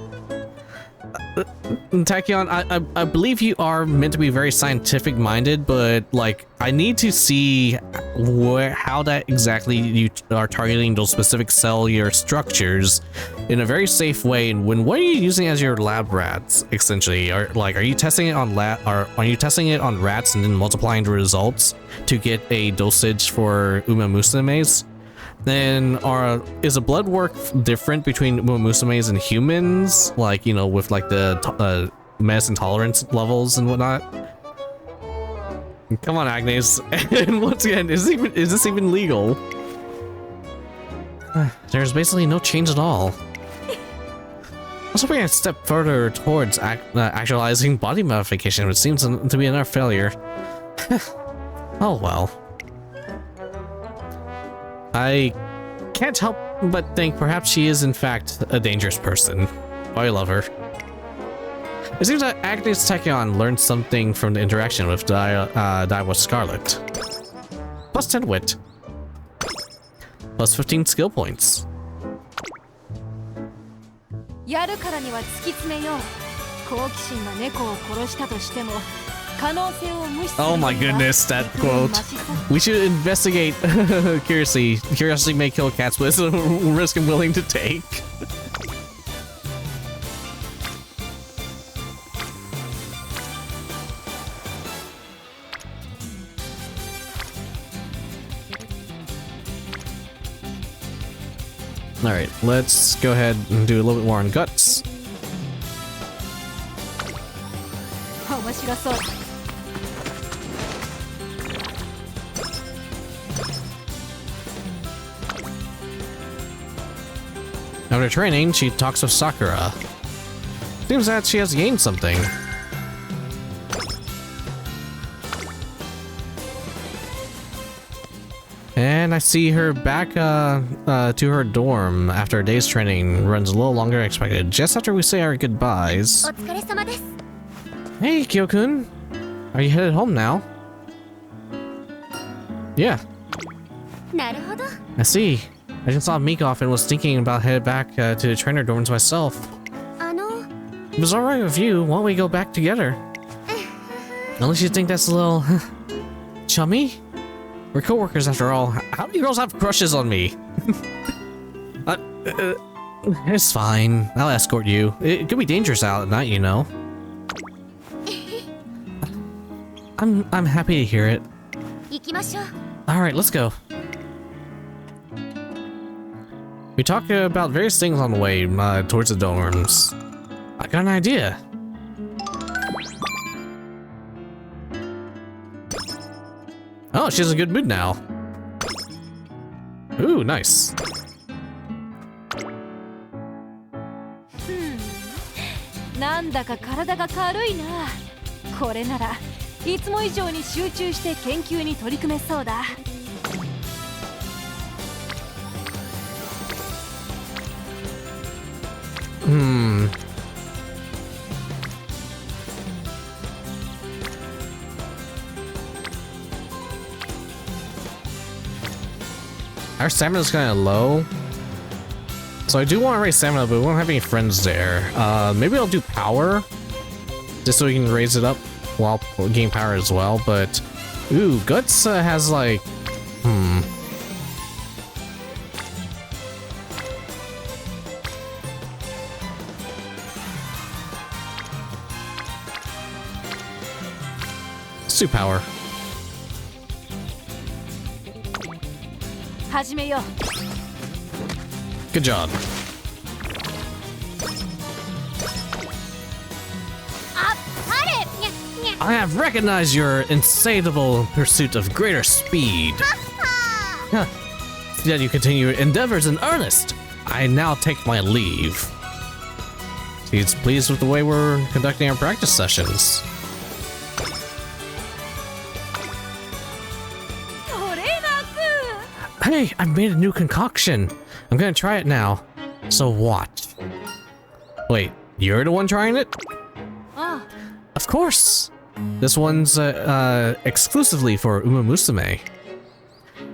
Tachyon, I believe you are meant to be very scientific minded, but like I need to see how that exactly you are targeting those specific cellular structures in a very safe way. And what are you using as your lab rats essentially? Are you testing it on are you testing it on rats and then multiplying the results to get a dosage for Umamusumes? Then is the blood work different between Umamusumes and humans? Like, you know, with like the medicine tolerance levels and whatnot? Come on, Agnes. And once again, is this even legal? There's basically no change at all. I was hoping I'd step further towards actualizing body modification, which seems to be another failure. Oh well. I can't help but think perhaps she is in fact a dangerous person. Oh, I love her. It seems that Agnes Tachyon learned something from the interaction with Daiwa Scarlet. Plus 10 wit. Plus 15 skill points. Oh my goodness, that quote. We should investigate curiously. Curiosity may kill cats, but it's a risk I'm willing to take. Alright, let's go ahead and do a little bit more on guts. 面白そう。 After training, she talks with Sakura. Seems that she has gained something. And I see her back to her dorm after a day's training runs a little longer than expected, just after we say our goodbyes. お疲れ様です。 Hey, Kyo-kun! Are you headed home now? Yeah, なるほど。 I see. I just saw Meek off and was thinking about headed back to the trainer dorms myself. あの、 If it was alright with you, why don't we go back together? Unless you think that's a little chummy? We're co-workers after all. How do you girls have crushes on me? It's fine. I'll escort you. It could be dangerous out at night, you know. I'm happy to hear it. 行きましょう。 Alright, let's go. We talked about various things on the way towards the dorms. I got an idea. Oh, she's in a good mood now. Ooh, nice. なんだか体が軽いな。これならいつも以上に集中して研究に取り組めそうだ。Our stamina's kind of low. So I do want to raise stamina, but we won't have any friends there. Maybe I'll do power. Just so we can raise it up while gain power as well, but... Ooh, Guts has like... Let's do power. 始めよう。 Good job. あ、あれ、にゃ、にゃ。 I have recognized your insatiable pursuit of greater speed. Huh. Yet you continue your endeavors in earnest. I now take my leave. She's pleased with the way we're conducting our practice sessions. トレーナー Hey, I've made a new concoction. I'm gonna try it now. So watch. Wait, you're the one trying it? あ Of course. This one's exclusively for Umamusume.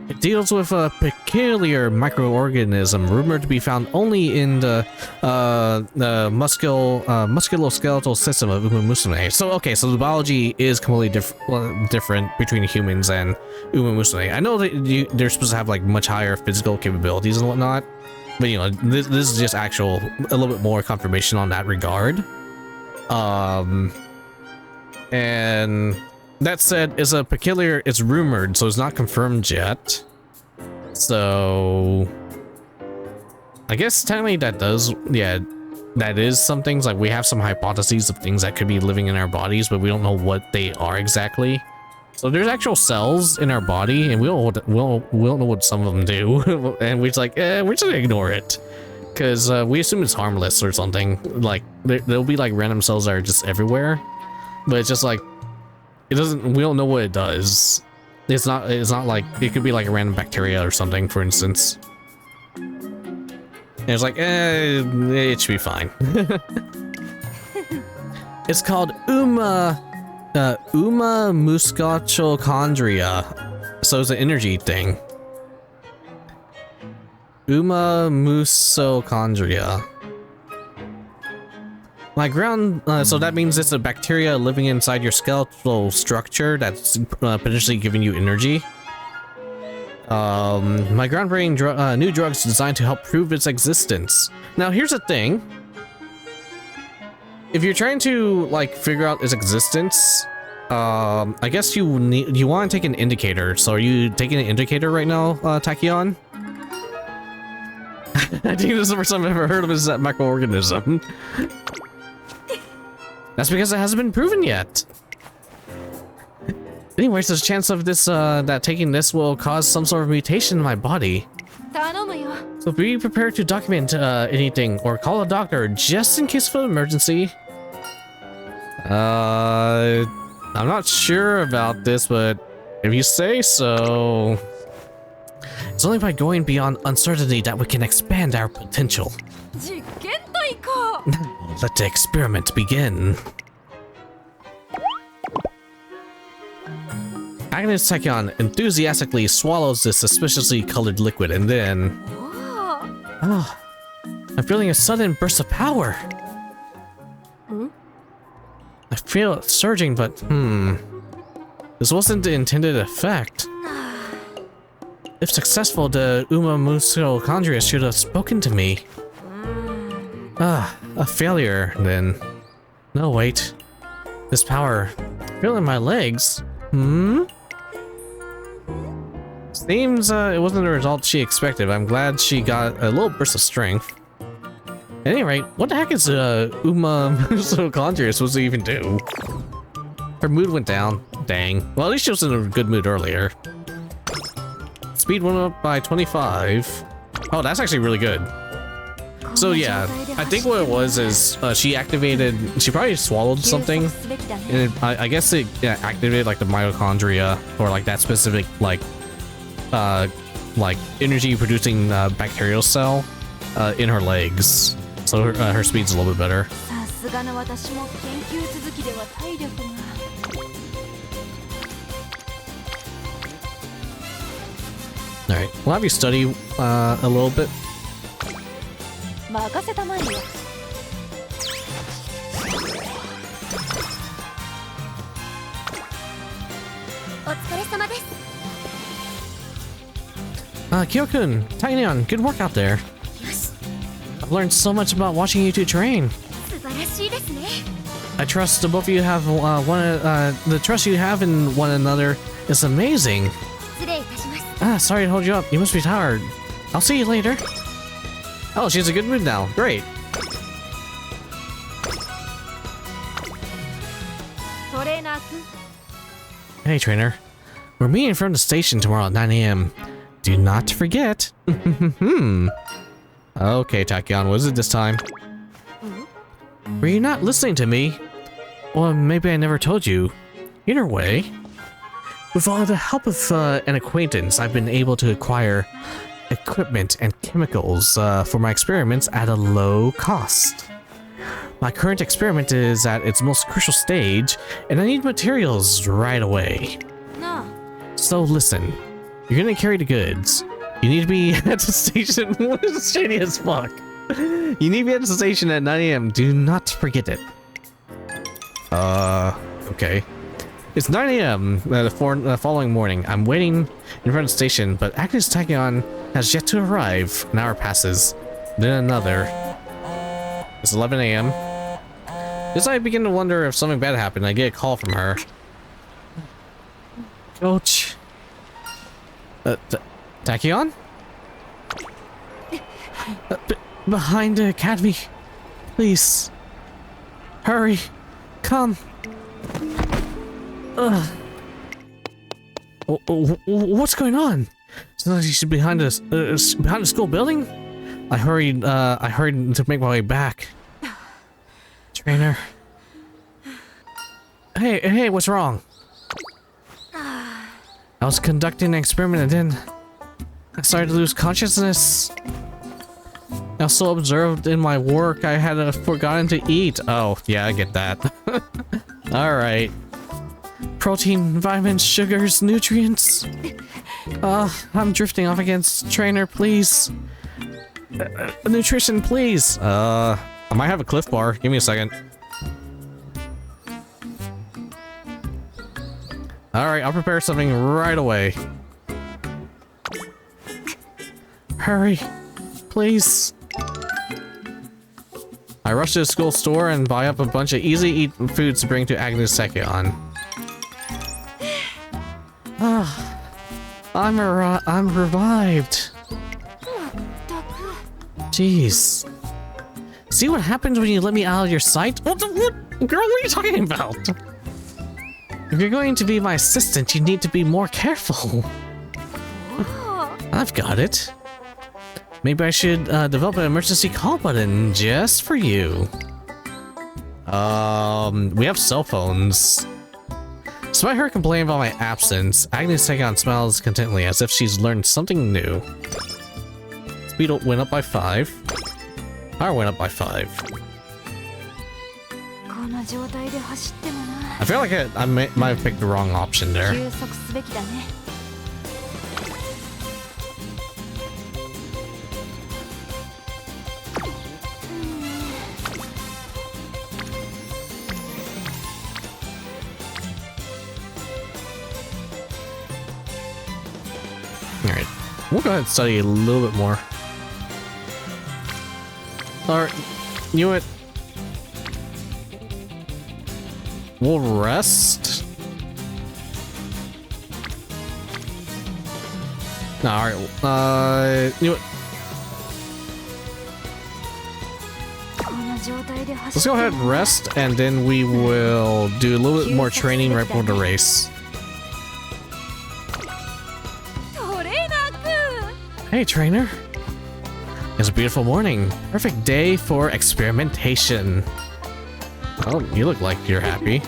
It deals with a peculiar microorganism rumored to be found only in the musculoskeletal system of Umamusume. So okay, so the biology is completely different between humans and Umamusume. I know that they're supposed to have like much higher physical capabilities and whatnot, but you know, this is just actual a little bit more confirmation on that regard. And that said, it's rumored, so it's not confirmed yet. So I guess technically that is some things. Like, we have some hypotheses of things that could be living in our bodies, but we don't know what they are exactly. So there's actual cells in our body, and we don't know what some of them do. And we're just like, we're just gonna ignore it. Because we assume it's harmless or something. Like, there'll be like random cells that are just everywhere. But it's just like, we don't know what it does. It's not like, it could be like a random bacteria or something, for instance. And it's like, it should be fine. It's called Umamusume. So it's an energy thing. Umamusume. My ground, so that means it's a bacteria living inside your skeletal structure that's potentially giving you energy. My groundbreaking new drug is designed to help prove its existence. Now, here's the thing. If you're trying to, like, figure out its existence, I guess you want to take an indicator. So are you taking an indicator right now, Tachyon? I think this is the first time I've ever heard of this microorganism. That's because it hasn't been proven yet. Anyways, there's a chance of this, that taking this will cause some sort of mutation in my body. 頼むよ。 So be prepared to document anything or call a doctor just in case of an emergency. I'm not sure about this, but if you say so. It's only by going beyond uncertainty that we can expand our potential. 実験と行こう。 Now, let the experiment begin. Agnes Tachyon enthusiastically swallows this suspiciously colored liquid and then... Oh, I'm feeling a sudden burst of power. I feel it surging, but this wasn't the intended effect. If successful, the Umamusume should have spoken to me. A failure, then. No, wait. This power, feeling my legs. Seems it wasn't the result she expected. I'm glad she got a little burst of strength. At any rate, what the heck is Umamusume supposed to even do? Her mood went down. Dang. Well, at least she was in a good mood earlier. Speed went up by 25. Oh, that's actually really good. So yeah, I think what it was is she probably swallowed something, and I guess it activated like the mitochondria or like that specific like energy producing bacterial cell in her legs. So her speed's a little bit better. さすがの私も研究続きでは体力が。 Alright, we'll have you study a little bit. 任せたまえよ。お疲れ様です。 Kyo-kun, Tachyon, good work out there. よし、 I've learned so much about watching you two train. 素晴らしいですね。 I trust the both of you have the trust you have in one another is amazing. 失礼いたします。 Sorry to hold you up. You must be tired. I'll see you later. Oh, she's in a good mood now. Great. トレーナー君。 Hey, trainer. We're meeting from the station tomorrow at 9 a.m. Do not forget. Okay, Tachyon, what is it this time? Were you not listening to me? Well, maybe I never told you. Either way, with all the help of an acquaintance, I've been able to acquire equipment and chemicals for my experiments at a low cost. My current experiment is at its most crucial stage, and I need materials right away. なあ。 So listen, you're gonna carry the goods. You need to be at the station. What is shady as fuck? You need to be at the station at 9 a.m. Do not forget it. Okay. It's 9 a.m. The following morning. I'm waiting in front of the station, but Agnes Tachyon has yet to arrive. An hour passes, then another. It's 11 a.m. As I begin to wonder if something bad happened, I get a call from her. Coach. Tachyon? Behind the academy. Please. Hurry. Come. What's going on? So she's behind us, behind the school building? I hurried to make my way back. Trainer. Hey, what's wrong? I was conducting an experiment and then I started to lose consciousness. I also observed in my work I had forgotten to eat. Oh, yeah, I get that. Alright. Protein, vitamins, sugars, nutrients. I'm drifting off against trainer, please. Nutrition, please. I might have a Cliff Bar. Give me a second. Alright, I'll prepare something right away. Hurry, please. I rush to the school store and buy up a bunch of easy-eat foods to bring to Agnes Tachyon. I'm revived. Jeez. See what happens when you let me out of your sight? What? Girl, what are you talking about? If you're going to be my assistant, you need to be more careful. I've got it. Maybe I should develop an emergency call button just for you. We have cell phones. Despite her complaining about my absence, Agnes Tachyon smiles contentedly as if she's learned something new. Speed went up by 5. Power went up by 5. I feel like I might have picked the wrong option there. Alright, we'll go ahead and study a little bit more. Alright, you know what? We'll rest. No, alright, you know what? Let's go ahead and rest, and then we will do a little bit more training right before the race. Hey, trainer. It's a beautiful morning. Perfect day for experimentation. Oh, you look like you're happy.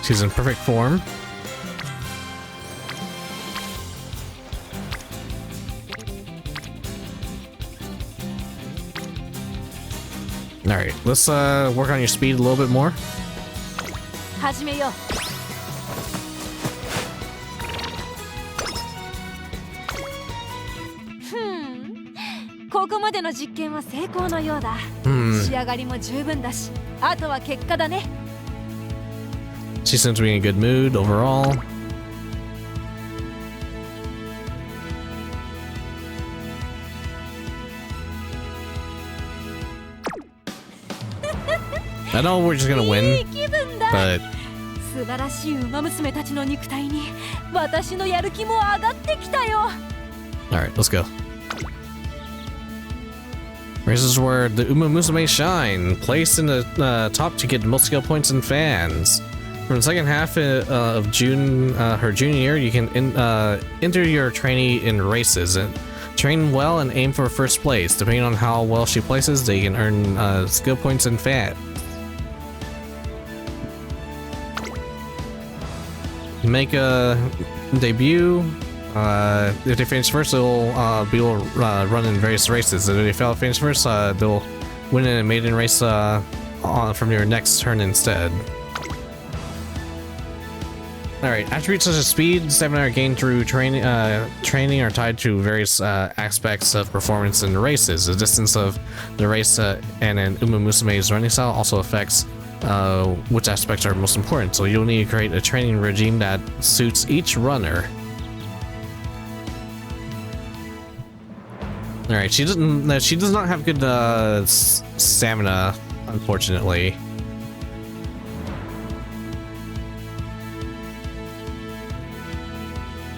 She's in perfect form. Alright, let's work on your speed a little bit more. She seems to be in a good mood overall. I know we're just gonna win, but... Alright, let's go. Races where the Umamusume shine. Placed in the top to get the most skill points and fans. From the second half of June, her junior year, you can enter your trainee in races. And train well and aim for first place. Depending on how well she places, they can earn skill points and fans. Make a debut. If they finish first, they'll be able to run in various races. If they fail to finish first, they'll win in a maiden race from your next turn instead. Alright, attributes such as speed, stamina are gained through training are tied to various aspects of performance in races. The distance of the race and an Umamusume's running style also affects which aspects are most important, so you'll need to create a training regime that suits each runner. Alright, she does not have good stamina, unfortunately.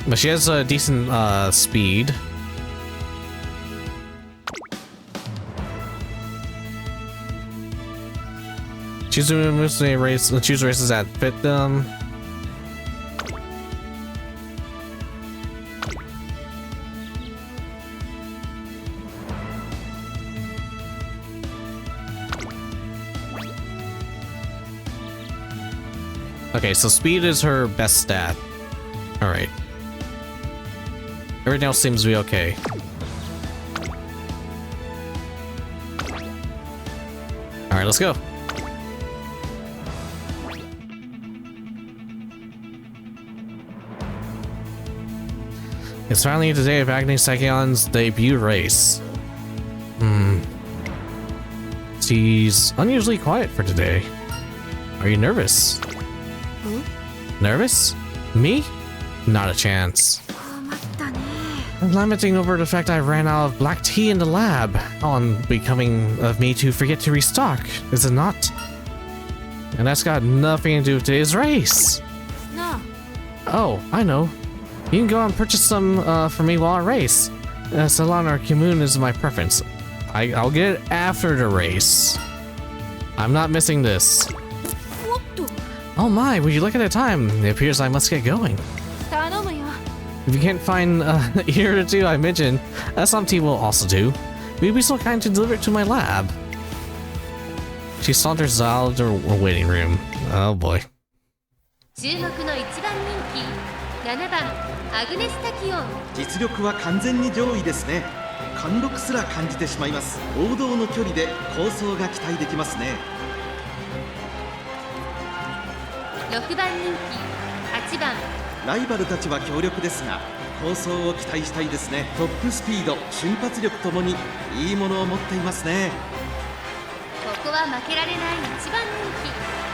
But she has a decent speed. Choose races that fit them. Okay, so speed is her best stat. Alright. Everything else seems to be okay. Alright, let's go. It's finally the day of Agnes Tachyon's debut race. She's unusually quiet for today. Are you nervous? Nervous? Me? Not a chance. I'm lamenting over the fact I ran out of black tea in the lab. On becoming of me to forget to restock, is it not? And that's got nothing to do with today's race.な Oh, I know. You can go and purchase some for me while I race. Salon or Kimoon is my preference. I'll get it after the race. I'm not missing this. あおっと Oh my, would you look at the time? It appears I must get going. 頼むよ If you can't find either of the two I mentioned, some tea will also do. Will you be so kind to deliver it to my lab? She saunters out of the waiting room. Oh boy. 注目の一番人気7番アグネス・タキヨン。実力は完全に上位ですね。貫禄すら感じてしまいます。王道の距離で構想が期待できますね。6番人気8番ライバルたちは強力ですが構想を期待したいですね。トップスピード瞬発力ともにいいものを持っていますね。ここは負けられない1番人気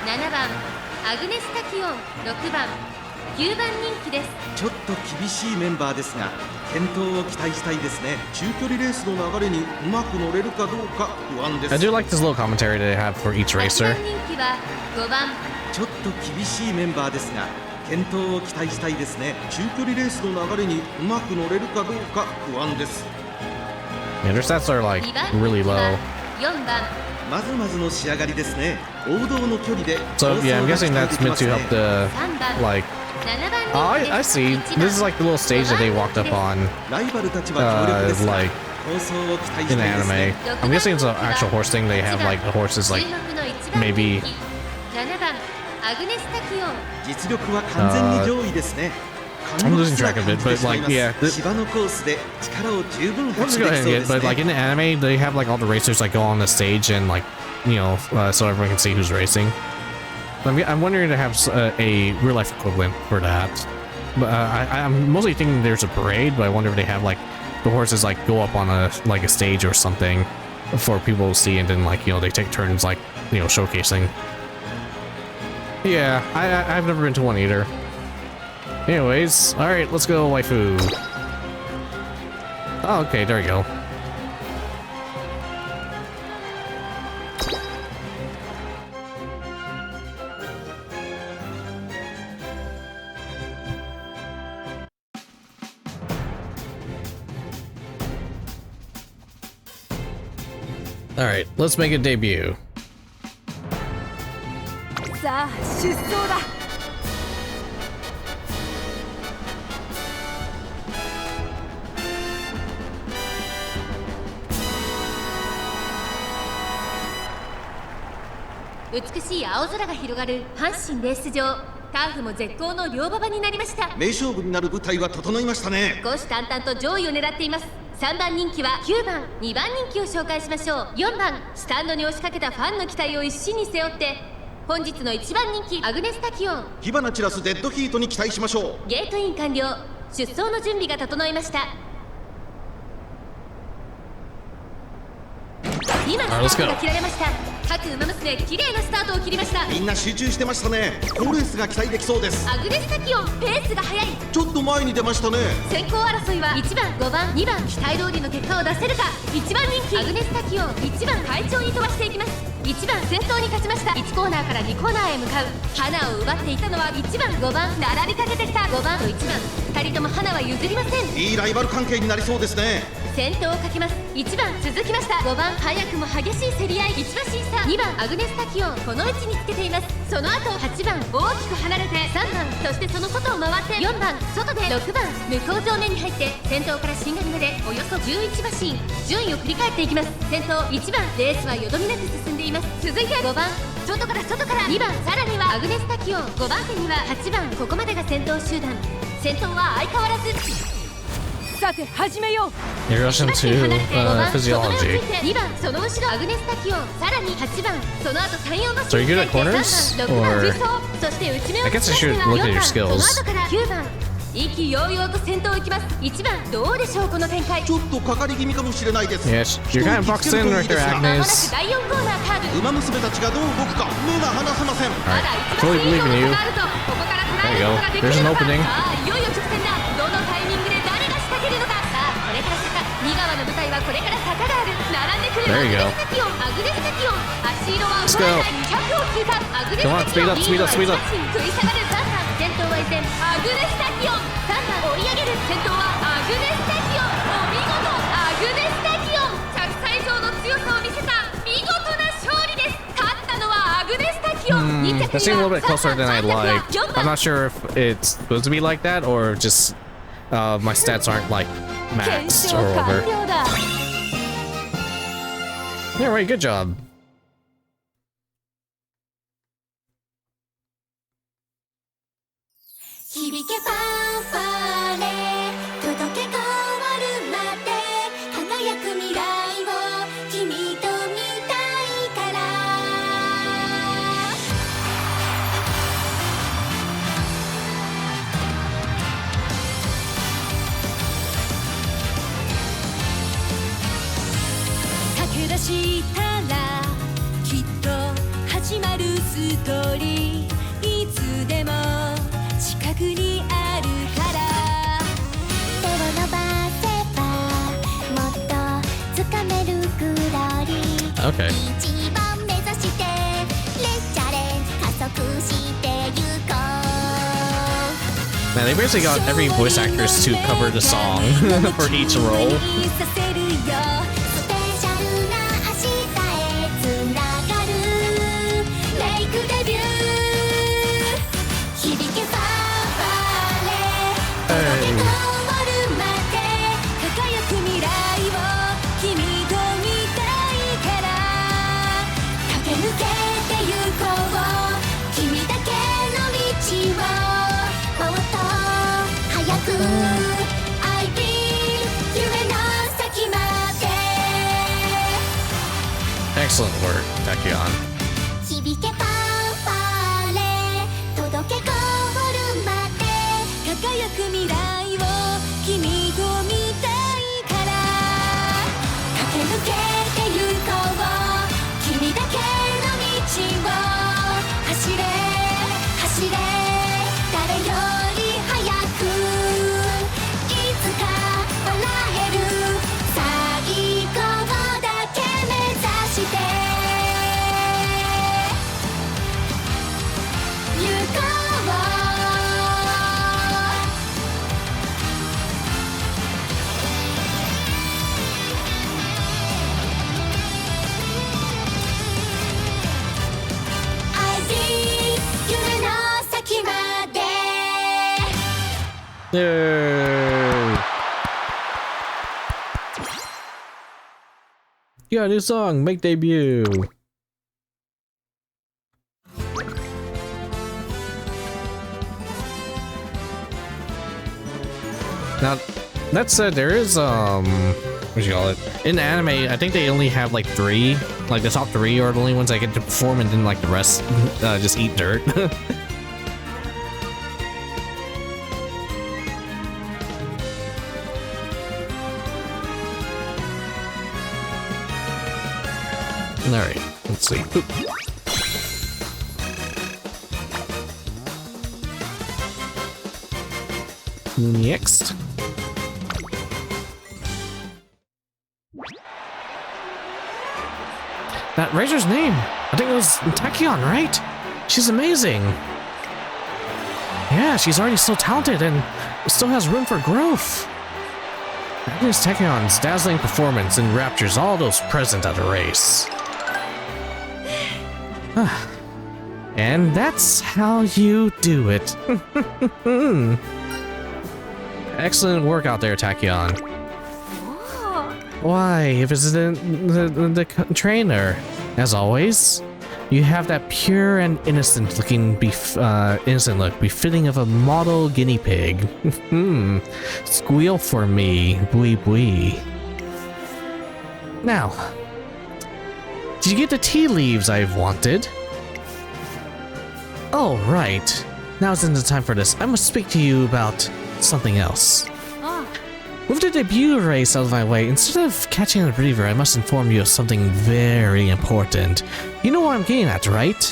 7番アグネス・タキヨン。6番9番人気です。ちょっと厳しいメンバーですが健闘を期待したいですね。中距離レースの流れにうまく乗れるかどうか不安です。 I do like this little commentary they have for each 8 racer. 番人気は5番ちょっと厳しいメンバーですが健闘を期待したいですね。中距離レースの流れにうまく乗れるかどうか不安です。 Yeah, their stats are like 2番 really 人気は low. 4番まずまずの仕上がりですね。王道の距離で So yeah, I'm guessing that's meant to help the 3番 like. 7番 Oh, 人気 I です see. 1番 This is like the little stage that they walked up on ライバルたちは強力ですが like 構想を期待 in したいです anime. ね。 I'm guessing it's an actual horse thing. They have like the horses like 注目の1番 maybe 人気7番アグネス・タキヨン。実力は完全に上位ですね。 I'm losing track of it, but like yeah. 芝のコースで力を十分 Let's 発揮 go で ahead き and そう get, です but like ね。 in the anime, they have like all the racers like go on the stage and like, you know, so everyone can see who's racing. I'm wondering to have a real life equivalent for that. But I'm mostly thinking there's a parade, but I wonder if they have like the horses like go up on a like a stage or something for people to see, and then like, you know, they take turns like, you know, showcasing. Yeah, I've never been to one either. Anyways, all right, let's go, waifu. Oh, okay, there you go. All right, let's make a debut. さあ出走だ美しい青空が広がる阪神レース場。ターフも絶好の両馬場になりました。名勝負になる舞台は整いましたね。虎視眈々と上位を狙っています。3番人気は9番2番人気を紹介しましょう。4番スタンドに押しかけたファンの期待を一身に背負って本日の1番人気アグネス・タキヨン。火花散らすデッドヒートに期待しましょう。ゲートイン完了。出走の準備が整いました。今スタートが切られました。各馬娘綺麗なスタートを切りました。みんな集中してましたね。好レースが期待できそうです。アグネス・タキヨンペースが速い。ちょっと前に出ましたね。先行争いは1番5番2番期待通りの結果を出せるか。1番人気アグネス・タキヨン1番快調に飛ばしていきます。1番先頭に勝ちました。1コーナーから2コーナーへ向かう。花を奪っていたのは1番5番並びかけてきた5番と1番2人とも花は譲りません。いいライバル関係になりそうですね。先頭をかけます。1番続きました。5番早くも激しい競り合い。1馬審査2番アグネス・タキヨンこの位置につけています。その後8番大きく離れて3番そしてその外を回って4番外で6番向こう上面に入って先頭からしんがりまでおよそ11馬身順位を振り返っていきます。先頭1番レースはよどみなく進んでいます。続いて5番外から2番さらにはアグネス・タキヨン5番手には8番ここまでが先頭集団。先頭は相変わらずさて始めよう You're rushing to physiology. 2番その後ろアグネス・タキヨンさらに8番その後3、4馬 So are you good at corners? 3番6番 Or 追走そして内目を I guess I should look at your その skills. 後から9番意気揚々と先頭を行きます。1番どうでしょうこの展開。ちょっとかかり気味かもしれないです。 Yes, you're kind of boxed in right there, まもなく Agnes. 第4コーナーカーブ。馬娘たちがどう動くか目が離せません。まだ Alright, 1馬 totally 身以 believe 上 in の you. 差があるとここから捉え There る you ことがで go. きる There's の an か。 opening. さあいよいよ直線だ。どのタイミングで誰が仕掛けるのか。さ There you go. Let's go. Come on, speed up, speed up, speed up. 食い下がるザンさん、先頭は依然アグネスタキオン。ザンが追い上げる。先頭はアグネスタキオン。お見事、アグネスタキオン。着差以上の強さを見せた見事な勝利です。勝ったのはアグネスタキオン。2 That 着 seemed a に little は bit closer than I 3 liked. 着は4 I'm 番。 not sure if it's supposed to be like that or just my stats aren't like 検 maxed 証 or 完 whatever. 了だ。 Yeah, right, good job. 響けファンファーレ届けゴールまで輝く未来を君と見たいから駆け出したらきっと始まるストーリーいつでも近くにあるから手を伸ばせばもっと掴めるグローリー Okay. 一番目指してレッチャレンジ加速してゆこう Man, they basically got every voice actress to cover the song for each role. させるよスペシャルな明日へつながるメイクデビュー響けファンファーレ届けゴールまで輝く未来を君と見たいから駆け抜けてゆこう君だけの道をもっと早く I be 夢の先まで Excellent work, Tachyon. 響けファンファーレ届けゴールまで輝く未来を君と見たいから駆け抜けてゆこう君だけの道を走れ走れ誰より早くいつか笑える最高だけ目指してゆこうI be 夢の先まで Yay! You got a new song, make debut. Now, that said, there is what you call it? In anime, I think they only have like 3, like the top 3 are the only ones that get to perform, and then like the rest just eat dirt. Alright, let's see. Oop. Next. That Razor's name! I think it was Tachyon, right? She's amazing! Yeah, she's already so talented and still has room for growth! Agnes Tachyon's dazzling performance enraptures all those present at the race. And that's how you do it. Excellent work out there, Tachyon. Why, if it's the trainer, as always, you have that pure and innocent looking innocent look befitting of a model guinea pig. Squeal for me, bui bui. Now, did you get the tea leaves I've wanted? Oh, right. Now isn't the time for this. I must speak to you about something else. With the debut race out of my way, instead of catching a breather, I must inform you of something very important. You know what I'm getting at, right?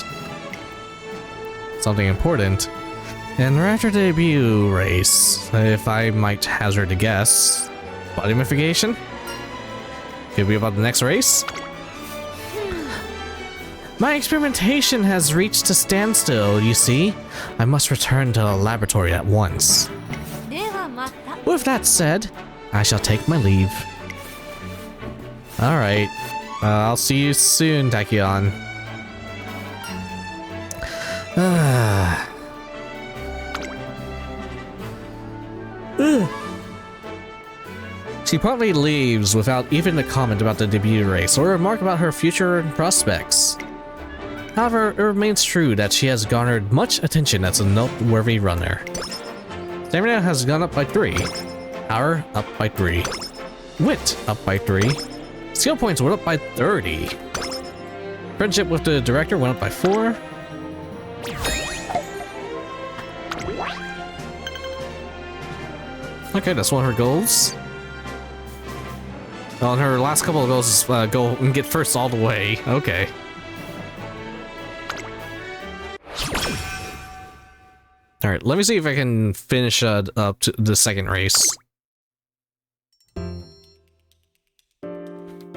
Something important. And after the debut race, if I might hazard a guess, body modification? Could be about the next race? My experimentation has reached a standstill, you see. I must return to the laboratory at once. ではまた。 With that said, I shall take my leave. Alright. I'll see you soon, Tachyon. She promptly leaves without even a comment about the debut race or a remark about her future prospects. However, it remains true that she has garnered much attention as a noteworthy runner. Stamina has gone up by 3. Power up by 3. Wit up by 3. Skill points went up by 30. Friendship with the director went up by 4. Okay, that's one of her goals. Well, her last couple of goals is go and get first all the way. Okay. Alright, let me see if I can finish up to the second race.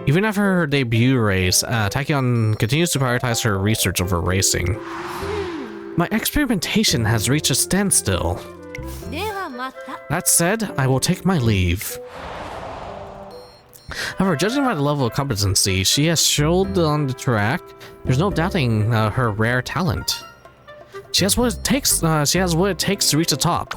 Even after her debut race, Tachyon continues to prioritize her research over racing. My experimentation has reached a standstill. ではまた。 That said, I will take my leave. However, judging by the level of competency she has showed on the track, there's no doubting her rare talent. She has what it takes. She has what it takes to reach the top.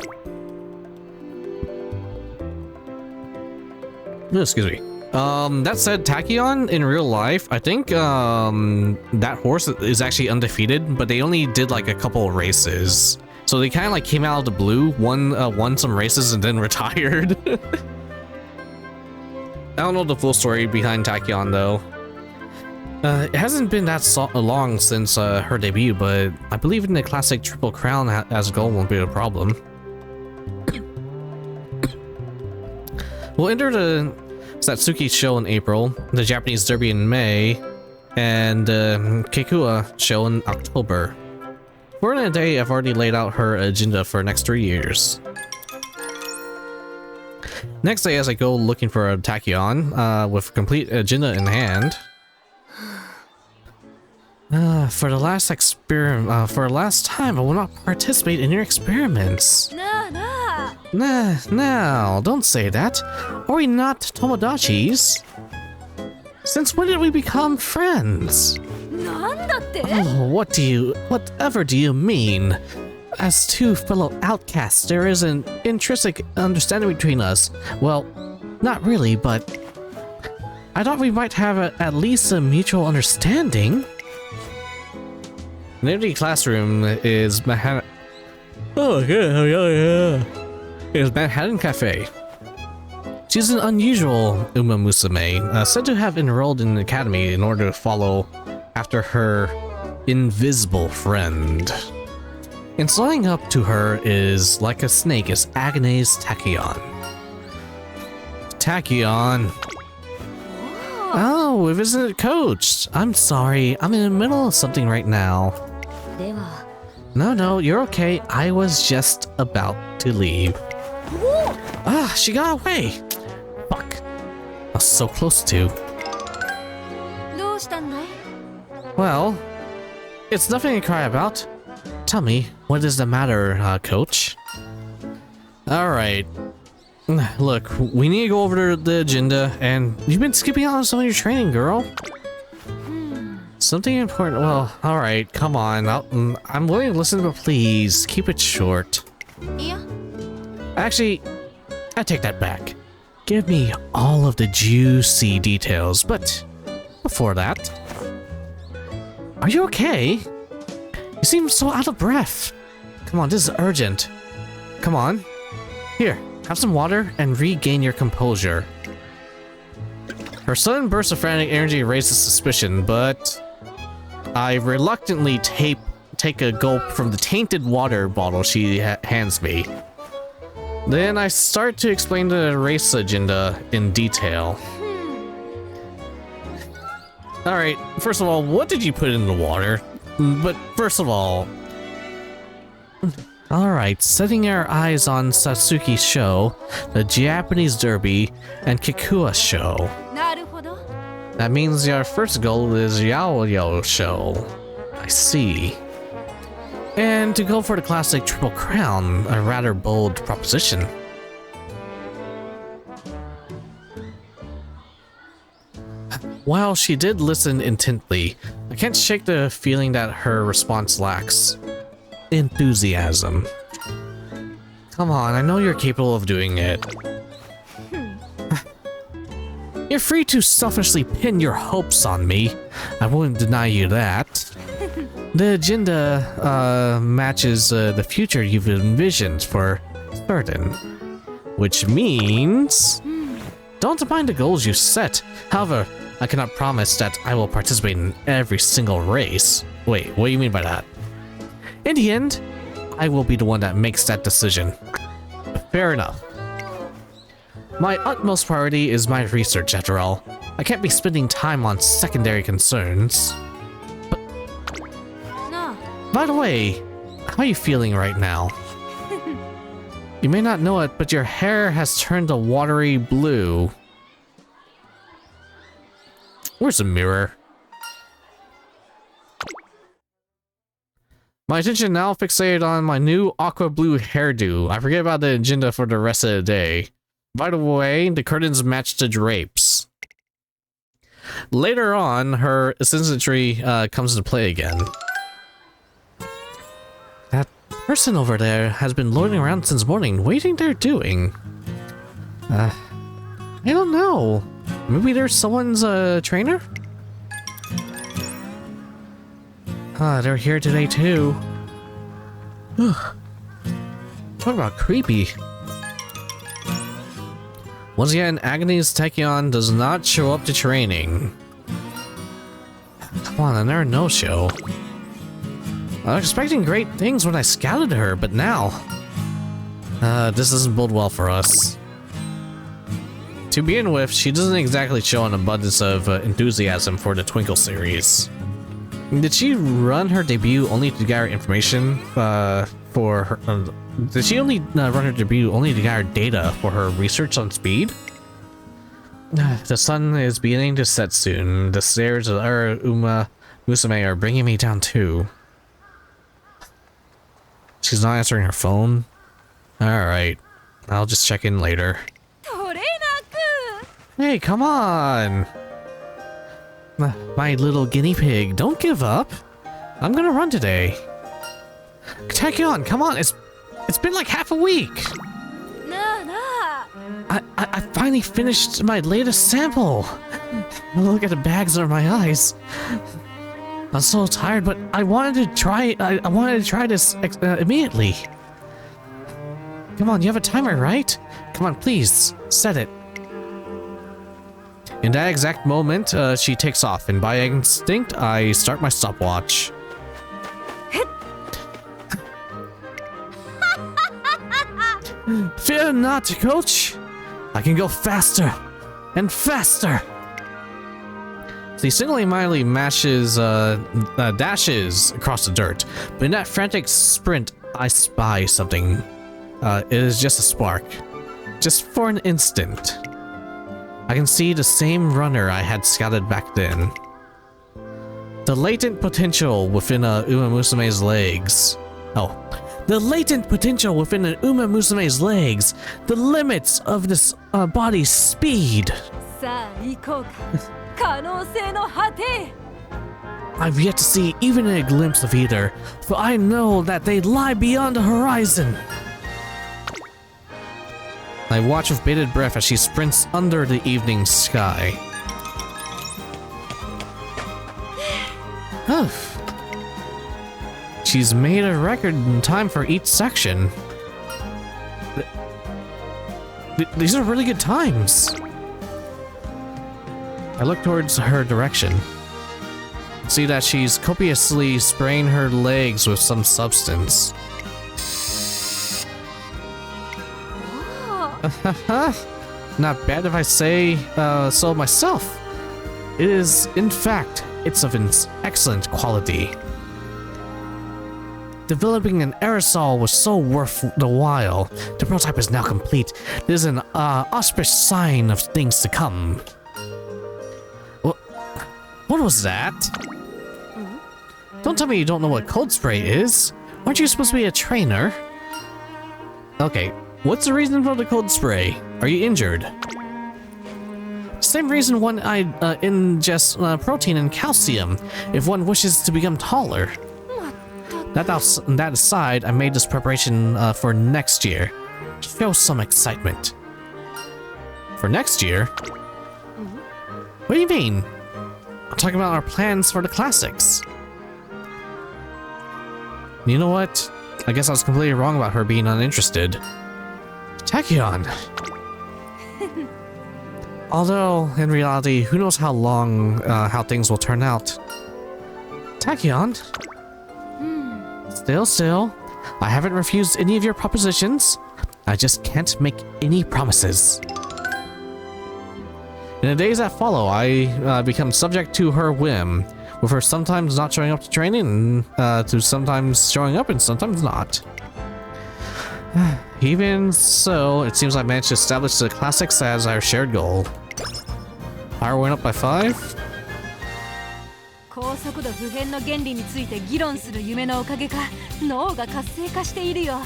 Excuse me. That said, Tachyon in real life, I think that horse is actually undefeated, but they only did like a couple of races, so they kind of like came out of the blue, won some races, and then retired. I don't know the full story behind Tachyon though. It hasn't been that long since her debut, but I believe in the classic Triple Crown as a goal won't be a problem. We'll enter the Satsuki show in April, the Japanese Derby in May, and Kekua show in October. For in a day, I've already laid out her agenda for the next 3 years. Next day, as I go looking for a Tachyon, with a complete agenda in hand. For the last time, I will not participate in your experiments. なあなあ。 Now, don't say that. Are we not Tomodachis? Since when did we become friends? なんだって。 Oh, whatever do you mean? As two fellow outcasts, there is an intrinsic understanding between us. Well, not really, but I thought we might have at least a mutual understanding. The empty classroom is Manhattan. Oh yeah. Is Manhattan Cafe. She's an unusual Umamusume, said to have enrolled in the academy in order to follow after her invisible friend. And sliding up to her is like a snake is Agnes Tachyon. Tachyon. Oh, we visited Coach. I'm sorry, I'm in the middle of something right now. では。 No, you're okay. I was just about to leave. Ah, she got away. Fuck. I was so close to. どうしたんだい。 Well, it's nothing to cry about. Tell me, what is the matter, Coach? Alright. Look, we need to go over the agenda, and you've been skipping out on some of your training, girl. Something important. Well, alright, come on. I'm willing to listen, but please, keep it short. いや。 Actually, I take that back. Give me all of the juicy details, but before that... Are you okay? You seem so out of breath. Come on, this is urgent. Come on. Here, have some water and regain your composure. Her sudden burst of frantic energy raises suspicion, but I reluctantly take a gulp from the tainted water bottle she hands me. Then I start to explain the race agenda in detail. Alright, first of all, what did you put in the water? But first of all... Alright, setting our eyes on Satsuki's show, the Japanese Derby, and Kekua's show. なるほど。 That means your first goal is Yao show. I see. And to go for the classic Triple Crown, a rather bold proposition. While she did listen intently, I can't shake the feeling that her response lacks enthusiasm. Come on, I know you're capable of doing it. You're free to selfishly pin your hopes on me. I wouldn't deny you that. The agenda matches the future you've envisioned for certain. Which means... Don't mind the goals you set. However, I cannot promise that I will participate in every single race. Wait, what do you mean by that? In the end, I will be the one that makes that decision. Fair enough. My utmost priority is my research, after all. I can't be spending time on secondary concerns. But... No. By the way, how are you feeling right now? You may not know it, but your hair has turned a watery blue. Where's the mirror? My attention now fixated on my new aqua blue hairdo. I forget about the agenda for the rest of the day. By the way, the curtains match the drapes. Later on, her ascendancy comes into play again. That person over there has been loitering around since morning. What do you think they're doing? I don't know. Maybe there's someone's trainer? They're here today too. Ugh. Talk about creepy. Once again, Agony's Tachyon does not show up to training. Come on, another no-show. I was expecting great things when I scouted her, but now... this doesn't bode well for us. To begin with, she doesn't exactly show an abundance of enthusiasm for the Twinkle series. Did she run her debut only to gather information for her... did she only run her debut only to gather data for her research on speed? The sun is beginning to set soon. The stairs of Umamusume are bringing me down too. She's not answering her phone? Alright. I'll just check in later. Hey, come on! My little guinea pig, don't give up. I'm gonna run today. Tachyon, come on, it's been like half a week. I finally finished my latest sample. Look at the bags under my eyes. I'm so tired, but I wanted to try. I wanted to try this immediately. Come on, you have a timer, right? Come on, please set it. In that exact moment, she takes off, and by instinct, I start my stopwatch. Fear not, coach! I can go faster and faster! The single-mindedly dashes across the dirt, but in that frantic sprint, I spy something. It is just a spark. Just for an instant. I can see the same runner I had scouted back then. The latent potential within Umamusume's legs. Oh. The latent potential within an Umamusume's legs. The limits of this body's speed. I've yet to see even a glimpse of either, for I know that they lie beyond the horizon. I watch with bated breath as she sprints under the evening sky. Oof. She's made a record in time for each section. These are really good times. I look towards her direction. See that she's copiously spraying her legs with some substance. Not bad if I say so myself. It is, in fact, it's of an excellent quality. Developing an aerosol was so worth the while. The prototype is now complete. It is an auspicious sign of things to come. What was that? Don't tell me you don't know what cold spray is. Aren't you supposed to be a trainer? Okay, what's the reason for the cold spray? Are you injured? Same reason one ingest protein and calcium if one wishes to become taller. That aside, I made this preparation for next year. Show some excitement. For next year? What do you mean? I'm talking about our plans for the classics. You know what? I guess I was completely wrong about her being uninterested. Tachyon! Although, in reality, who knows how things will turn out. Tachyon? Still, I haven't refused any of your propositions. I just can't make any promises. In the days that follow, I become subject to her whim, with her sometimes not showing up to training, to sometimes showing up and sometimes not. Even so, it seems I managed to establish the classics as our shared goal. Power went up by 5? 高速度不変の原理について議論する夢のおかげか脳が活性化しているよ。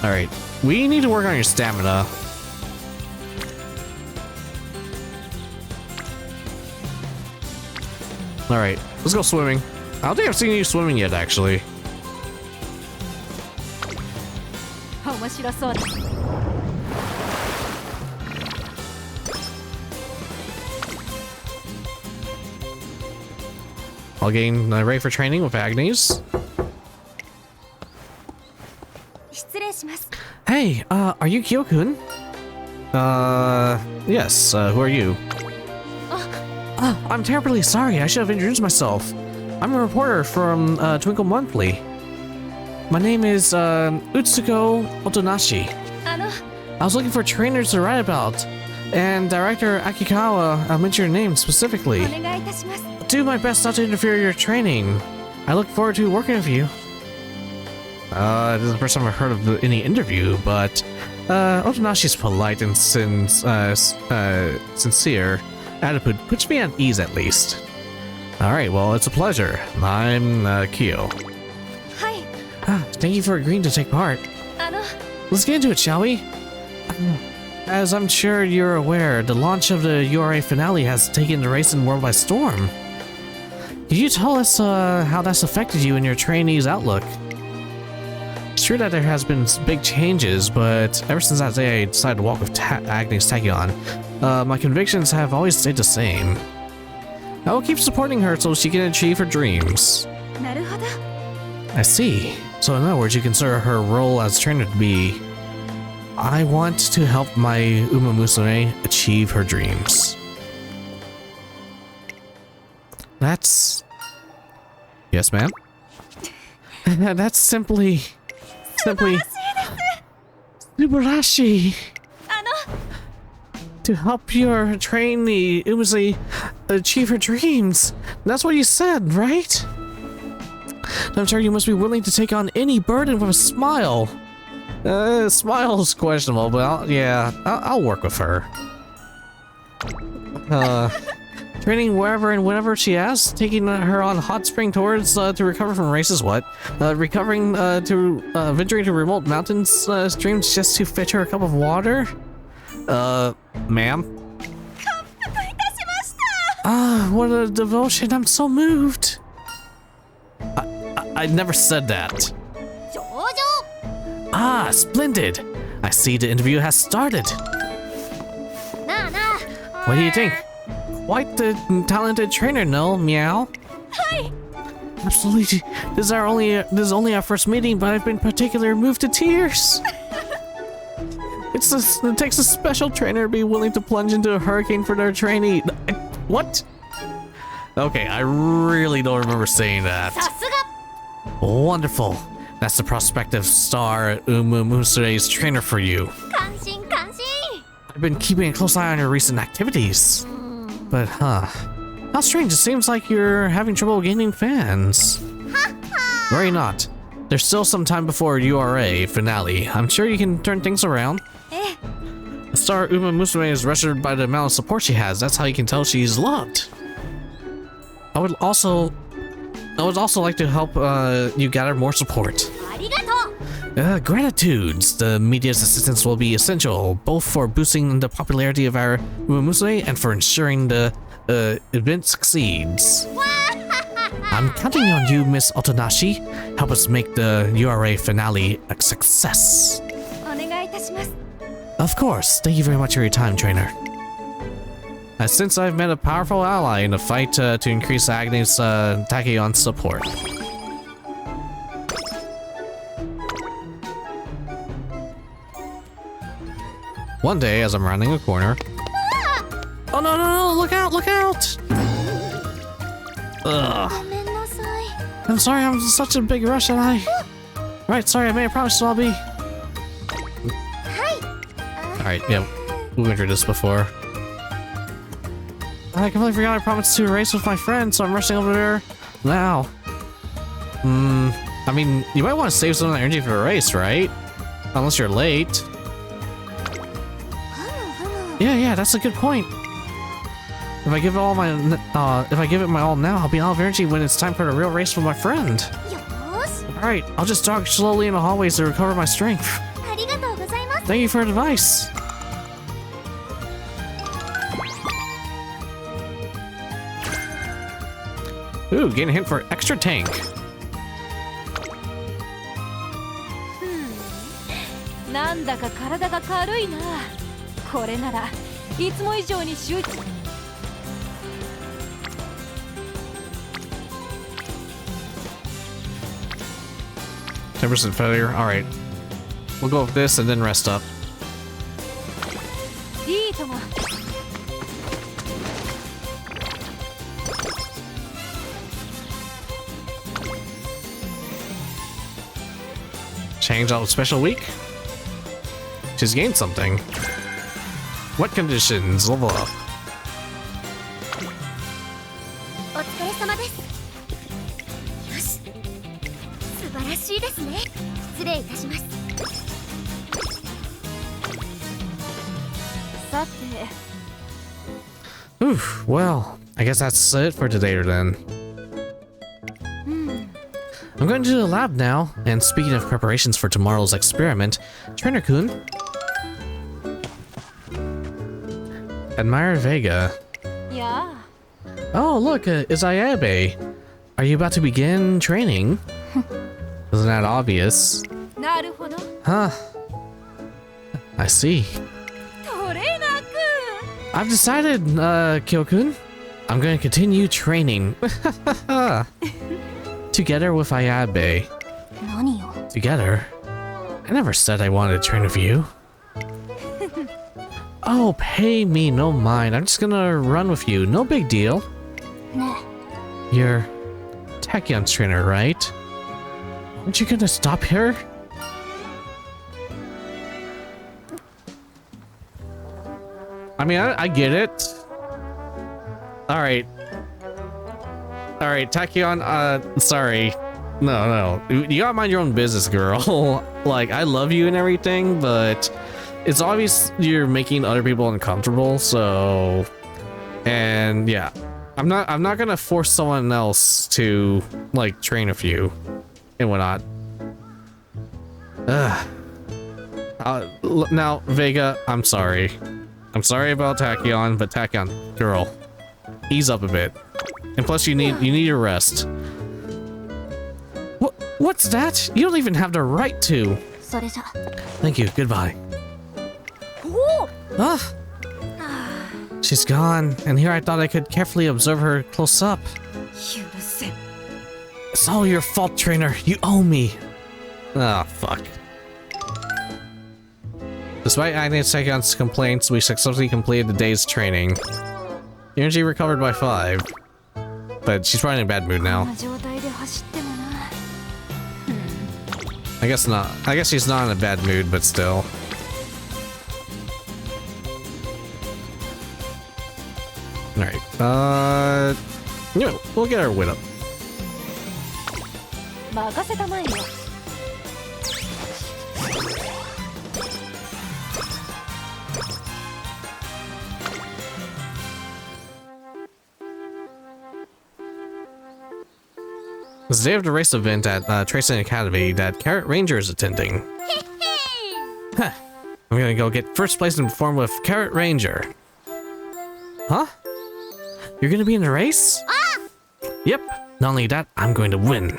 Alright, we need to work on your stamina. Alright, let's go swimming. I don't think I've seen you swimming yet, actually. 面白そうだ。I'll gain ready for training with Agnes. 失礼します。 Hey, are you Kyo-kun? Yes, who are you? I'm terribly sorry, I should have introduced myself. I'm a reporter from Twinkle Monthly. My name is Utsuko Otonashi. I was looking for trainers to write about, and Director Akikawa mentioned your name specifically. お願いいたします。 Do my best not to interfere in your training. I look forward to working with you. This is the first time I've heard of any interview, but Otonashi's polite and sincere attitude puts me at ease at least. Alright, well, it's a pleasure. I'm Kyo. はい。 Thank you for agreeing to take part. Let's get into it, shall we? As I'm sure you're aware, the launch of the URA finale has taken the racing world by storm. Could you tell us how that's affected you and your trainees' outlook? It's true that there has been big changes, but ever since that day I decided to walk with Agnes Tachyon, my convictions have always stayed the same. I will keep supporting her so she can achieve her dreams. なるほど。 I see. So in other words, you consider her role as trainer to be, I want to help my Umamusume achieve her dreams. That's... Yes, ma'am? That's simply... Subarashi! To help your trainee Umamusume achieve her dreams. That's what you said, right? I'm sure you must be willing to take on any burden with a smile. Smile's questionable, but I'll work with her. Training wherever and whenever she asks, taking her on hot spring tours to recover from races, what? Venturing to remote mountains streams just to fetch her a cup of water? Ma'am? What a devotion, I'm so moved. I never said that. 上々。 Ah, splendid! I see the interview has started. なあなあ。 What do you think? Quite the talented trainer, no, meow? Hi. Absolutely. This is only our first meeting, but I've been particularly moved to tears. It takes a special trainer to be willing to plunge into a hurricane for their trainee. What? Okay, I really don't remember saying that. さすが。 Wonderful. That's the prospective star Umamusume's trainer for you. 感心感心。 I've been keeping a close eye on your recent activities. But, how strange. It seems like you're having trouble gaining fans. Worry not. There's still some time before URA finale. I'm sure you can turn things around. Eh. Let's Star Umamusume is registered by the amount of support she has. That's how you can tell she's loved. I would also like to help you gather more support. ありがとう Gratitudes. The media's assistance will be essential, both for boosting the popularity of our Umamusume and for ensuring the event succeeds. I'm counting on you, Miss Otonashi. Help us make the URA finale a success. お願いいたします。 Of course. Thank you very much for your time, trainer. Since I've met a powerful ally in the fight to increase Agnes Tachyon's support. One day, as I'm rounding a corner... Oh no, no, no! Look out, look out! Ugh. ごめんなさい I'm sorry, I'm in such a big rush and I... Right, sorry, I made a promise, so I'll be... Alright, yeah, we went through this before. I completely forgot I promised to race with my friend, so I'm rushing over there now. I mean, you might want to save some of the energy for the race, right? Unless you're late. Yeah, that's a good point. If I give it all my all now, I'll be out of energy when it's time for the real race with my friend. よーし Alright, I'll just jog slowly in the hallways to recover my strength. ありがとうございます Thank you for the advice. Ooh, getting a hint for extra tank. なんだか体が軽いな。これならいつも以上に集中。10% failure. Alright. We'll go with this and then rest up. いいとも。 Change out special week? She's gained something. What conditions? Level up. お疲れ様ですよし素晴らしいですね失礼いたしますさて。 Oof, well, I guess that's it for today then. I'm going to the lab now, and speaking of preparations for tomorrow's experiment, Trainer-kun. Admire Vega. Yeah. Oh, look, it's Ayabe. Are you about to begin training? Isn't that obvious? なるほど。 Huh. I see. トレーナーくん。 I've decided, Kyo-kun. I'm going to continue training. Together with Ayabe. 何よ Together? I never said I wanted to train with you. Oh, pay me no mind. I'm just gonna run with you. No big deal. ね You're Tachyon's trainer, right? Aren't you gonna stop here? I mean, I get it. Alright. Alright, Tachyon, sorry. No. You gotta mind your own business, girl. Like, I love you and everything, but it's obvious you're making other people uncomfortable, so... And, yeah. I'm not gonna force someone else to, like, train with you and whatnot. Ugh. Now, Vega, I'm sorry. I'm sorry about Tachyon, but Tachyon, girl, ease up a bit. And plus, you need a rest. What's that? You don't even have the right to. それじゃ Thank you. Goodbye. おお Ah. She's gone, and here I thought I could carefully observe her close up. 許せん。 It's all your fault, trainer. You owe me. Ah, fuck. Despite Agnes Tachyon's complaints, we successfully completed the day's training. Energy recovered by 5. But she's probably in a bad mood こん now. な状態で走ってもな。 I guess not. I guess she's not in a bad mood, but still. Alright, you know, we'll get our wit up. 任せたまえよ。 お It's the day of the race event at Tracing Academy that Carrot Ranger is attending. Huh. I'm gonna go get first place and perform with Carrot Ranger. Huh? You're gonna be in the race? Yep. Not only that, I'm going to win.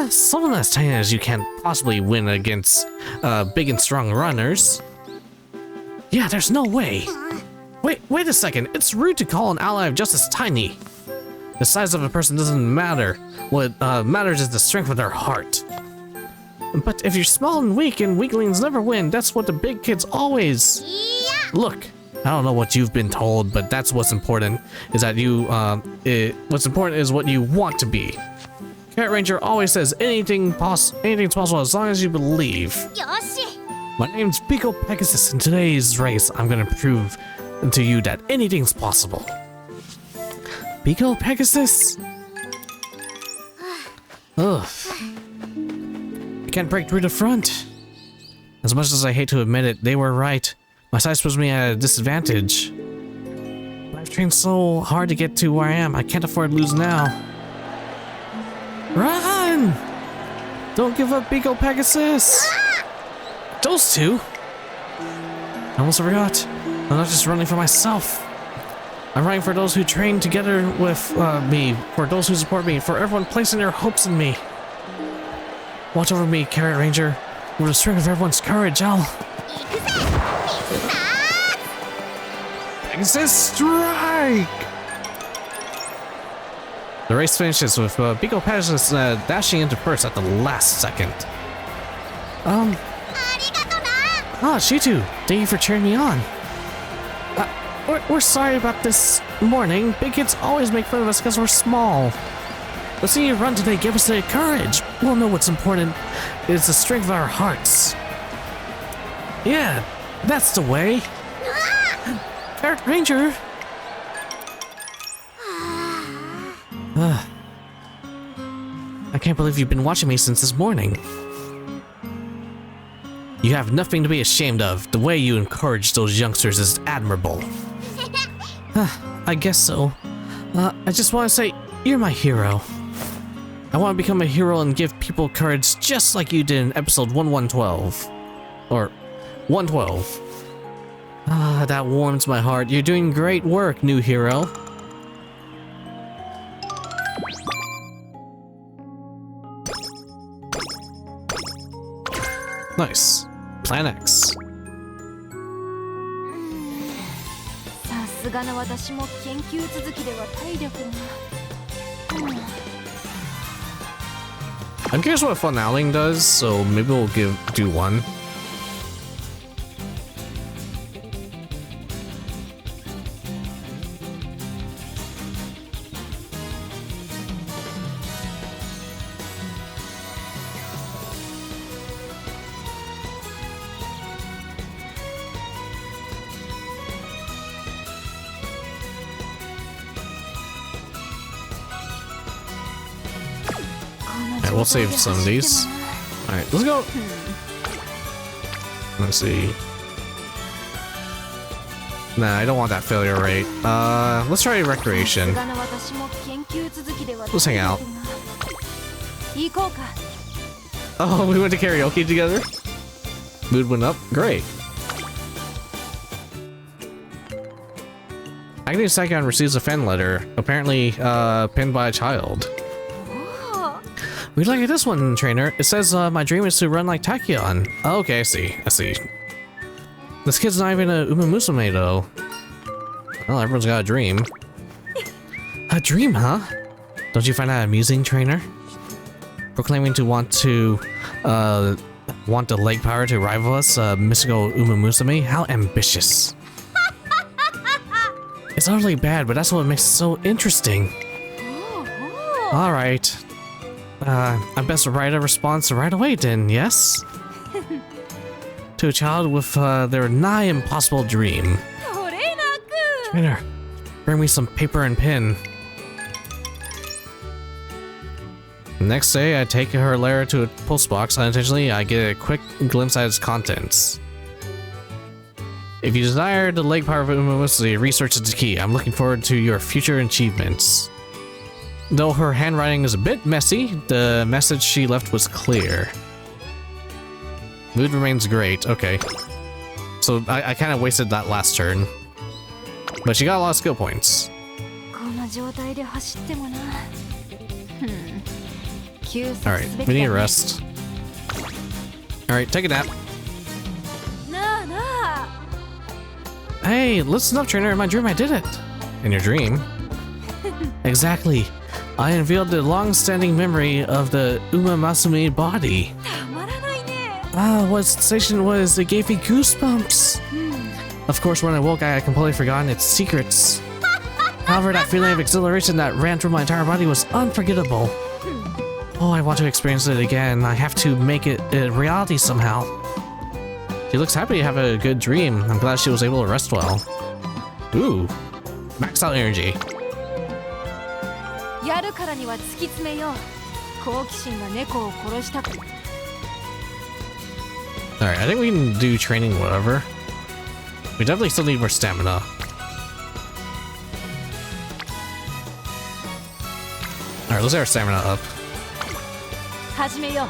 Someone as tiny as you can't possibly win against big and strong runners. Yeah, there's no way. Wait a second. It's rude to call an ally of just as tiny. The size of a person doesn't matter. What matters is the strength of their heart. But if you're small and weak and weaklings never win, that's what the big kids always... Look, I don't know what you've been told, but that's what's important, is that you, what's important is what you want to be. Carrot Ranger always says anything's possible as long as you believe. My name's Pico Pegasus. In today's race, I'm gonna prove to you that anything's possible. Pico Pegasus? Ugh. I can't break through the front. As much as I hate to admit it, they were right. My size puts me at a disadvantage. I've trained so hard to get to where I am, I can't afford to lose now. Run! Don't give up, Pico Pegasus! Those two? I almost forgot. I'm not just running for myself. I'm running for those who train together with me, for those who support me, for everyone placing their hopes in me. Watch over me, Carrot Ranger. With the strength of everyone's courage, I'll... Pegasus strike! The race finishes with Pico Pegasus dashing into first at the last second. Shitu, thank you for cheering me on. We're sorry about this morning. Big kids always make fun of us because we're small. But seeing you run today gave us the courage. We'll know what's important is the strength of our hearts. Yeah, that's the way. Carrot Ranger. I can't believe you've been watching me since this morning. You have nothing to be ashamed of. The way you encourage those youngsters is admirable. I guess so. I just want to say, you're my hero. I want to become a hero and give people courage just like you did in episode 1112. Or 112. That warms my heart. You're doing great work, new hero. Nice. Plan X. さすがの私も研究続きでは体力が。I'm curious what funneling does, so maybe we'll do one. Alright, we'll save some of these. Alright, let's go. Let's see. Nah, I don't want that failure rate. Let's try recreation. Let's hang out. Oh, we went to karaoke together? Mood went up? Great. Agony Tachyon receives a fan letter, apparently pinned by a child. We'd like this one, trainer. It says my dream is to run like Tachyon. Oh, okay, I see. This kid's not even a Umamusume though. Well, everyone's got a dream. A dream, huh? Don't you find that amusing, trainer? Proclaiming to want the leg power to rival us, mystical Umamusume? How ambitious. It's utterly bad, but that's what makes it so interesting. Alright. I best write a response right away then, yes? To a child with their nigh impossible dream. Trainer, bring me some paper and pen. The next day, I take her letter to a postbox. Unintentionally, I get a quick glimpse at its contents. If you desire the leg power of Umamusume, research is the key. I'm looking forward to your future achievements. Though her handwriting is a bit messy, the message she left was clear. Mood remains great. Okay. So I kind of wasted that last turn. But she got a lot of skill points. この状態で走ってもな。Alright, we need a rest. Alright, take a nap. なあなあ。 Hey, listen up, trainer. In my dream, I did it. In your dream? Exactly. I unveiled the long-standing memory of the Umamusume body. たまらないね。 Ah, what sensation was? It gave me goosebumps. Of course, when I woke, I had completely forgotten its secrets. However, that feeling of exhilaration that ran through my entire body was unforgettable. Oh, I want to experience it again. I have to make it a reality somehow. She looks happy to have a good dream. I'm glad she was able to rest well. Ooh, max out energy. やるからには突き詰めよう。好奇心が猫を殺したく。 Alright, I think we can do training, whatever. We definitely still need more stamina. Alright, let's get our stamina up. 始めよう。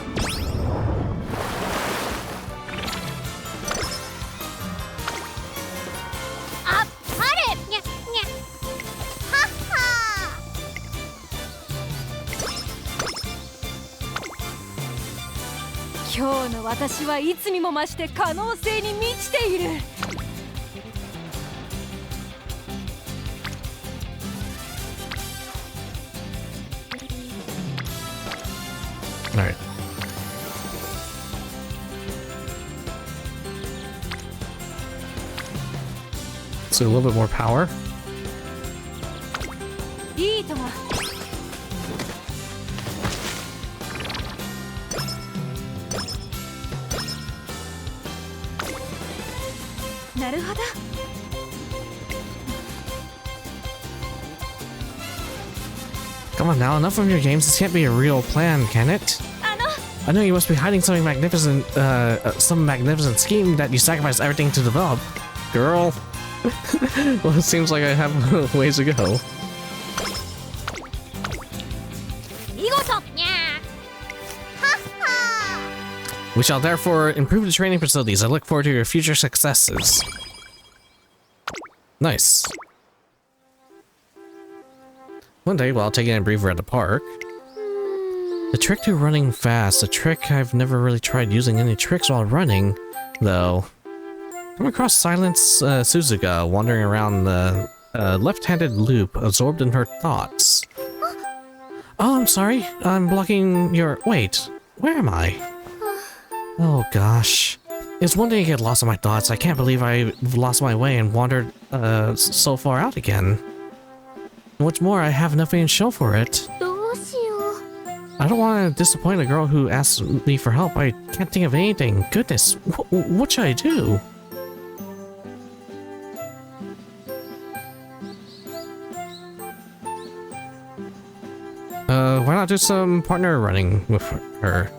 あっぱれにゃにゃはっは今日の私はいつにも増して可能性に満ちている。 Alright. So a little bit more power. いいとも。なるほど。 Come on now, enough of your games. This can't be a real plan, can it? I know you must be hiding something magnificent, some magnificent scheme that you sacrificed everything to develop. Girl. Well, it seems like I have ways to go. 見事にゃはっは We shall therefore improve the training facilities. I look forward to your future successes. Nice. One day, while taking a breather at the park, the trick to running fast, a trick I've never really tried using any tricks while running, though. Come across Silence Suzuka wandering around the left-handed loop, absorbed in her thoughts. Oh, I'm sorry. I'm blocking your... Wait, where am I? Oh gosh. It's one day I get lost in my thoughts. I can't believe I've lost my way and wandered so far out again. What's more, I have nothing to show for it. どうしよう I don't want to disappoint a girl who asks me for help. I can't think of anything. Goodness, what should I do? Why not do some partner running with her?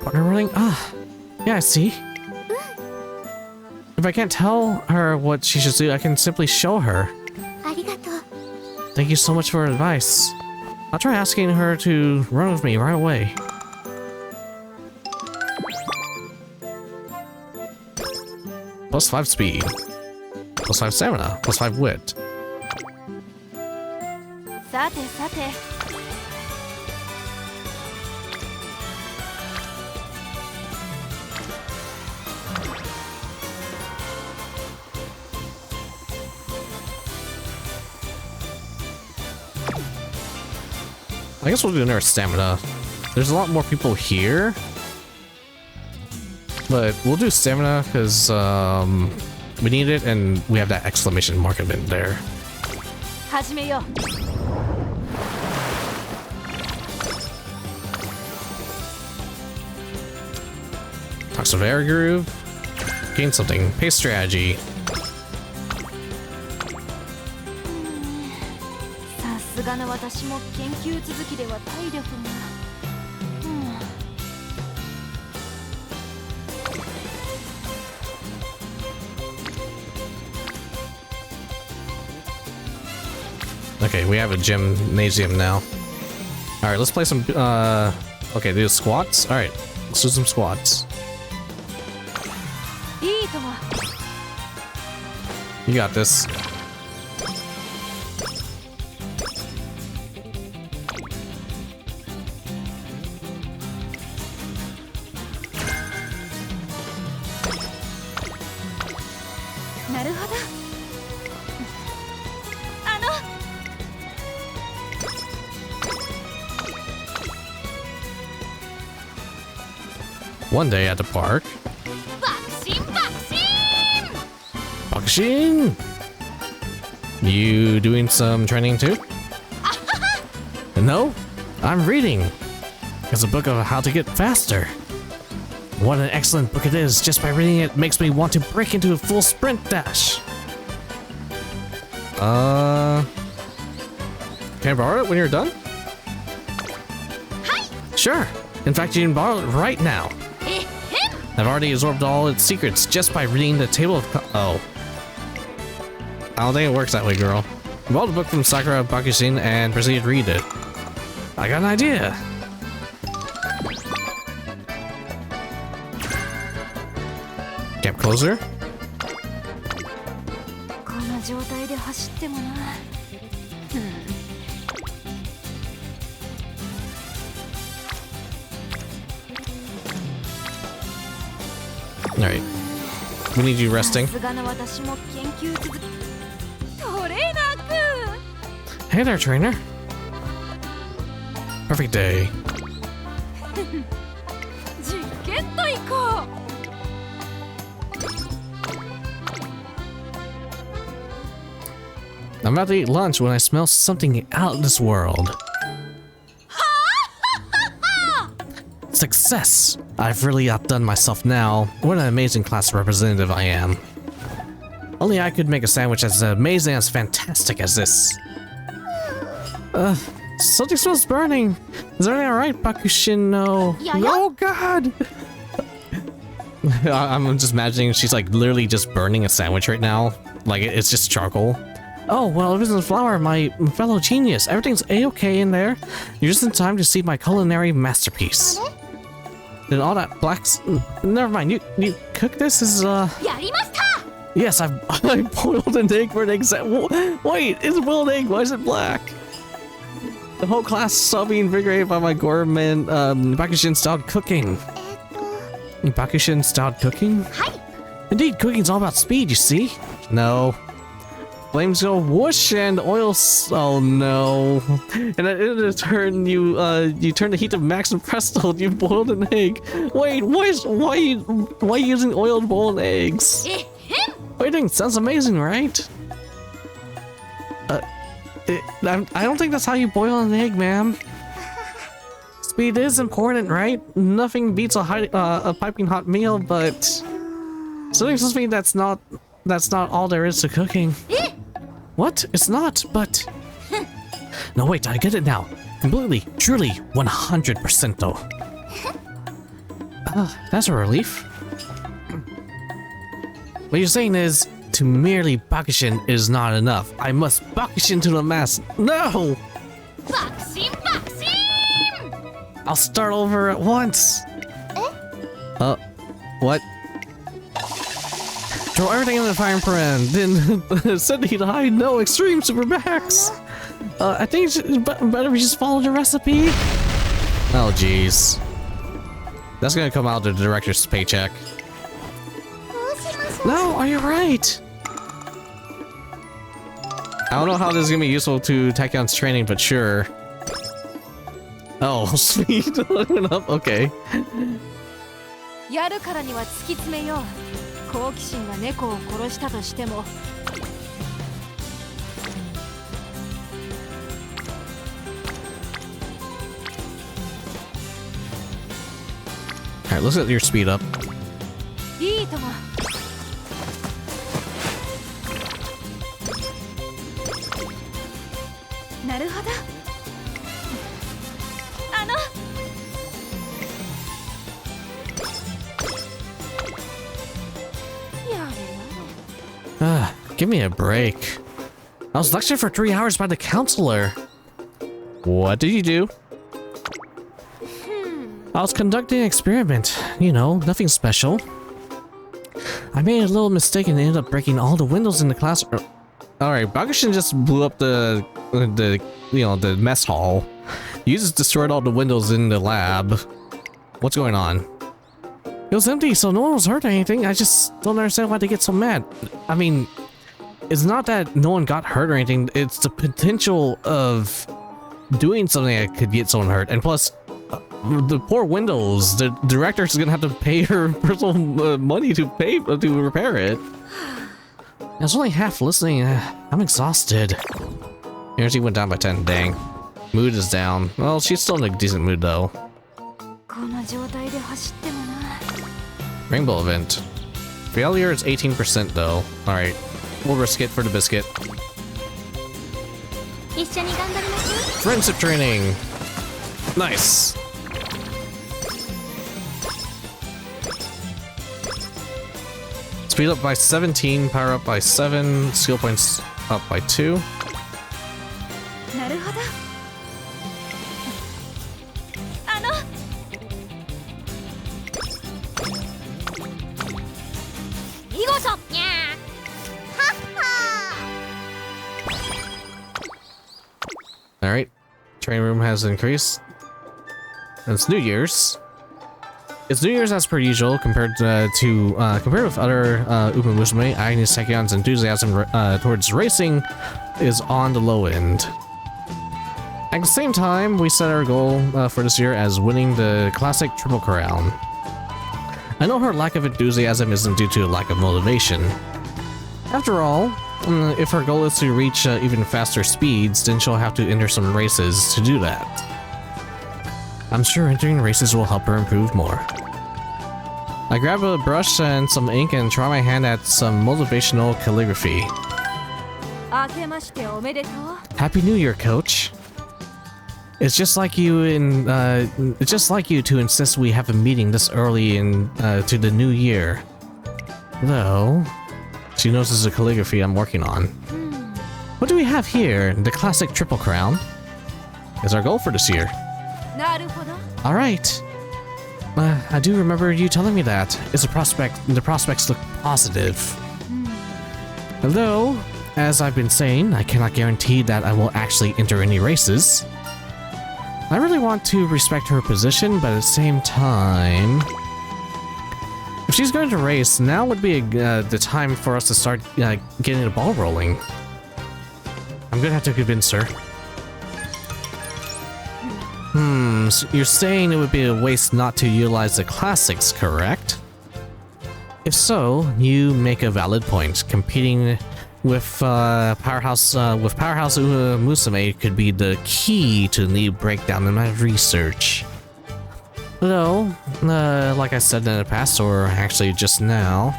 Partner running? Ah, yeah, I see. If I can't tell her what she should do, I can simply show her. ありがとう Thank you so much for advice. I'll try asking her to run with me right away. +5 speed. +5 stamina. +5 wit. さてさて。 I guess we'll do another stamina. There's a lot more people here. But we'll do stamina because we need it and we have that exclamation mark event there. 始めよう。 Talks of air groove. Gain something. Pace strategy. さすがの私も研究続きでは体力が。Okay, we have a gymnasium now. Alright, let's play some, okay, do squats? Alright, let's do some squats. いいとも。 You got this. One day at the park. 爆心爆心 Bakushin! You doing some training too? No, I'm reading. It's a book of how to get faster. What an excellent book it is. Just by reading it makes me want to break into a full sprint dash. Can I borrow it when you're done? Sure. In fact, you can borrow it right now. I've already absorbed all its secrets just by reading the table of oh. I don't think it works that way, girl. I bought a book from Sakura Bakushin and proceeded to read it. I got an idea. Get closer. こんな状態で走ってもな。Alright. We need you resting. さすがの私も研究続き。トレーナーくん。 Hey there, trainer. Perfect day. 実験と行こう。 I'm about to eat lunch when I smell something out of this world. Success! I've really outdone myself now. What an amazing class representative I am. Only I could make a sandwich as amazing as fantastic as this. Something smells burning. Is everything alright, Bakushin? No. Yeah, yeah. Oh god! I'm just imagining she's like literally just burning a sandwich right now. Like it's just charcoal. Oh, well, it isn't Flower, my fellow genius. Everything's a-okay in there. You're just in time to see my culinary masterpiece. And all that blacks... Never mind, you cook this? This is, やりました Yes, I boiled an egg for an egg Wait, it's a boiled egg, why is it black? The whole class saw me invigorated by my gourmet, Bakushin-style cooking. Bakushin-style cooking? はい Indeed, cooking's all about speed, you see? No. Flames go whoosh and oil oh no. And in turn you turn the heat to max and presto, you boiled an egg. Wait, why using oil to boil eggs? えへん Waiting sounds amazing, right? I don't think that's how you boil an egg, ma'am. Speed is important, right? Nothing beats a piping hot meal, but something tells me that's not all there is to cooking. え What? It's not, but... No, wait, I get it now. Completely, truly, 100% though. That's a relief. What you're saying is, to merely Bakushin is not enough. I must Bakushin to the mass. No! 爆心爆心 I'll start over at once. What? Throw everything in the frying pan, then set the heat high, no extreme super max. I think it's better we just follow the recipe. Oh jeez. That's gonna come out of the director's paycheck. No, are you right? I don't know how this is gonna be useful to Tachyon's training, but sure. Oh, sweet. Okay. やるからには突き詰めよう。好奇心が猫を殺したとしても。 Alright, let's get your speed up. いいとも。なるほど。Give me a break. I was lectured for 3 hours by the counselor. What did you do? I was conducting an experiment. You know, nothing special. I made a little mistake and ended up breaking all the windows in the classroom. Alright, Bakushin just blew up the mess hall. You just destroyed all the windows in the lab. What's going on? It was empty, so no one was hurt or anything. I just don't understand why they get so mad. I mean, it's not that no one got hurt or anything. It's the potential of doing something that could get someone hurt. And plus, the poor windows. The director's gonna have to pay her personal money to repair it. I was only half listening. I'm exhausted. Energy went down by 10. Dang. Mood is down. Well, she's still in a decent mood though. Rainbow event. Failure is 18% though. Alright. We'll risk it for the biscuit. Friendship training. Nice. Speed up by 17, power up by 7, skill points up by 2. Alright. Training room has increased. It's New Year's. It's New Year's as per usual, compared with other Umamusume. Agnes Takyon's enthusiasm towards racing is on the low end. At the same time, we set our goal for this year as winning the classic Triple Crown. I know her lack of enthusiasm isn't due to a lack of motivation. After all, if her goal is to reach even faster speeds, then she'll have to enter some races to do that. I'm sure entering races will help her improve more. I grab a brush and some ink and try my hand at some motivational calligraphy. Happy New Year, Coach. It's just like you to insist we have a meeting this early to the new year. Though, she notices the calligraphy I'm working on. What do we have here? The classic Triple Crown is our goal for this year. Alright. I do remember you telling me that. The prospects look positive. Although, as I've been saying, I cannot guarantee that I will actually enter any races. I really want to respect her position, but at the same time... If she's going to race, now would be the time for us to start getting the ball rolling. I'm gonna have to convince her. So you're saying it would be a waste not to utilize the classics, correct? If so, you make a valid point. Competing with Powerhouse Umamusume could be the key to the breakdown in my research. Though, like I said in the past, or actually just now,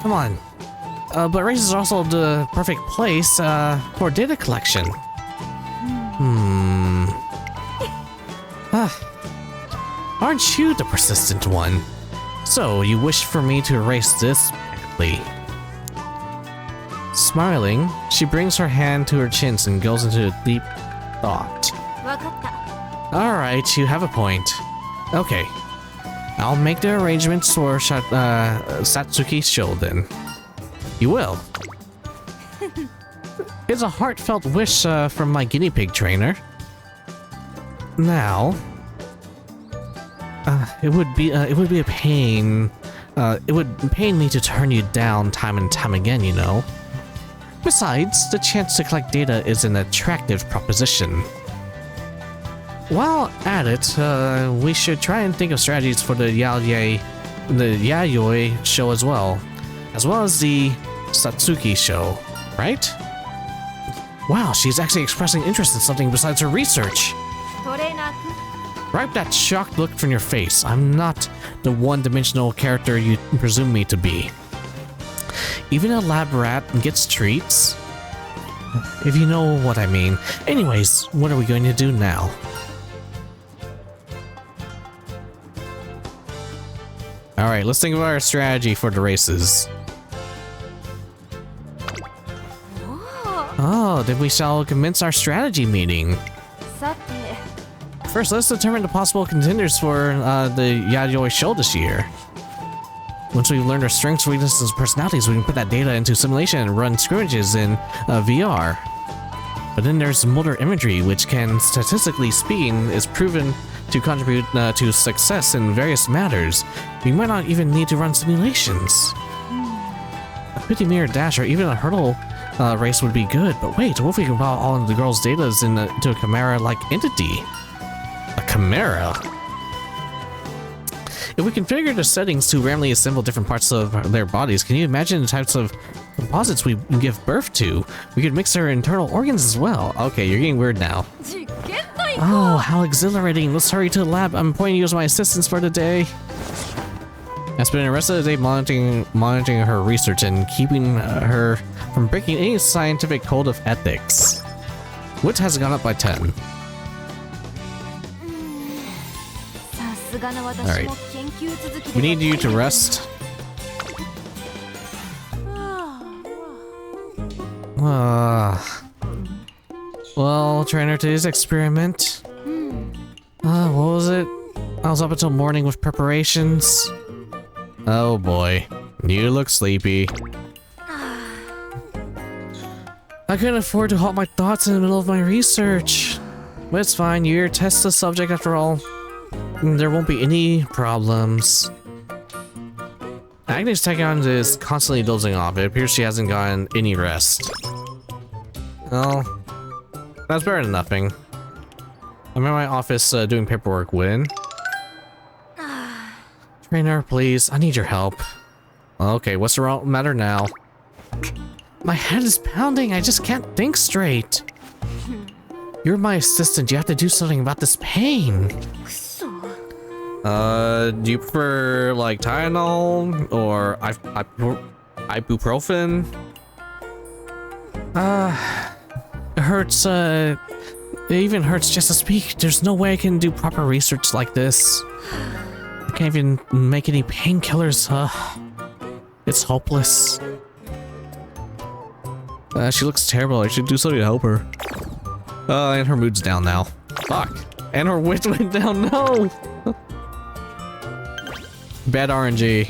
come on. But races are also the perfect place for data collection. Aren't you the persistent one? So, you wish for me to erase this badly. Smiling, she brings her hand to her chins and goes into a deep thought. Alright, you have a point. Okay. I'll make the arrangements for Satsuki's show then. You will. It's a heartfelt wish from my guinea pig trainer. Now, it would be a pain. It would pain me to turn you down time and time again, you know. Besides, the chance to collect data is an attractive proposition. While at it, we should try and think of strategies for the Yayoi show as well as the Satsuki show, right? Wow, she's actually expressing interest in something besides her research. Wipe that shocked look from your face. I'm not the one-dimensional character you presume me to be. Even a lab rat gets treats. If you know what I mean. Anyways, what are we going to do now? Alright, let's think about our strategy for the races. Well, then we shall commence our strategy meeting. さて First, let's determine the possible contenders for the Yayoi show this year. Once we've learned our strengths, weaknesses, and personalities, we can put that data into simulation and run scrimmages in VR. But then there's motor imagery, which can, statistically speaking, is proven to contribute to success in various matters. We might not even need to run simulations. A 50-meter dash or even a hurdle race would be good, but wait, what if we can put all of the girls' data into a chimera-like entity? A chimera? If we configure the settings to randomly assemble different parts of their bodies, can you imagine the types of composites we can give birth to? We could mix their internal organs as well. Okay, you're getting weird now. Oh, how exhilarating. Let's hurry to the lab. I'm appointing you as my assistants for the day. I spent the rest of the day monitoring her research and keeping her from breaking any scientific code of ethics. Wit has gone up by 10. Alright. We need you to rest. Well, trainer, today's experiment. What was it? I was up until morning with preparations. Oh boy, you look sleepy. I couldn't afford to halt my thoughts in the middle of my research. But it's fine, you're here to test the subject after all. There won't be any problems. Agnes Tachyon is constantly dozing off. It appears she hasn't gotten any rest. Well, that's better than nothing. I'm in my office doing paperwork. When? Trainer, please, I need your help. Okay, what's the matter now? My head is pounding. I just can't think straight. You're my assistant. You have to do something about this pain. Do you prefer like Tylenol or ibuprofen? It hurts, it even hurts just to speak. There's no way I can do proper research like this. I can't even make any painkillers, it's hopeless. She looks terrible. I should do something to help her. And her mood's down now. Fuck. And her wit went down, no! Bad RNG.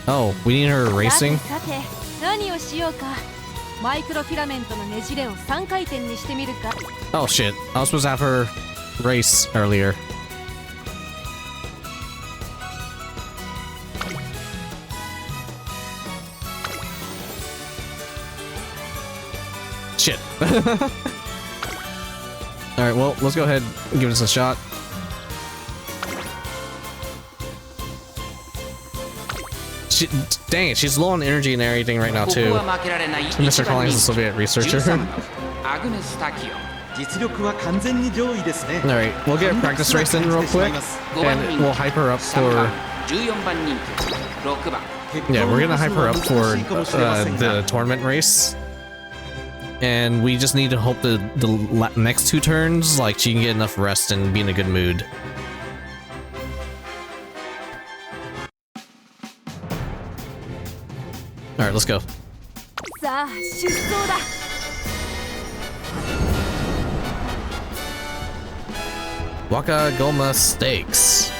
Oh, we need her racing? さて何をしようか。マイクロフィラメントのねじれを3回転にしてみるか。 Oh shit, I was supposed to have her race earlier. Shit. Alright, well, let's go ahead and give this a shot. Dang it, she's low on energy and everything right now, too. Mr. Collins is a Soviet researcher. Alright, we'll get a practice race in real quick, and we'll hype her up for... Yeah, we're gonna hype her up for the tournament race. And we just need to hope the next 2 turns, like, she can get enough rest and be in a good mood. Alright, let's go. さあ出走だ。Waka Goma Stakes.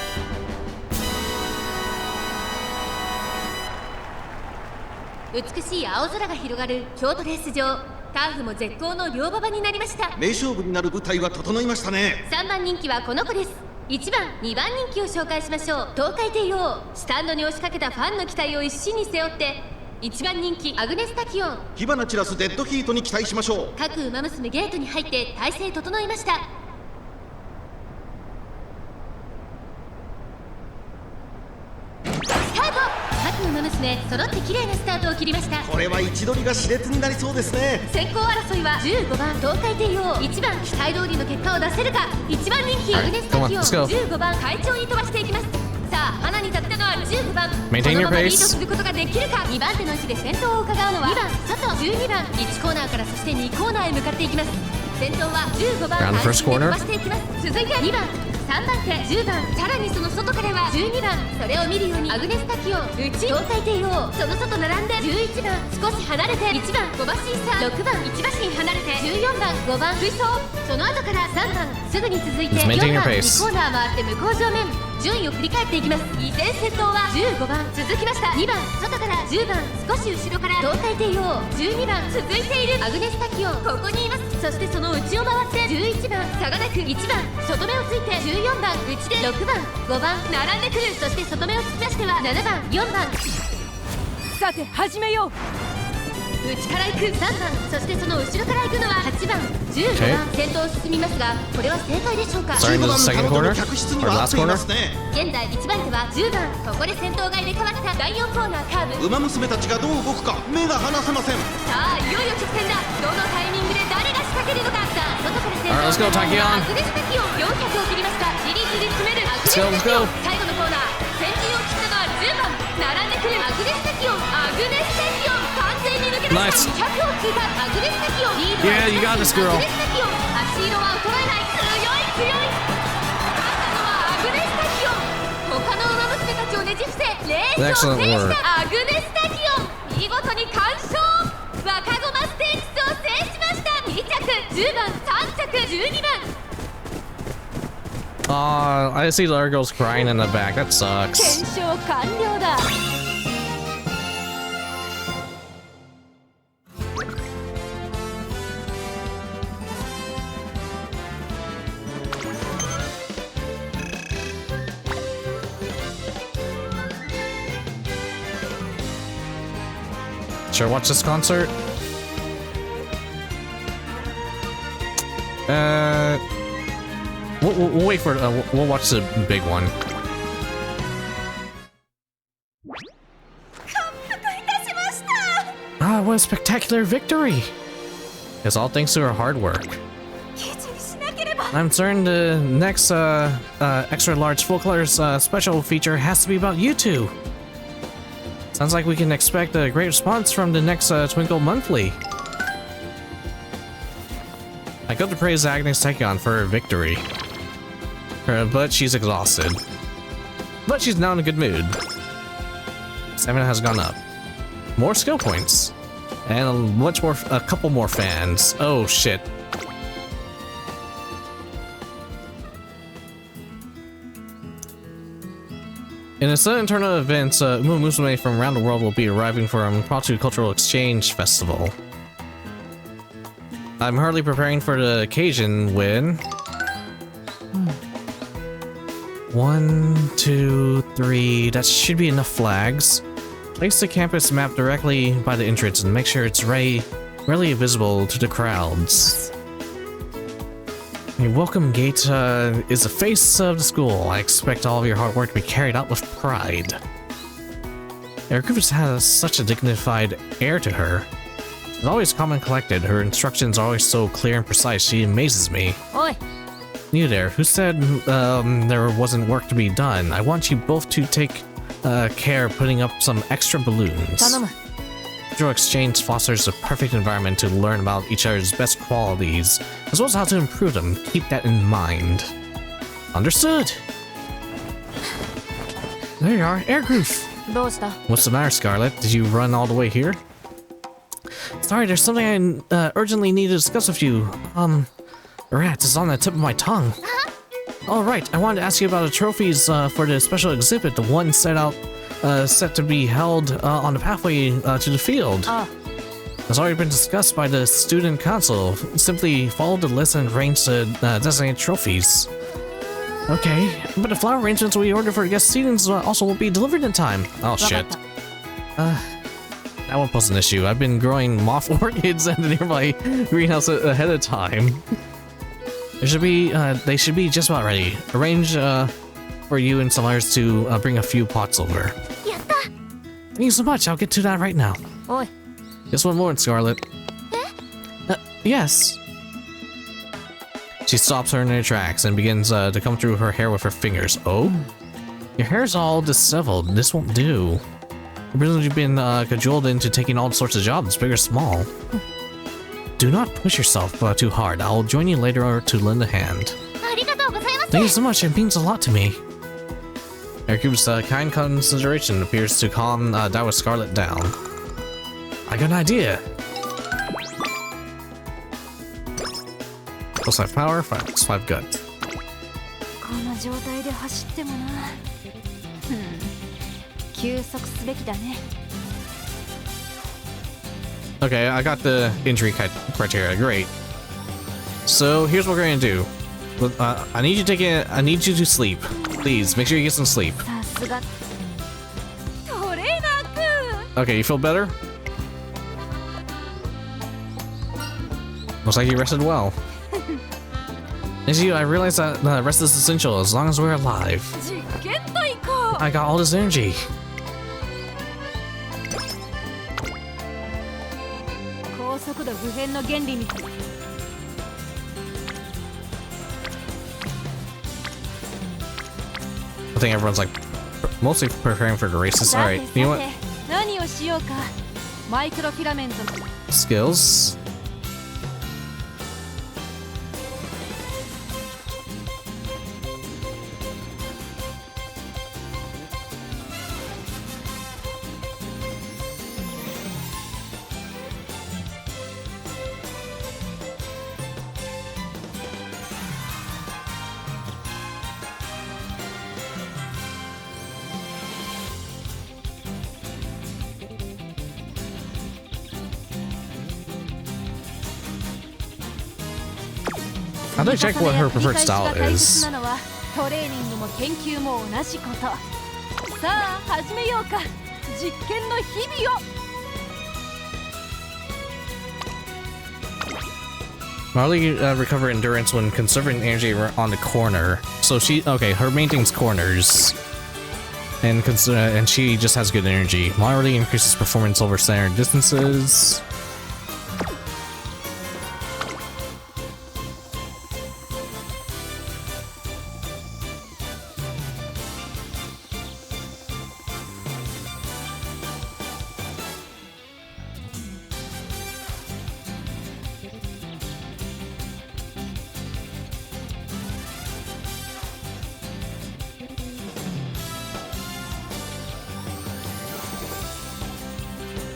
美しい青空が広がる京都レース場。ターフも絶好の両馬場になりました。名勝負になる舞台は整いましたね。3番人気はこの子です。1番、2番人気を紹介しましょう。東海帝王、スタンドに押しかけたファンの期待を一身に背負って1番人気アグネス・タキオン、火花散らすデッドヒートに期待しましょう。各馬娘ゲートに入って体勢整いました。スタート。各馬娘揃って綺麗なスタートを切りました。これは位置取りが熾烈になりそうですね。先行争いは15番東海帝王、1番期待通りの結果を出せるか。1番人気アグネス・タキオン、15番快調に飛ばしていきます。さあ花に立ったのは15番。このままリードすることができるか。2番手の位置で先頭を伺うのは2番佐藤、12番1コーナーからそして2コーナーへ向かっていきます。先頭は15番快調に飛ばしていきます。続いて2番3番手10番、さらにその外からは12番、それを見るようにアグネス・タキオン、内胴体帝王、その外並んで11番、少し離れて1番、小橋イサ、6番、1馬身離れて14番、5番、水槽、その後から3番、すぐに続いて Just 4 maintain your 番、2 pace. コーナー回って向こう上面、順位を振り返っていきます。依然先頭は15番、続きました2番、外から10番、少し後ろから胴体帝王、12番、続いているアグネス・タキオン、ここにいます。そしてその内を回って11番、差がなく1番、外目をついて14番、内で6番、5番、並んでくる。そして外目をつきましては7番、4番、さて始めよう。内から行く3番、そしてその後ろから行くのは8番、15番、先頭を進みますが、これは正解でしょうか。 Sorry, 15 into 番 the の second 彼女 corner? の客室に Or は合 last っていま corner? すね。現在1番手は10番、ここで先頭が入れ替わった第4コーナーカーブ。馬娘たちがどう動くか目が離せません。さあいよいよ直線だ。どのタイミングで誰が仕掛けるのか。さあ外から先頭 Alright, let's go, Tachyon. アグネス・タキオン、400を切りました。じりじり詰めるアグネス・タ Let's キ go, オ let's ン、最後のコーナー先陣を切ったのは10番、並んでくるアグネス・タキオン、アグネス・タキオン、完全に抜け出した。 Nice. 200を通過、アグネス・タキオン、リードは Yeah, you got this, girl. アグネス・タキオン、足色は衰えない。強い強い。勝ったのはアグネス・タキオン。他の馬娘たちをねじ伏せレースを制したアグネス・タキオン、見事に完勝。若駒ステークスを制しました。2着10番、3着12番。 I see the other girls crying in the back. That sucks. 検証完了だ。Should I watch this concert? We'll wait for it. We'll watch the big one. Ah, what a spectacular victory! It's all thanks to her hard work. I'm certain the next extra large full colors special feature has to be about you two. Sounds like we can expect a great response from the next Twinkle Monthly. I go to praise Agnes Tachyon for her victory. But she's exhausted. But she's now in a good mood. Stamina has gone up. More skill points. And a couple more fans. Oh shit. In a sudden turn of events, Umamusume from around the world will be arriving for a Proto Cultural Exchange Festival. I'm hardly preparing for the occasion when... 1, 2, 3... That should be enough flags. Place the campus map directly by the entrance and make sure it's readily visible to the crowds. The welcome gate is the face of the school. I expect all of your hard work to be carried out with pride. Her group has such a dignified air to her. She's always calm and collected. Her instructions are always so clear and precise. She amazes me. Oi. You there, who said there wasn't work to be done? I want you both to take care putting up some extra balloons. 頼む。 Cultural exchange fosters a perfect environment to learn about each other's best qualities, as well as how to improve them. Keep that in mind. Understood! There you are, Air Goof! どうした？ What's the matter, Scarlet? Did you run all the way here? Sorry, there's something I urgently need to discuss with you. Rats, it's on the tip of my tongue. Oh, right, I wanted to ask you about the trophies for the special exhibit, the one set to be held on the pathway to the field. It's already been discussed by the student council. Simply follow the list and arrange the designated trophies. Okay, but the flower arrangements we ordered for guest seatings also will be delivered in time. Oh shit. That won't pose an issue. I've been growing moth orchids in the nearby greenhouse ahead of time. They should be just about ready. Arrange for you and some others to bring a few pots over. Thank you so much. I'll get to that right now. Oi. Just one more, Scarlet. Yes. She stops her in her tracks and begins to comb through her hair with her fingers. Oh? Your hair's all disheveled. This won't do. Presumably you've been cajoled into taking all sorts of jobs, big or small. Do not push yourself too hard. I'll join you later to lend a hand. Thank you so much, it means a lot to me. Aircube's kind consideration appears to calm Dawa Scarlet down. I got an idea. Plus 5 power, 5 gut. こんな状態で走ってもな。休息すべきだね。 Okay, I got the injury criteria. Great. So here's what we're gonna do. I need you to I need you to sleep. Please make sure you get some sleep. さすが。トレーナーくん。 Okay, you feel better? Looks like you rested well. As you, I realize that rest is essential as long as we're alive. 実験と行こう。 I got all this energy. 高速度不変の原理に。 I think everyone's like mostly preparing for the races. All right, you know what? 何をしようか。マイクロフィラメントの。 Skills. I'd like to check what her preferred style is. トレーニングも研究も同じこと。さあ始めようか。実験の日々を。 Marley recover endurance when conserving energy on the corner. So her main thing's corners, and she just has good energy. Marley increases performance over standard distances.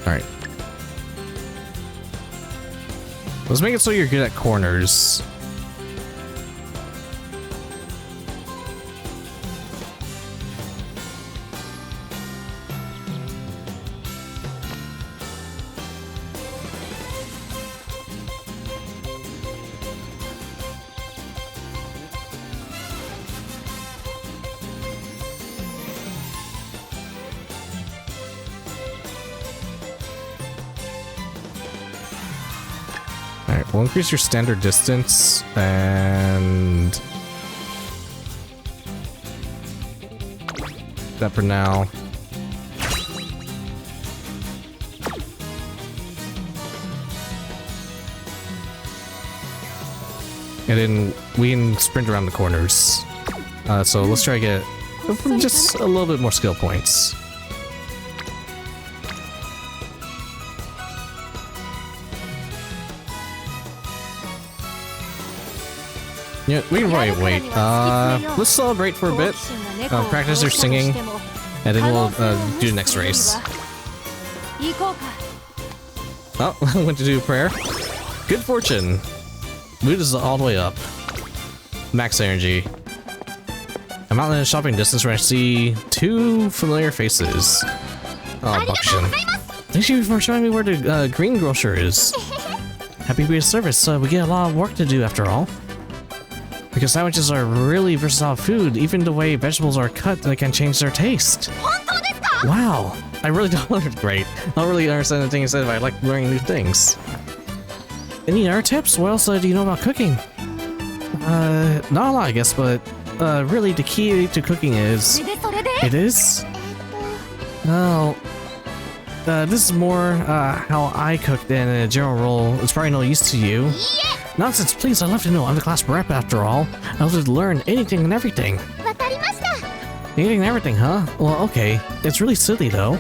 Alright. Let's make it so you're good at corners. Alright, we'll increase your standard distance and that for now. And then we can sprint around the corners. So let's try to get just a little bit more skill points. Yeah, we can probably wait. Let's celebrate for a bit. Practice your singing, and then we'll do the next race. Oh, I went to do prayer. Good fortune. Mood is all the way up. Max energy. I'm out in a shopping distance where I see two familiar faces. Oh, Bakushin. Thank you for showing me where the green grocer is. Happy to be of service. We get a lot of work to do after all. Because sandwiches are really versatile food, even the way vegetables are cut, they can change their taste. Wow, I really don't great. I don't really understand the thing you said, but I like learning new things. Any other tips? What else do you know about cooking? Not a lot, I guess, but really the key to cooking is... It is? Well, this is more how I cook than a general rule. It's probably no use to you. Nonsense, please, I'd love to know. I'm the class rep after all. I'd love to learn anything and everything. Anything and everything, huh? Well, okay. It's really silly, though.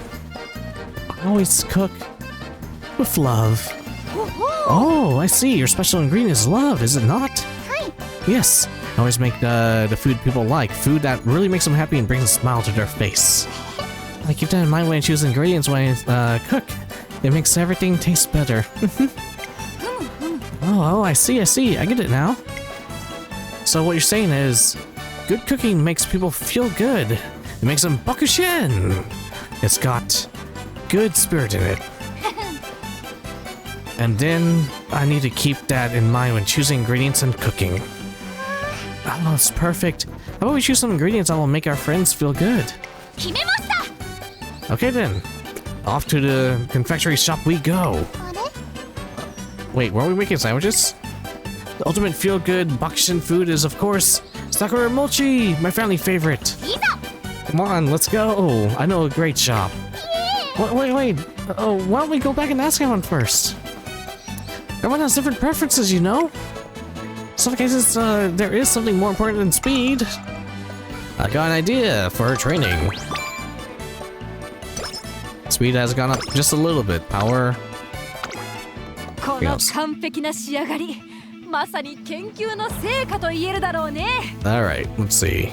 I always cook with love. Oh, I see. Your special ingredient is love, is it not? Yes. Always make the food people like, food that really makes them happy and brings a smile to their face. I keep that in mind when I choose ingredients when I cook. It makes everything taste better. Oh, I see, I get it now. So what you're saying is, good cooking makes people feel good. It makes them bakushin. It's got good spirit in it. And then I need to keep that in mind when choosing ingredients and cooking. Oh, it's perfect. How about we choose some ingredients that will make our friends feel good? Okay then. Off to the confectionery shop we go. Wait, were we making sandwiches? The ultimate feel-good bakushin food is, of course, Sakura Mochi, my family favorite. Come on, let's go. I know a great shop. Wait. Oh, why don't we go back and ask everyone first? Everyone has different preferences, you know? In some cases, there is something more important than speed. I got an idea for her training. Speed has gone up just a little bit. Power. この完璧な仕上がり、まさに研究の成果と言えるだろうね。Alright, let's see.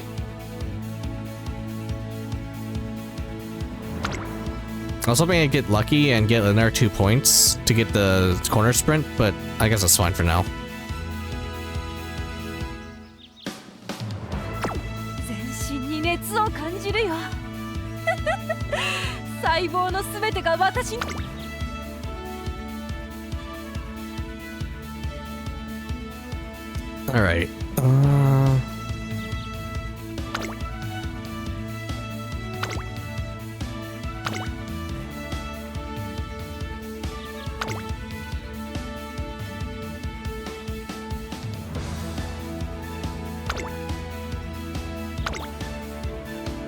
I was hoping I'd get lucky and get another 2 points to get the corner sprint, but I guess that's fine for now. 全身に熱を感じるよ。細胞のすべてが私に。Alright.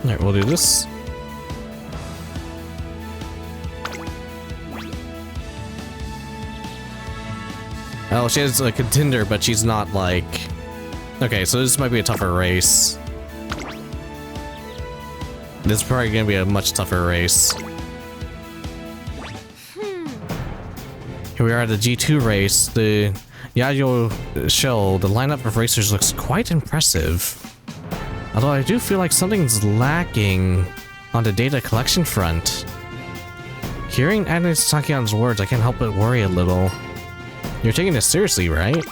Alright, we'll do this. Oh, she has a contender, but she's not like... Okay, so this might be a tougher race. This is probably gonna be a much tougher race. Here we are at the G2 race. The Yayo show, the lineup of racers looks quite impressive. Although I do feel like something's lacking on the data collection front. Hearing Agnes Takyon's words, I can't help but worry a little. You're taking this seriously, right?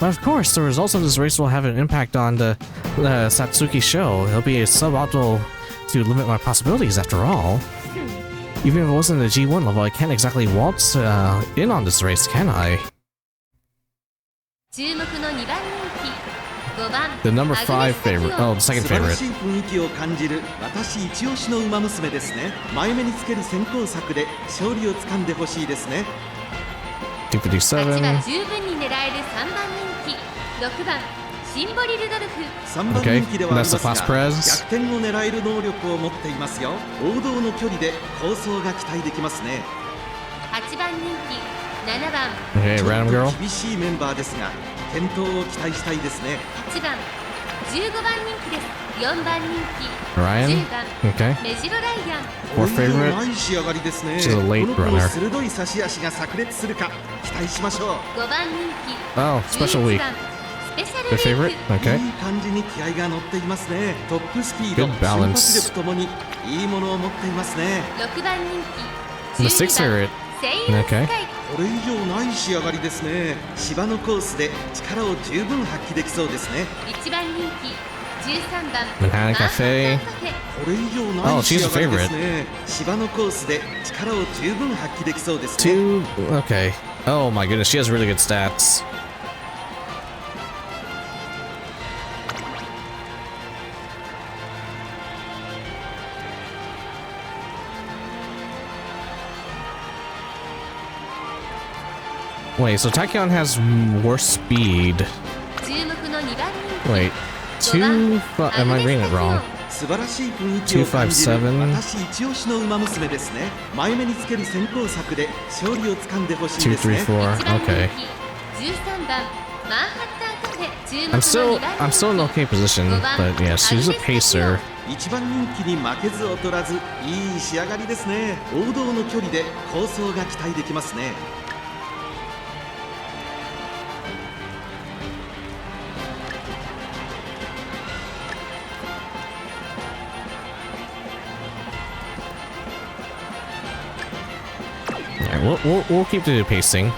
But of course, the results of this race will have an impact on the Satsuki show. It'll be a suboptimal to limit my possibilities after all. Even if it wasn't a G1 level, I can't exactly waltz in on this race, can I? The number 5 favorite. Oh, the second favorite. 素晴らしい雰囲気を感じる私一押しの馬娘ですね。前目につける先行策で勝利をつかんでほしいですね。 257. は十分に狙える3番人気6番シンボリルドルフ3番人気ではありますが That's the class 逆転を狙える能力を持っていますよ。王道の距離で構想が期待できますね。8番人気7番 Okay, random girl. 厳しいメンバーですが健闘を期待したいですね。8番15番人気です4番人気 Ryan? 10番 Okay. メジロライアン Or favorite? ない仕上がりですね。 She's a late この子の runner. 鋭い差し足が炸裂するか期待しましょう。 5番人気 Oh, special week. 11番スペシャル Good ウィ favorite? ーク Okay. いい感じに気合が乗っていますね。トップスピード、 Good 瞬 balance. 発力ともにいいものを持っていますね。 6番人気 The 6 12番 favorite. セイヤンスカイ Okay. これ以上ない仕上がりですね。芝のコースで力を十分発揮できそうですね。 1番人気13番 Manhattan Cafe. これ以上 Oh, ない she's 仕 a 上がりです favorite. ね。芝のコースで力を十分発揮できそうですね。 2. Okay. Oh my goodness, she has really good stats. Wait, so Tachyon has worse speed. 注目の2番人気 Wait, 2. Am I reading it wrong? 素晴らしい雰囲気を感じる257私一押しの馬娘ですね。前目につける先行策で勝利をつかんでほしいですね。 2, 3, 4. 1番人 Okay. 気13番マンハッタンカフェ注目 I'm の still 2番 I'm still in 人気 okay position, but yeah, she's a pacer. 一番人気に負けず劣らずいい仕上がりですね。王道の距離で構想が期待できますね。 Alright, Alright, we'll keep the pacing.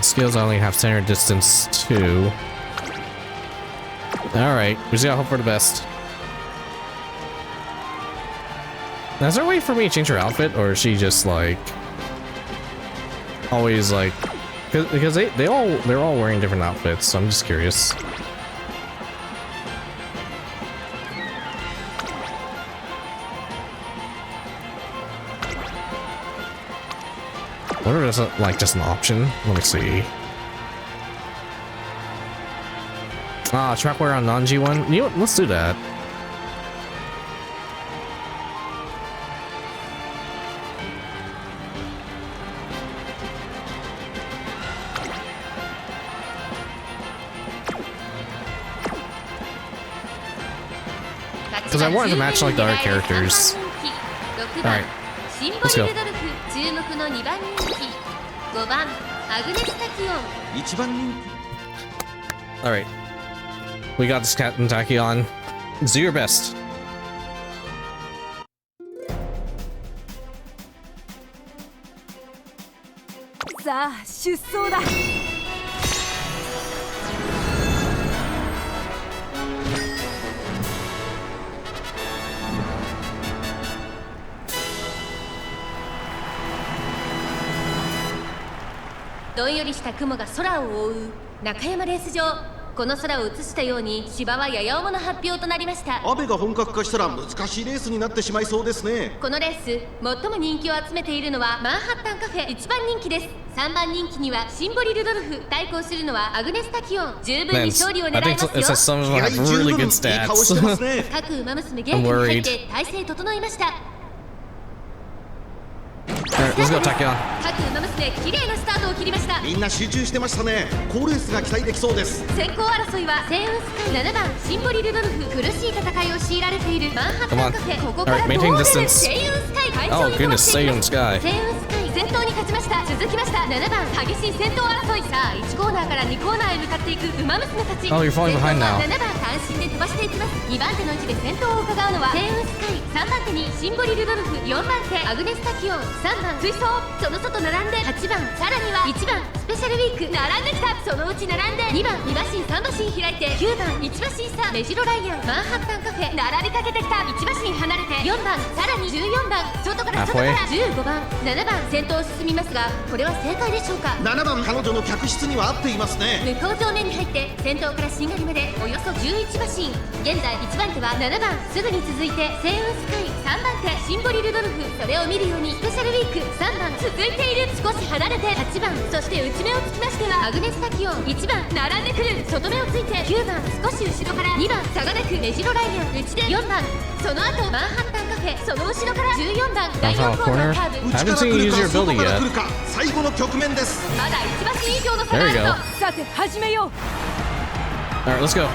Skills only have standard distance 2. Alright, we just gotta hope for the best. Now, is there a way for me to change her outfit, or is she just like always like because they're all wearing different outfits, so I'm just curious. What if it's like just an option? Let me see. Ah, track wear on non-G one. You know what? Let's do that. Because I wanted to match like the other characters. Alright, let's go. 一番人気 Alright. We got this Captain Tachyon. Do your best. さあ出走だ。どんよりした雲が空を覆う中山レース場。この空を映したように芝はやや重の発表となりました。雨が本格化したら難しいレースになってしまいそうですね。このレース最も人気を集めているのはマンハッタンカフェ1番人気です。3番人気にはシンボリ・ルドルフ、対抗するのはアグネス・タキオン。十分に勝利を狙い I ます think it's よ。 some of them have really good いい顔してます stats. ね。各馬娘ゲートに入って体勢整いました。 Alright, let's go, Tachyon. 各馬娘綺麗なスタートを切りました。みんな集中してましたね。好レースが期待できそうです。先行争いはセイウンスカイ7番シンボリ・ルドルフ。苦しい戦いを強いられているマンハッタンカフェ。ここから Alright, どう maintain 出る distance. セイウンスカイ快 Oh 調に飛ば goodness, してい Seiyun る。 Sky. セイウンスカイ先頭に勝ちました。続きました7番激しい先頭争い。さあ1コーナーから2コーナーへ向かっていく馬娘たち。 Oh, you're falling behind now. 7番単身で飛ばしていきます。2番手の位置で先頭を伺うのはセイウンスカイ。3番手にシンボリ・ルドルフ、4番手アグネス・タキオン、3番追走。その外並んで8番、さらには1番スペシャルウィーク並んできた。そのうち並んで2番2馬身3馬身開いて9番1馬身差メジロライアン。マンハッタンカフェ並びかけてきた。1馬身離れて4番、さらに14番外から15番7番先頭を進みますが、これは正解でしょうか。7番彼女の客室には合っていますね。向こう正面に入って先頭からしんがりまでおよそ11馬身。現在1番手は7番、すぐに続いてセイウンスカイ、3番手シンボリ・ルドルフ。それを見るようにスペシャルウィーク3番続いている。少し離れて8番、そして内目をつきましてはアグネス・タキオン。1番並んでくる。外目をついて9番、少し後ろから2番差がなくメジロライアン。内で4番、その後マンハッタンカフェ。その後ろから14番第4コーナーカーブ。内から来るか外から来るか最後の局面です。まだ1馬身以上の差があると。さて始めよう。 Alright, let's go.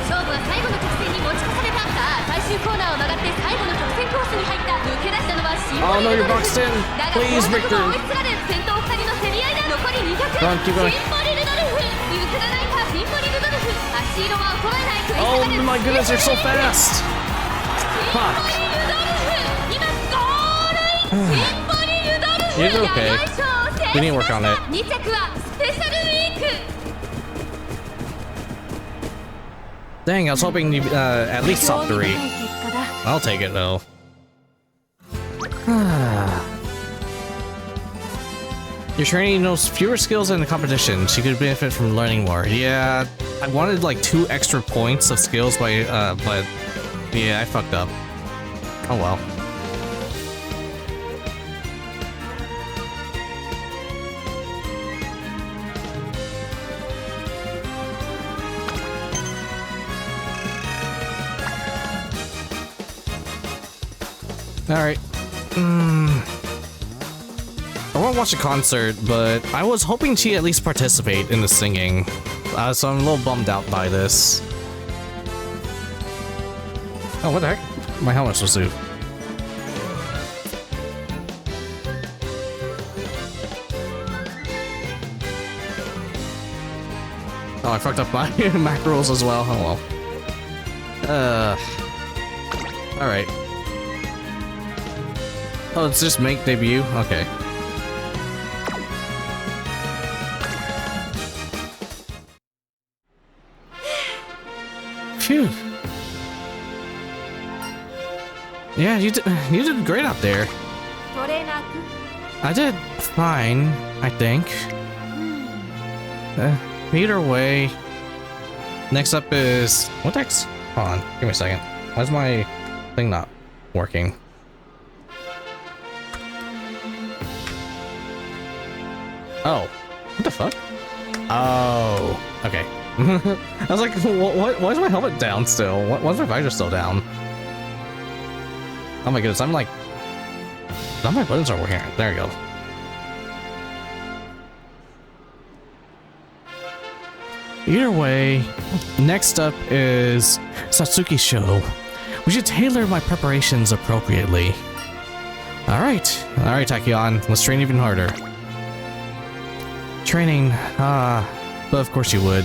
勝負は最後の直線に持ち越された。さあ最終コーナーを曲がって最後の直線コースに入った。抜け出したのはシンボ Oh リ・ no, ル you're ドルフ boxed in. だが Please, 後続 Victor. も追いつがれ先頭2人の競り合いだ。残り200。 Go on, keep going. シンボリ・ルドルフ譲らないか。シンボリ・ルドルフ足色は衰えない。食い Oh 下がる my goodness, you're so fast. シンボリ・ルドルフ今ゴールイン。シンボリ・ルドルフ You're okay. 弥生賞を制 We し need to ま work した。 on it. 2着はスペシャルウィーク。 Dang, I was hoping you at least top 3. 結果だ。 I'll take it though. Your trainee knows fewer skills in the competition. She could benefit from learning more. Yeah, I wanted like 2 extra points of skills but yeah, I fucked up. Oh well. Alright. I want to watch a concert, but I was hoping she at least participate in the singing. So I'm a little bummed out by this. Oh, what the heck? My helmet's supposed to... Oh, I fucked up my macros as well. Oh well. Alright. Oh, it's just make debut? Okay. Phew. Yeah, you did great out there. トレーナー君 I did fine, I think. Either way. Next up is... What next? Hold on, give me a second. Why's my thing not working? Oh. What the fuck? Oh. Okay. I was like, why is my helmet down still? Why is my visor still down? Oh my goodness, I'm like... Now my buttons are working. There we go. Either way, next up is Satsuki's show. We should tailor my preparations appropriately. Alright, Tachyon, let's train even harder. Training, but of course you would.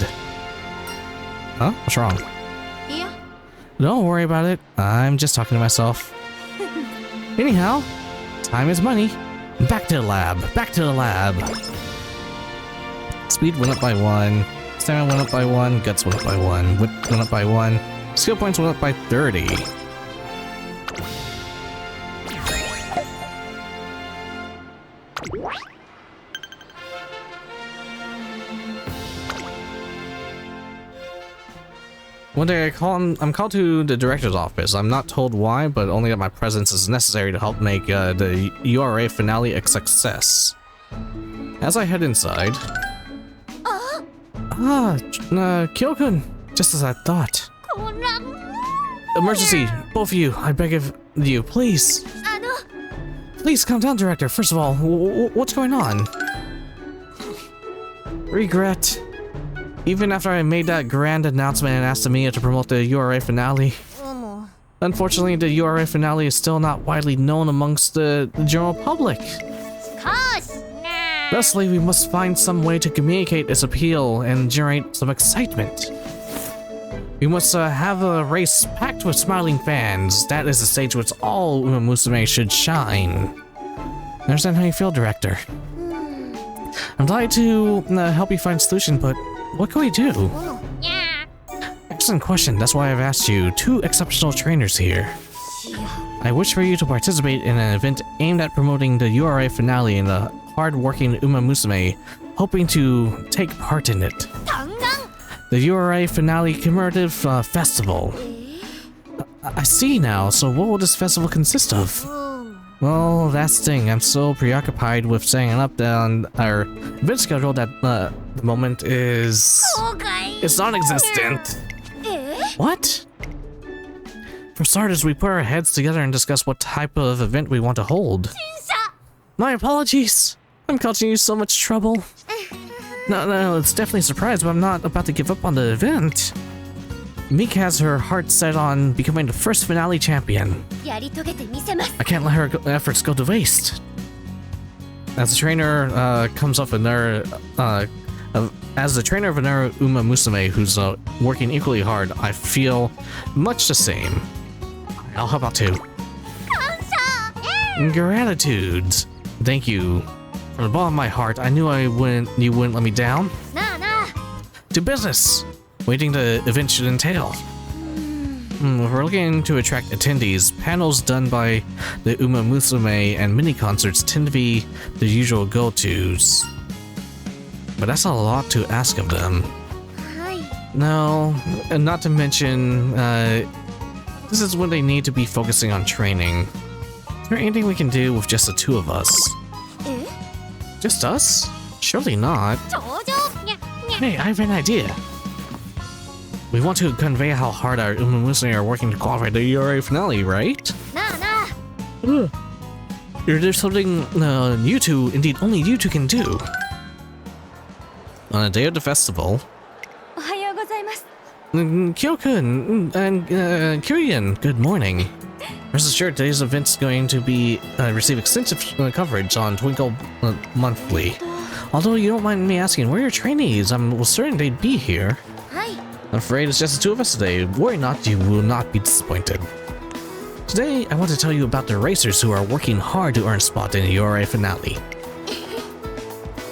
Huh? What's wrong? いや Don't worry about it, I'm just talking to myself. Anyhow, time is money. Back to the lab, Speed went up by 1. Stamina went up by 1, guts went up by 1, wit went up by 1, skill points went up by 30. One day I'm called to the director's office. I'm not told why, but only that my presence is necessary to help make the URA finale a success. As I head inside... Kyokun, just as I thought. こら Emergency, both of you, I beg of you, please. あの Please calm down, director. First of all, what's going on? Regret. Even after I made that grand announcement and asked Amiya to promote the URA finale. もう Unfortunately, the URA finale is still not widely known amongst the general public. 少しな Thusly, we must find some way to communicate its appeal and generate some excitement. We must have a race packed with smiling fans. That is the stage which all Umamusume should shine. I understand how you feel, director. I'm glad to help you find a solution, but what can we do? にゃ Excellent question. That's why I've asked you. 2 exceptional trainers here. しよ I wish for you to participate in an event aimed at promoting the URA finale in the hard-working Umamusume, hoping to take part in it. 弾丸 The URA finale commemorative festival. I see now. So what will this festival consist of? うん Well, that's the thing. I'm so preoccupied with setting up on our event schedule that the moment is... 後悔 It's non-existent. え What? For starters, we put our heads together and discuss what type of event we want to hold. さ My apologies. I'm causing you so much trouble. No, it's definitely a surprise, but I'm not about to give up on the event. Meek has her heart set on becoming the first finale champion. やり遂げてみせます I can't let her efforts go to waste. As the trainer comes off another, as the trainer of another Umamusume who's working equally hard, I feel much the same. I'll help out too. 感謝 Gratitude. Thank you. From the bottom of my heart, I knew you wouldn't let me down. なあなあ To business. Waiting the event should entail. We're looking to attract attendees. Panels done by the Umamusume and mini concerts tend to be the usual go-tos. But that's a lot to ask of them. はい No, and not to mention, this is when they need to be focusing on training. Is there anything we can do with just the 2 of us? え Just us? Surely not. 頂上にゃにゃ Hey, I have an idea. We want to convey how hard our Umamusume are working to qualify the URA finale, right? なあなあ There's something you two, indeed only you two can do. On a day of the festival, おはようございます Kyokun and Kyurian, good morning. Rest assured, today's event's going to be receive extensive coverage on Twinkle Monthly. Although you don't mind me asking, where are your trainees? I'm certain they'd be here. はい I'm afraid it's just the two of us today. Worry not, you will not be disappointed. Today, I want to tell you about the racers who are working hard to earn a spot in the URA finale.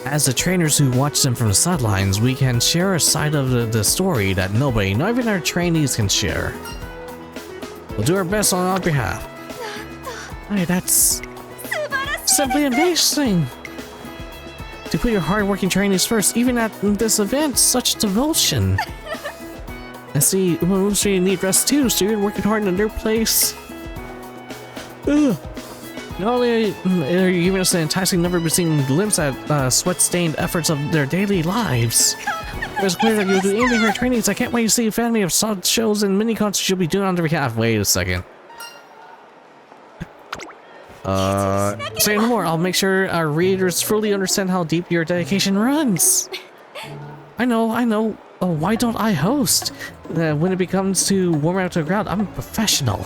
As the trainers who watch them from the sidelines, we can share a side of the story that nobody, not even our trainees, can share. We'll do our best on our behalf. Hey, that's simply amazing! To put your hard-working trainees first, even at this event, such devotion. I see Umamusume need rest too, so you're working hard in their place. Ugh. Not only are you giving us an enticing, never-been-seen glimpse at sweat-stained efforts of their daily lives. It's clear that you'll do anything for your trainees. I can't wait to see a family of solid shows and mini-concerts you'll be doing on their behalf. Wait a second. Say no more. I'll make sure our readers fully understand how deep your dedication runs. I know. Oh, why don't I host? When it becomes to warm out to the crowd, I'm a professional.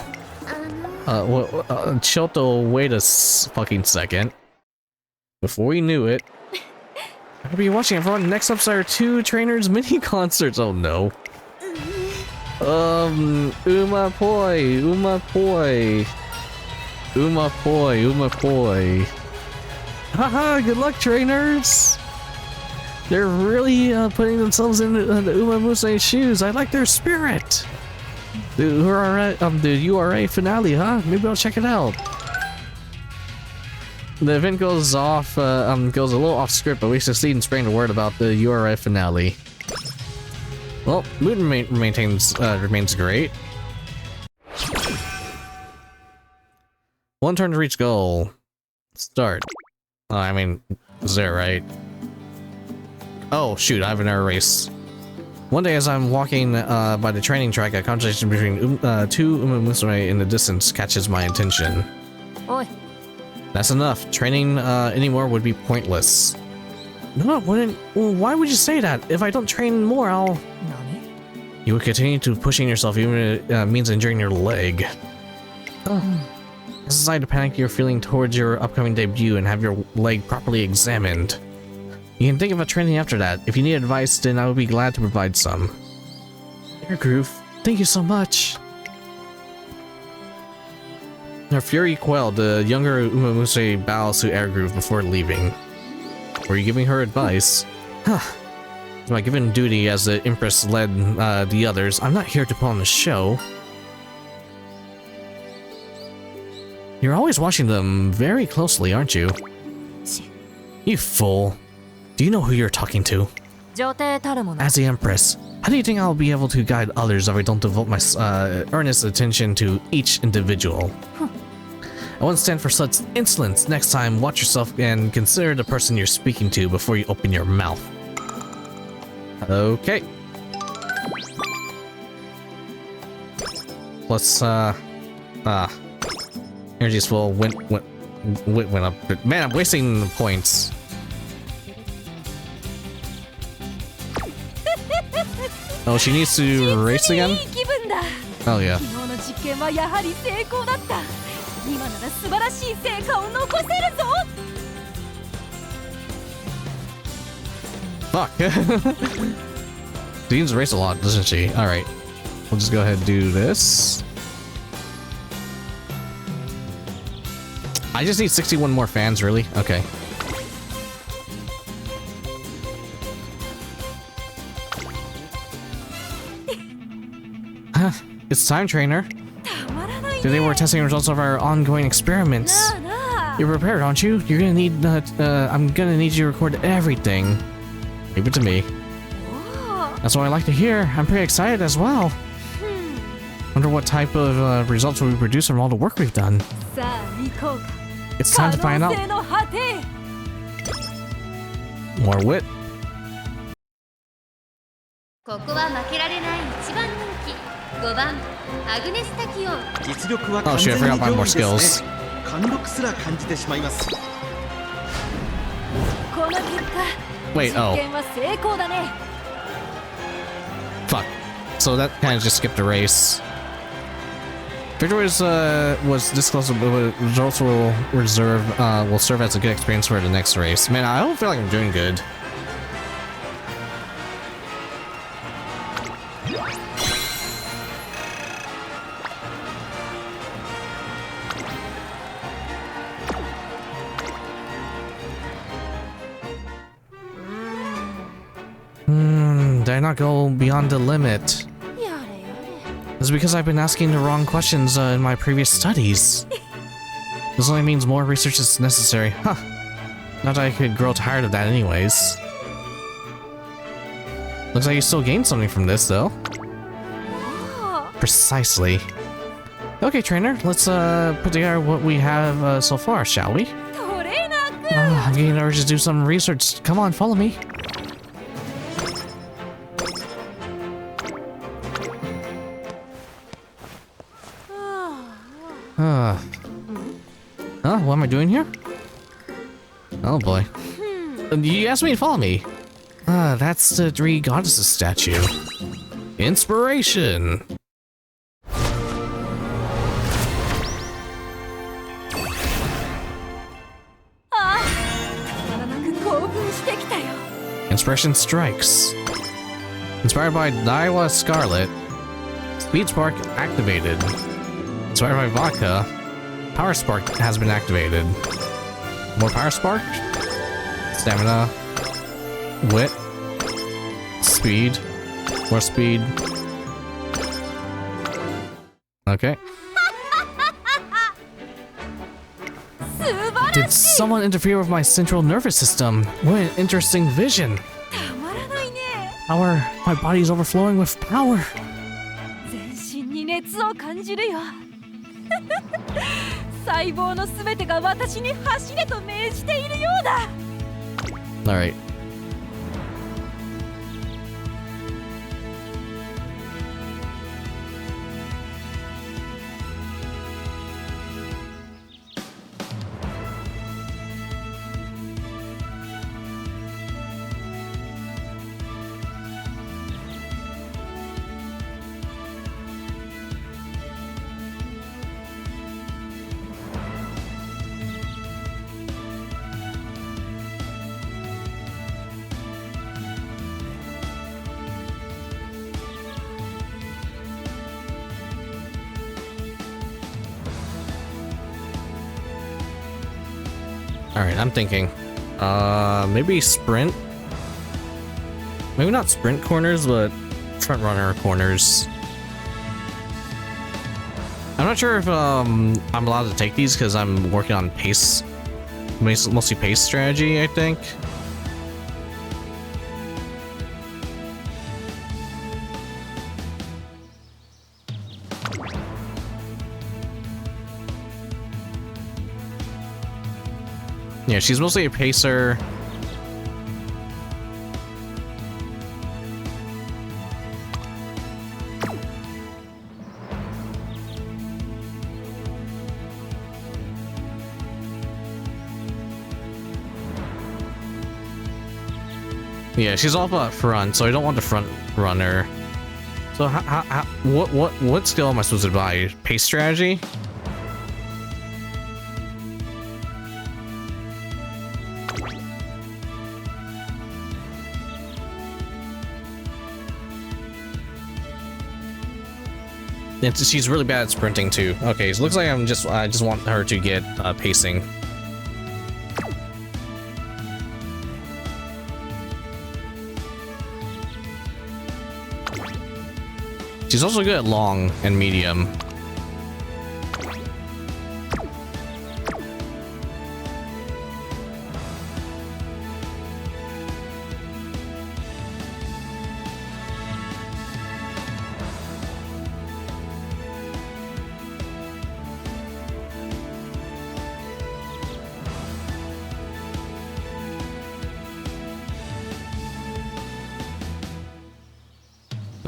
Choto, wait a fucking second. Before we knew it, I'll be watching everyone. Next up are 2 trainers mini concerts. Oh no. Umapoi. Haha, good luck, trainers! They're really putting themselves in the Umamusume's shoes. I like their spirit. The URA finale, huh? Maybe I'll check it out. The event goes off, goes a little off script, but we succeed in spreading the word about the URA finale. Well, mood remains great. 1 turn to reach goal. Start. Oh, I mean, is that right? Oh, shoot, I have an error race. One day as I'm walking by the training track, a conversation between 2 Umamusume in the distance catches my attention. Oi. That's enough. Training anymore would be pointless. No, it wouldn't. Well, why would you say that? If I don't train more, I'll... Nani? You would continue to pushing yourself even if it means injuring your leg. This is like the panic you're feeling towards your upcoming debut and have your leg properly examined. You can think about training after that. If you need advice, then I would be glad to provide some. Air Groove, thank you so much. Her fury quelled, the younger Umamusume bows to Air Groove before leaving. Were you giving her advice? Huh. It's my given duty as the Empress led the others. I'm not here to put on a show. You're always watching them very closely, aren't you? You fool. Do you know who you're talking to? As the Empress, how do you think I'll be able to guide others if I don't devote my earnest attention to each individual? I won't stand for such insolence. Next time, watch yourself and consider the person you're speaking to before you open your mouth. Okay. Plus, energy's full. Went up. Man, I'm wasting points. Oh, she needs to race again? Oh, yeah. Fuck. She needs to race a lot, doesn't she? Alright. We'll just go ahead and do this. I just need 61 more fans, really? Okay. It's time, trainer. Today we're testing results of our ongoing experiments. You're prepared, aren't you? You're gonna need, I'm gonna need you to record everything. Leave it to me. That's what I like to hear. I'm pretty excited as well. Wonder what type of results will we produce from all the work we've done. It's time to find out. More wit. Oh shit, I forgot about more skills. Wait, oh. Fuck. So that kind of just skipped a race. Victory was this close, but results will serve as a good experience for the next race. Man, I don't feel like I'm doing good. cannot go beyond the limit. やれやれ It's because I've been asking the wrong questions in my previous studies. This only means more research is necessary. Huh. Not that I could grow tired of that anyways. Looks like you still gained something from this, though. Precisely. Okay, trainer, let's put together what we have so far, shall we? トレーナーくん I'm getting an urge to do some research. Come on, follow me. What am I doing here? Oh boy. You asked me to follow me. That's the three goddesses statue. Inspiration. たまらなく興奮してきたよ Inspiration strikes. Inspired by Daiwa Scarlet. Speed Spark activated. Inspired by Vodka. Power Spark has been activated. More Power Spark. Stamina. Wit. Speed. More speed. Okay. 素晴ら Did しい someone interfere with my central nervous system? What an interesting vision. たまらないね My body is overflowing with power. 全身に熱を感じるよ細胞のすべてが私に走れと命じているようだ Alright. Alright, I'm thinking. Maybe sprint? Maybe not sprint corners, but front runner corners. I'm not sure if I'm allowed to take these because I'm working on pace, mostly pace strategy, I think. Yeah, she's mostly a pacer. Yeah, she's all up front, so I don't want the front runner. So what skill am I supposed to buy? Pace strategy? And she's really bad at sprinting too. Okay, so it looks like I just want her to get pacing. She's also good at long and medium.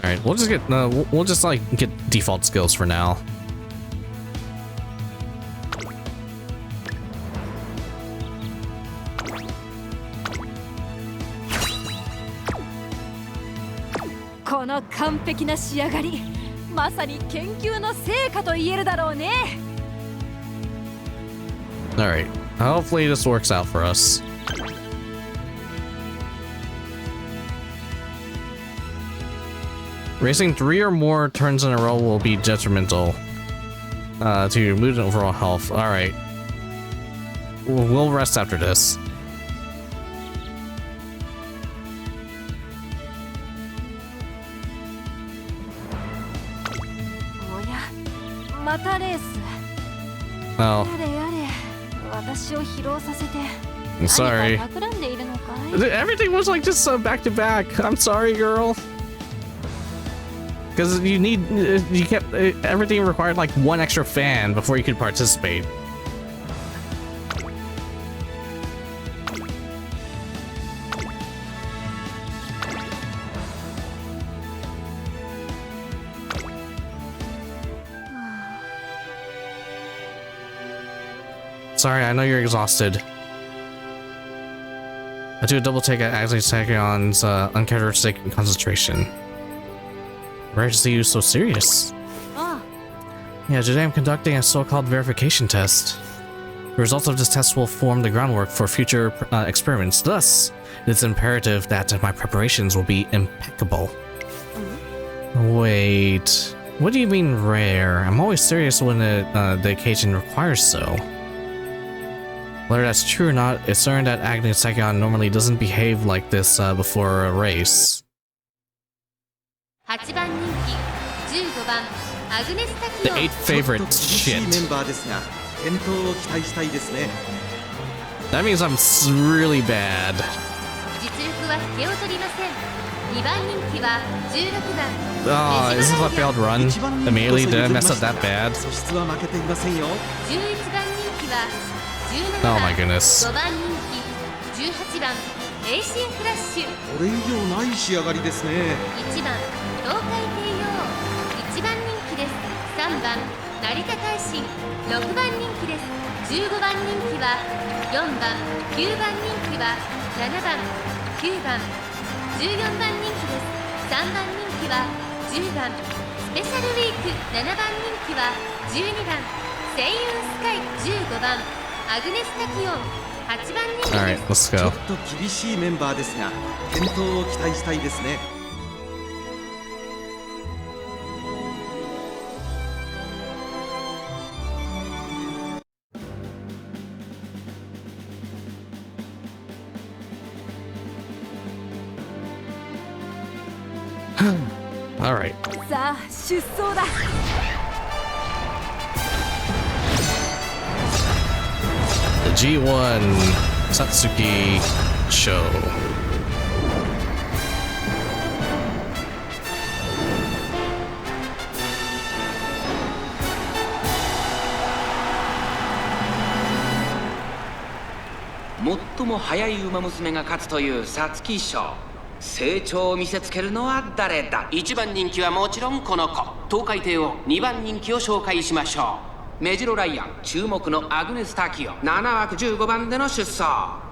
Alright, we'll just get we'll just like get default skills for now. This perfect な仕上がり、まさに研究の成果と言えるだろうね。Alright, hopefully this works out for us. Racing 3 or more turns in a row will be detrimental to your mood and overall health. Alright. We'll rest after this. またレース。 Oh, やれやれ、私を疲労させて I'm sorry. 何か企んでいるのかい？ Everything was like just so back to back. I'm sorry, girl. Because you kept everything required like one extra fan before you could participate. Sorry, I know you're exhausted. I do a double take at Takyon's uncharacteristic concentration. Rare to see you so serious. Ah. Yeah, today I'm conducting a so-called verification test. The results of this test will form the groundwork for future experiments. Thus, it's imperative that my preparations will be impeccable. Wait, what do you mean rare? I'm always serious when the occasion requires so. Whether that's true or not, it's certain that Agnes Tachyon normally doesn't behave like this before a race. 8番人気15番アグネス・タキ The ヨン eight ちょっと favorite 厳しい shit. メンバーですが健闘を期待したいですね。 That means I'm really bad. 実力は引けを取りません。2番人気は16番 Oh, is this a failed run? 一番人気 Immediately, こそ did I 譲り mess ま up した that bad? 素質は負けていませんよ。11番人気は17 Oh 番 my goodness. 5番人気18番エイシンフラッシュこれ以上ない仕上がりですね。 1番東海帝王1番人気です。3番成田大臣6番人気です。15番人気は4番9番人気は7番9番14番人気です。3番人気は10番スペシャルウィーク7番人気は12番セイユンスカイ15番アグネス・タキヨン8番人気 Alright, です。 let's ちょ go. っと厳しいメンバーですが健闘を期待したいですね。 Alright. さあ出走だ。 The G1 Satsuki Show. .最も速い馬娘が勝つという皐月賞。成長を見せつけるのは誰だ。1番人気はもちろんこの子、東海帝王。2番人気を紹介しましょう。メジロライアン、注目のアグネス・タキヨン。7枠15番での出走。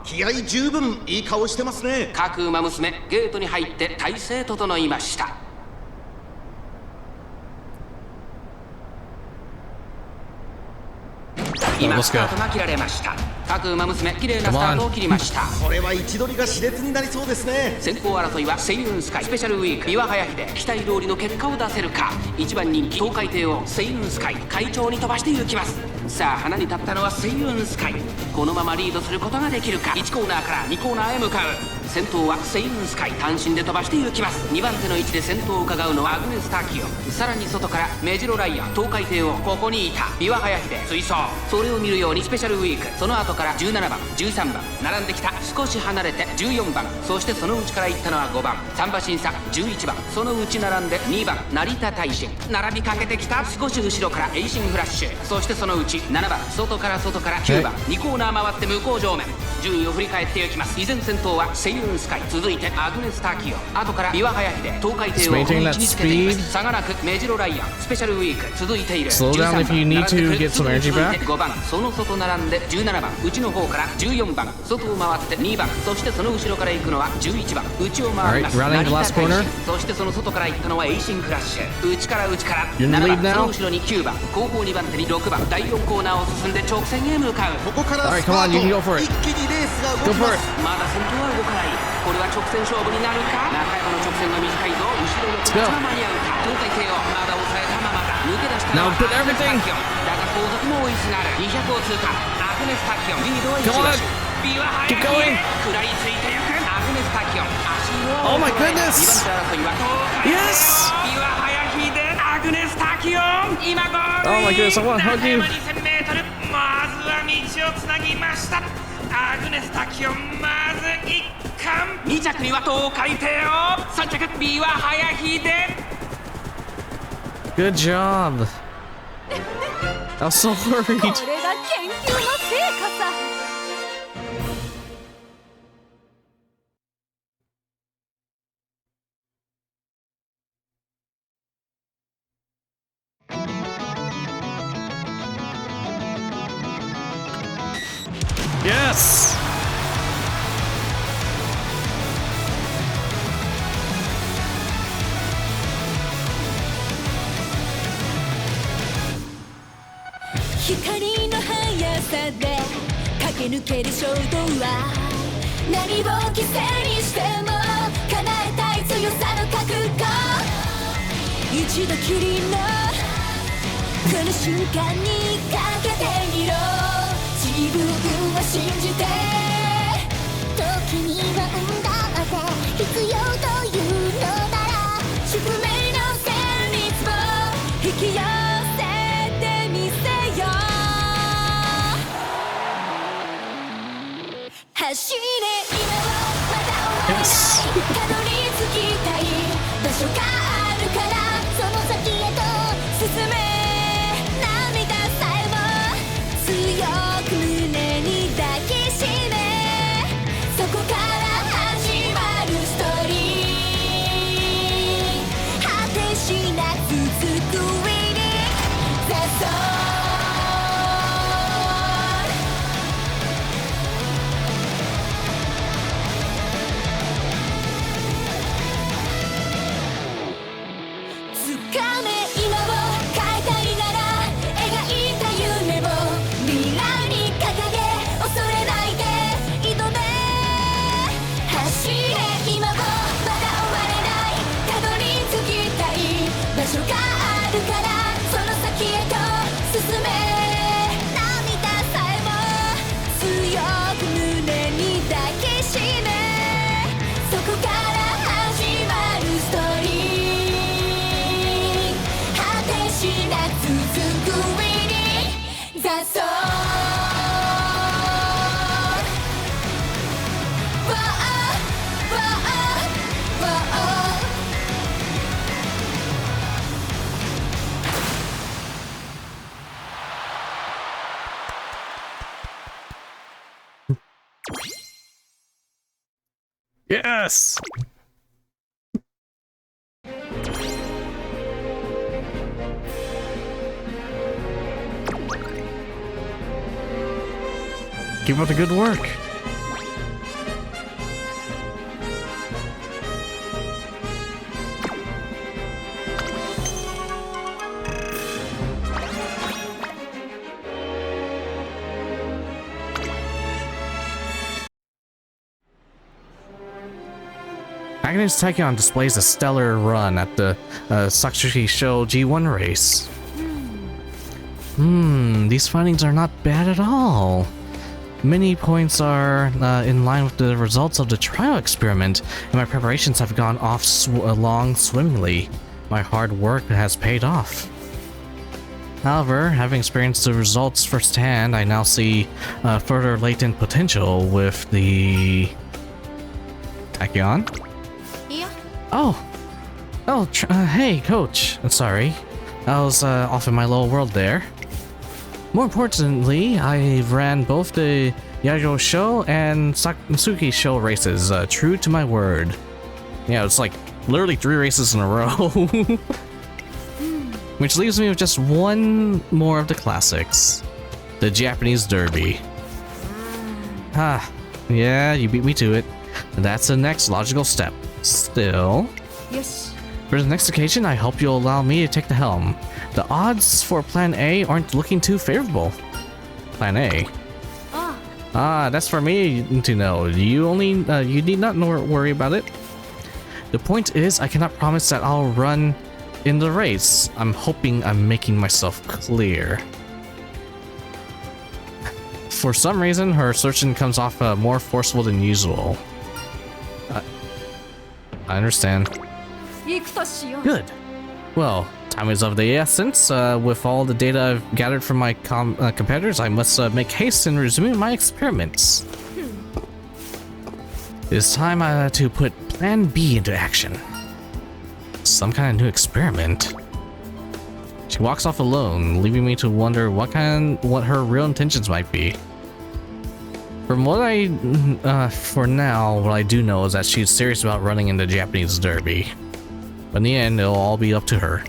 気合十分いい顔してますね。各馬娘ゲートに入って体勢整いました。今スタートが切られました。各馬娘綺麗なスタートを切りました。これは位置取りが熾烈になりそうですね。先行争いはセイユンスカイスペシャルウィーク岩早秀。期待通りの結果を出せるか。1番人気東海帝王セイユンスカイ会長に飛ばして行きます。さあ花に立ったのはセイユンスカイ。このままリードすることができるか。1コーナーから2コーナーへ向かう。先頭はセイユンスカイ単身で飛ばして行きます。2番手の位置で先頭を伺うのはアグネス・タキヨン。さらに外からメジロライアン東海帝王。ここにいた岩早秀追走。それを見るようにスペシャルウィーク。その後から17番13番並んできた。少し離れて14番、そしてその内から行ったのは5番3馬審査11番、その内並んで2番成田大臣。並びかけてきた。少し後ろからエイシンフラッシュ。そしてその内7番外から9番2コーナー回って向こう上面。順位を振り返っていきます。依然先頭はセイユンスカイ、続いてアグネス・タキヨン、後から岩早秀東海帝王。この位置につけています。差がなくメジロライアンスペシャルウィーク続いている。 Slow down if you need to get some energy 続い back. て5番その外並んで17番内の方から14番外を回って2番、そしてその後ろから行くのは11番内を回ります。 Alright, rounding the last corner. そしてその外から行ったのはエイシンフラッシュ。内から内からYou in the 7 lead 番 now? その後ろに9番後方2番手に6番第4コーナーを進んで直線へ向かう。ここから Alright, スタ come on, you can go ー for ト it. 一気にレースが動 Go き for ま it. す。まだ先頭は動かない。これは直線勝負になるか。中山の直線は短いぞ。後ろの Let's 口 go. は間に合うか。東海帝王まだ抑えたままだ。抜け出したの Now は put everything. だが後続も追いすがる。200を通過。アグネス・タキヨンリードは Come on. 1馬身。岩早 Keep going. 食らいついていく。アグネス・タキヨン足色を Oh my 2番 goodness. 手争いは東海帝王 Yes. 岩早秀アアグネス・タキヨン今ゴール Oh my goodness, I want to hug you. 2000m まずは道をつなぎましたアグネス・タキヨンまず1冠2着には東海帝王3着三輪早秀 Good job. I was so worried. これが研究の成果さ。Yes. 光の速さで駆け抜ける衝動は何を犠牲にしても叶えたい強さの覚悟一度きりのこの瞬間にかけてみろ自分を信じて時には運動で必要というのなら宿命の旋律を引き寄せてみせよ走れ今はまだ終わらないたどり着きたい場所があるからその先へと進め涙さえも強く胸に抱きしめそこから始まるストーリー果てしなく続く上にザソー場所があるからその先へと進め涙さえも強く胸に抱きしめそこから始まるストーリー果てしなく続く上にザソーYes. Keep up the good work. Agnes Tachyon displays a stellar run at the Satsuki Show G1 race. These findings are not bad at all. Many points are in line with the results of the trial experiment, and my preparations have gone off along swimmingly. My hard work has paid off. However, having experienced the results firsthand, I now see further latent potential with the... Tachyon? Oh! Hey, coach. Sorry. I was off in my little world there. More importantly, I ran both the Yago Show and Sakasuki Show races, true to my word. Yeah, it's like literally 3 races in a row. Which leaves me with just one more of the classics. The Japanese Derby. Yeah, you beat me to it. That's the next logical step. Still, Yes. for the next occasion, I hope you'll allow me to take the helm. The odds for Plan A aren't looking too favorable. Plan A? That's for me to know. You need not worry about it. The point is, I cannot promise that I'll run in the race. I'm hoping I'm making myself clear. For some reason, her assertion comes off more forceful than usual. I understand. Good. Well, Time is of the essence. With all the data I've gathered from my competitors, I must make haste in resuming my experiments. It's time to put Plan B into action. Some kind of new experiment. She walks off alone, leaving me to wonder what her real intentions might be. From what for now, what I do know is that she's serious about running in the Japanese Derby. But in the end, it'll all be up to her.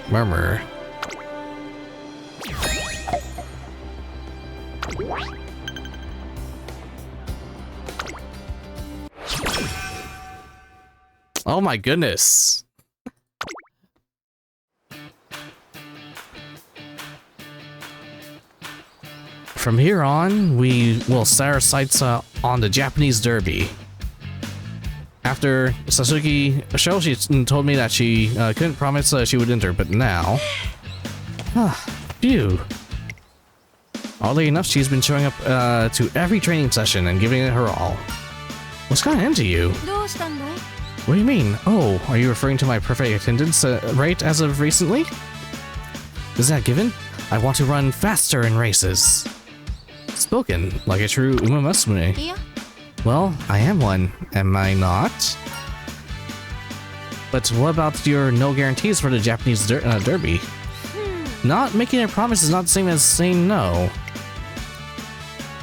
Murmur. Oh my goodness. From here on, we will set our sights on the Japanese Derby. After Sasuke show, she told me that she couldn't promise she would enter, but now... phew. Oddly enough, she's been showing up to every training session and giving it her all. What's gotten into you? What do you mean? Oh, are you referring to my perfect attendance rate as of recently? Is that given? I want to run faster in races. Spoken like a true Umamusume. Yeah. Well, I am one, am I not? But what about your no guarantees for the Japanese Derby? Not making a promise is not the same as saying no.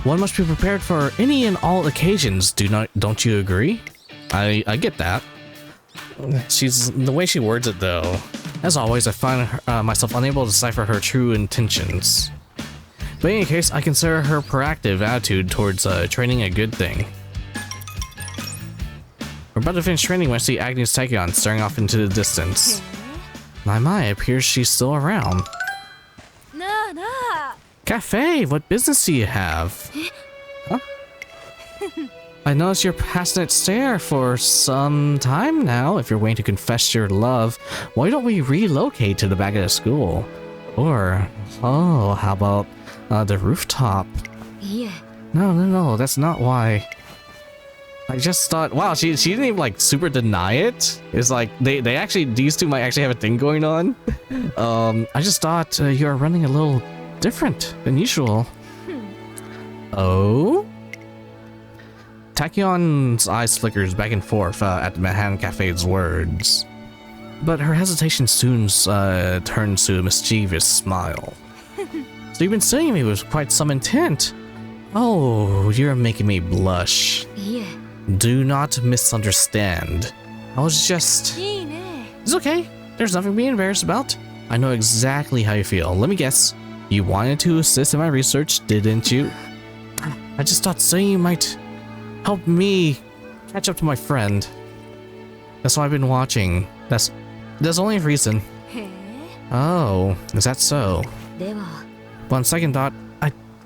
One must be prepared for any and all occasions, don't you agree? I get that. The way she words it though. As always, I find myself unable to decipher her true intentions. But in any case, I consider her proactive attitude towards training a good thing. We're about to finish training when I see Agnes Tachyon staring off into the distance. My, it appears she's still around. Cafe, what business do you have? Huh? I noticed your passionate stare for some time now. If you're waiting to confess your love, why don't we relocate to the back of the school? Or, oh, how about the rooftop? Yeah. No, that's not why. I just thought, wow, she didn't even like super deny it. It's like they actually, these two might actually have a thing going on. I just thought you're running a little different than usual. Oh? Tachyon's eyes flickers back and forth at the Manhattan Cafe's words. But her hesitation soon turns to a mischievous smile. So you've been saying me with quite some intent. Oh, you're making me blush. Yeah. Do not misunderstand. I was just... It's okay. There's nothing to be embarrassed about. I know exactly how you feel. Let me guess. You wanted to assist in my research, didn't you? I just thought saying you might help me catch up to my friend. That's why I've been watching. There's only a reason. Oh, is that so? But on second thought,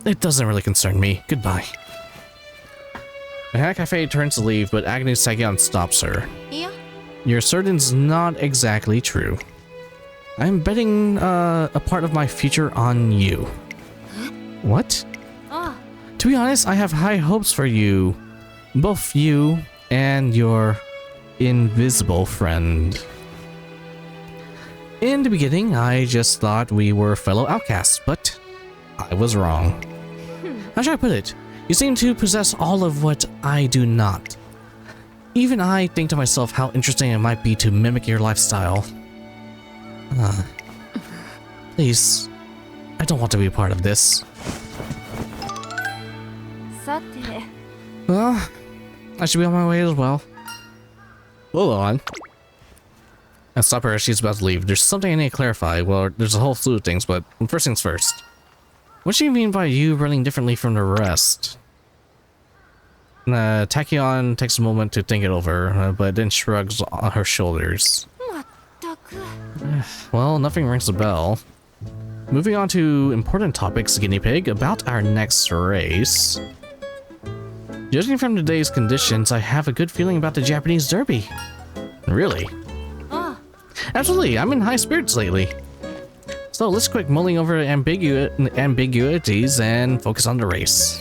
it doesn't really concern me. Goodbye. Manhattan Cafe turns to leave, but Agnes Tachyon stops her. Yeah. Your assertion's not exactly true. I'm betting a part of my future on you. What? To be honest, I have high hopes for you. Both you and your invisible friend. In the beginning, I just thought we were fellow outcasts, but I was wrong. How should I put it? You seem to possess all of what I do not. Even I think to myself how interesting it might be to mimic your lifestyle. Please, I don't want to be a part of this. Well, I should be on my way as well. Hold on. I stop her as she's about to leave. There's something I need to clarify. Well, there's a whole slew of things, but first things first. What do you mean by you running differently from the rest? Tachyon takes a moment to think it over, but then shrugs her shoulders. Well, nothing rings a bell. Moving on to important topics, Guinea Pig, about our next race. Judging from today's conditions, I have a good feeling about the Japanese Derby. Really? Absolutely, I'm in high spirits lately. So let's quit mulling over ambiguities and focus on the race.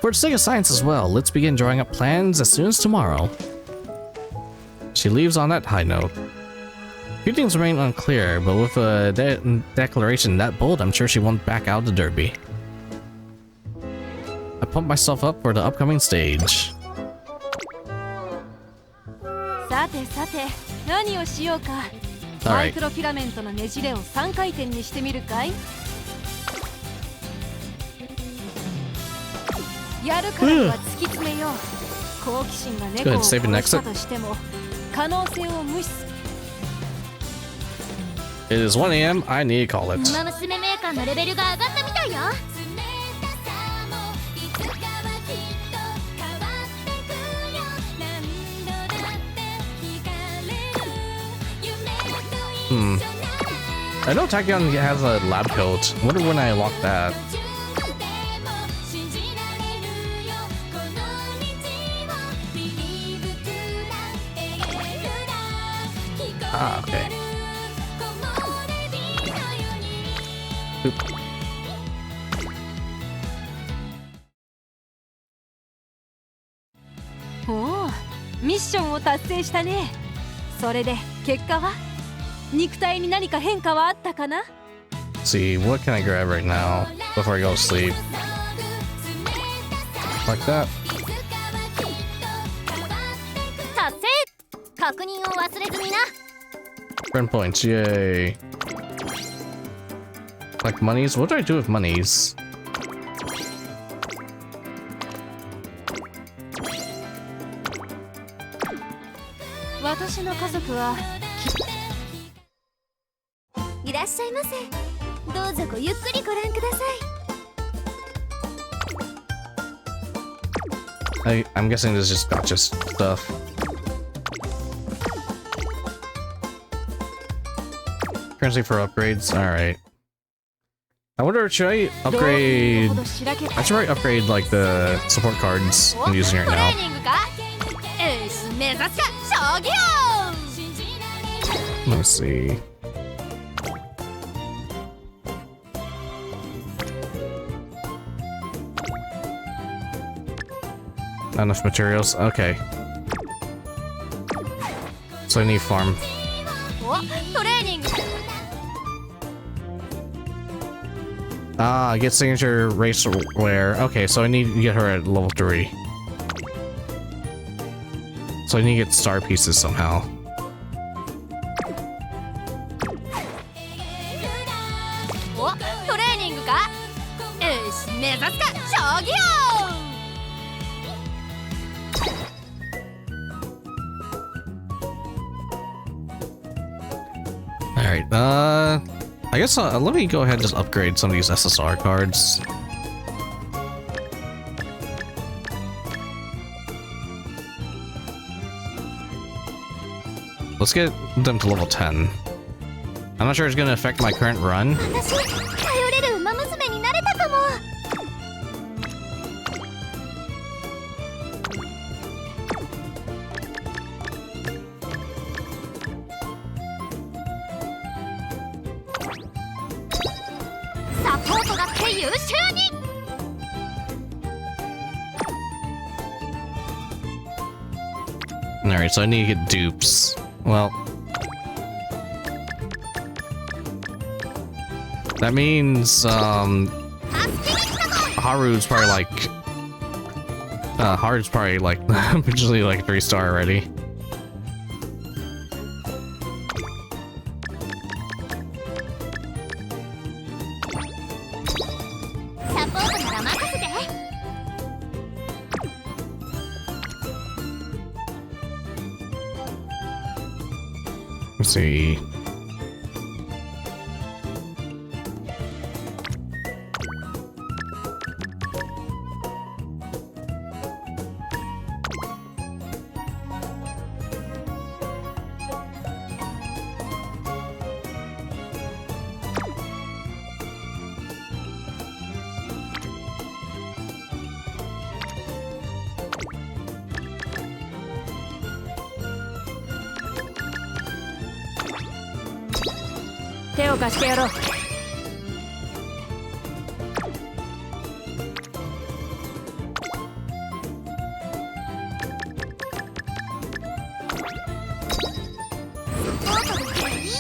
For the sake of science as well, let's begin drawing up plans as soon as tomorrow. She leaves on that high note. Few things remain unclear, but with a declaration that bold, I'm sure she won't back out of the derby. I pumped myself up for the upcoming stage. さてさて、何をしようか。マイクロフィラメントのねじれを3回転にしてみるかい？やるからには突き詰めよう。好奇心が猫を殺したとしても可能性を無視する。It is 1 a.m. I need to call it. ウマ娘メーカーのレベルが上がったみたいよ。I know Tachyon has a lab coat. I wonder when I unlock that. Ah, okay. Oop. おお、ミッションを達成したね。それで結果は？肉体に何か変化はあったかな？ See, what can I grab right now before I go to sleep? Like that. 達成！確認を忘れずにな。Friend points, yay. Like monies? What do I do with monies? 私の家族は。いらっしゃいませ。どうぞごゆっくりご覧ください。I'm guessing this is just gotcha stuff. Currency for upgrades. All right. I wonder, should I upgrade? I should probably upgrade like the support cards I'm using right now. Let's see. Not enough materials. Okay. So I need farm. Ah, get signature race wear. Okay, so I need to get her at level 3. So I need to get star pieces somehow. Alright, I guess let me go ahead and just upgrade some of these SSR cards. Let's get them to level 10. I'm not sure it's gonna affect my current run. Alright, so I need to get dupes. Well, that means Haru's probably like usually like 3-star already. Let's see.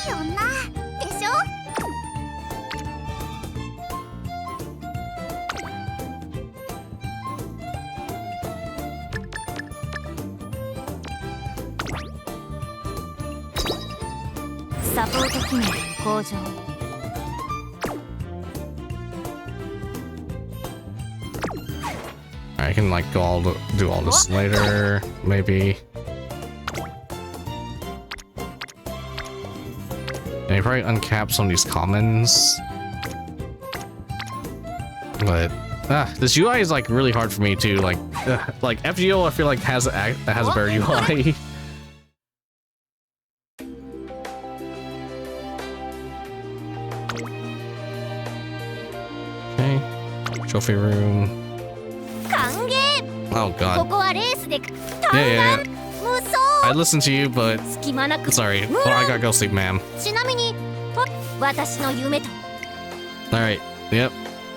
い女でしょ。サポート機能向上。I can like do all this later, maybe. And you probably uncap some of these commons. But this UI is like really hard for me to like FGO. I feel like has a better UI. Okay, trophy room. Oh god. Yeah. I listened to you, but sorry. Well, I gotta go sleep, ma'am. Alright. Yep.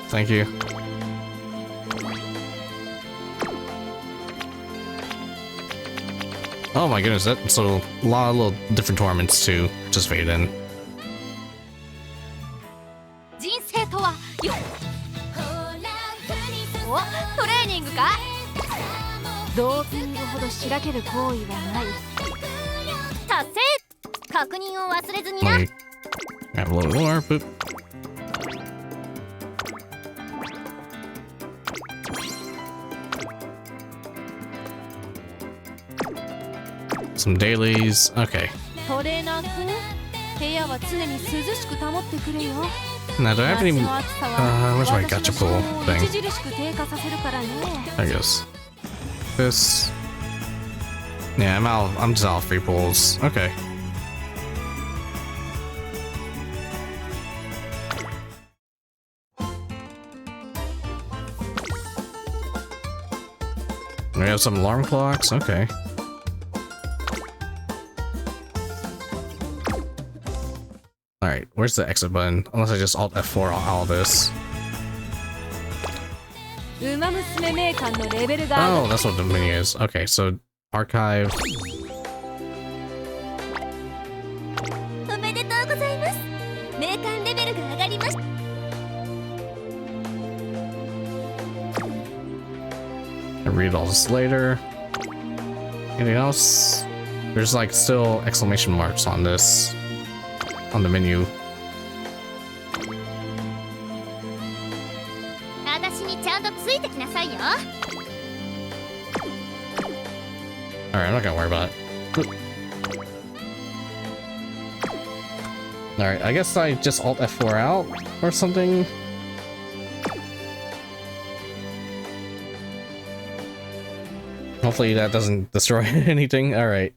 Thank you. Oh my goodness, that's a lot of little different tournaments to participate in. トレーニングか。ドーピングほどしらける行為はない。達成。確認を忘れずにな。Have a little more. Boop. Some dailies. Okay. トレーナー君、部屋は常に涼しく保ってくれよ。 Now, do I have any? Where's my gacha pool thing? I guess. This. Yeah, I'm just out of free pools. Okay. We have some alarm clocks. Okay. Alright, where's the exit button? Unless I just Alt F4 on all this. Oh, that's what the menu is. Okay, so archive. I read all this later. Anything else? There's like still exclamation marks on this. On the menu. Alright, I'm not gonna worry about it. Alright, I guess I just Alt F4 out or something. Hopefully that doesn't destroy anything. Alright.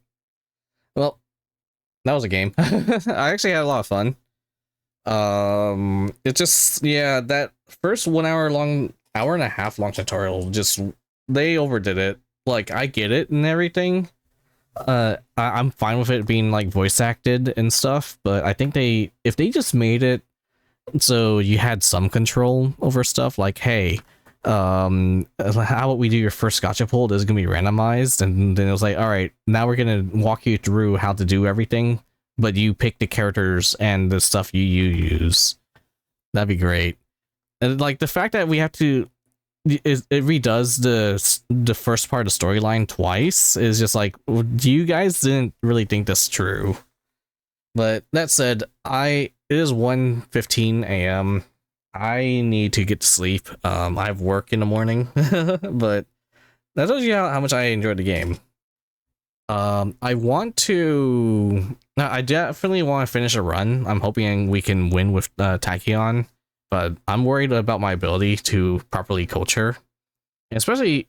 Well, that was a game. I actually had a lot of fun. It just, yeah, that first hour and a half long tutorial, just, they overdid it. Like, I get it and everything. I'm fine with it being like voice acted and stuff, but I think if they just made it so you had some control over stuff, like, hey, how about we do your first gotcha pull? This is gonna be randomized, and then it was like, all right, now we're gonna walk you through how to do everything, but you pick the characters and the stuff you use. That'd be great. And like the fact that we have to, it redoes the first part of the storyline twice is just like, you guys didn't really think that's true. But that said, it is 1:15 a.m. I need to get to sleep. I have work in the morning, but that tells you how much I enjoyed the game. I definitely want to finish a run. I'm hoping we can win with Tachyon, but I'm worried about my ability to properly coach her. Especially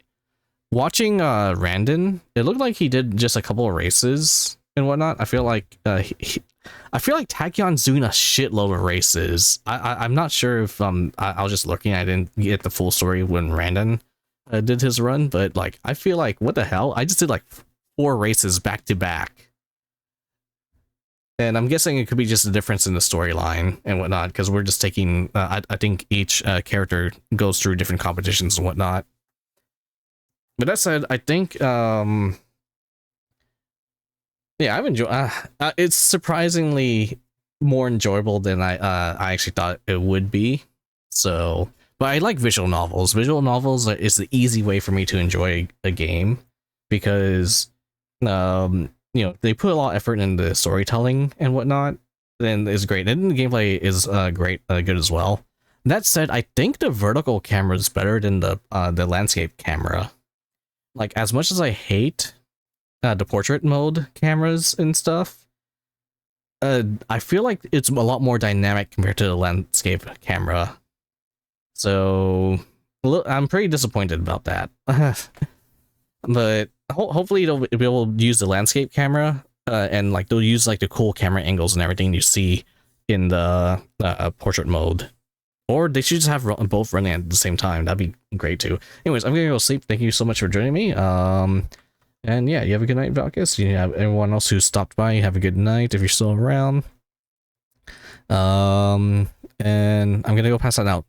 watching Randon, it looked like he did just a couple of races and whatnot. I feel like Tachyon's doing a shitload of races. I'm not sure if I was just looking. I didn't get the full story when Randon did his run, but like I feel like, what the hell? I just did like 4 races back to back, and I'm guessing it could be just a difference in the storyline and whatnot, because we're just taking. I think each character goes through different competitions and whatnot. But that said, I think yeah, I've enjoyed. It's surprisingly more enjoyable than I actually thought it would be. So, but I like visual novels. Visual novels is the easy way for me to enjoy a game because they put a lot of effort into storytelling and whatnot. Then it's great, and the gameplay is good as well. That said, I think the vertical camera is better than the landscape camera. Like, as much as I hate the portrait mode cameras and stuff, I feel like it's a lot more dynamic compared to the landscape camera. So I'm pretty disappointed about that. But hopefully they'll be able to use the landscape camera, and like they'll use like the cool camera angles and everything you see in the portrait mode. Or they should just have both running at the same time. That'd be great too. Anyways, I'm gonna go sleep. Thank you so much for joining me. And yeah, you have a good night, Valkis. You have everyone else who stopped by. Have a good night if you're still around. And I'm gonna go pass that out.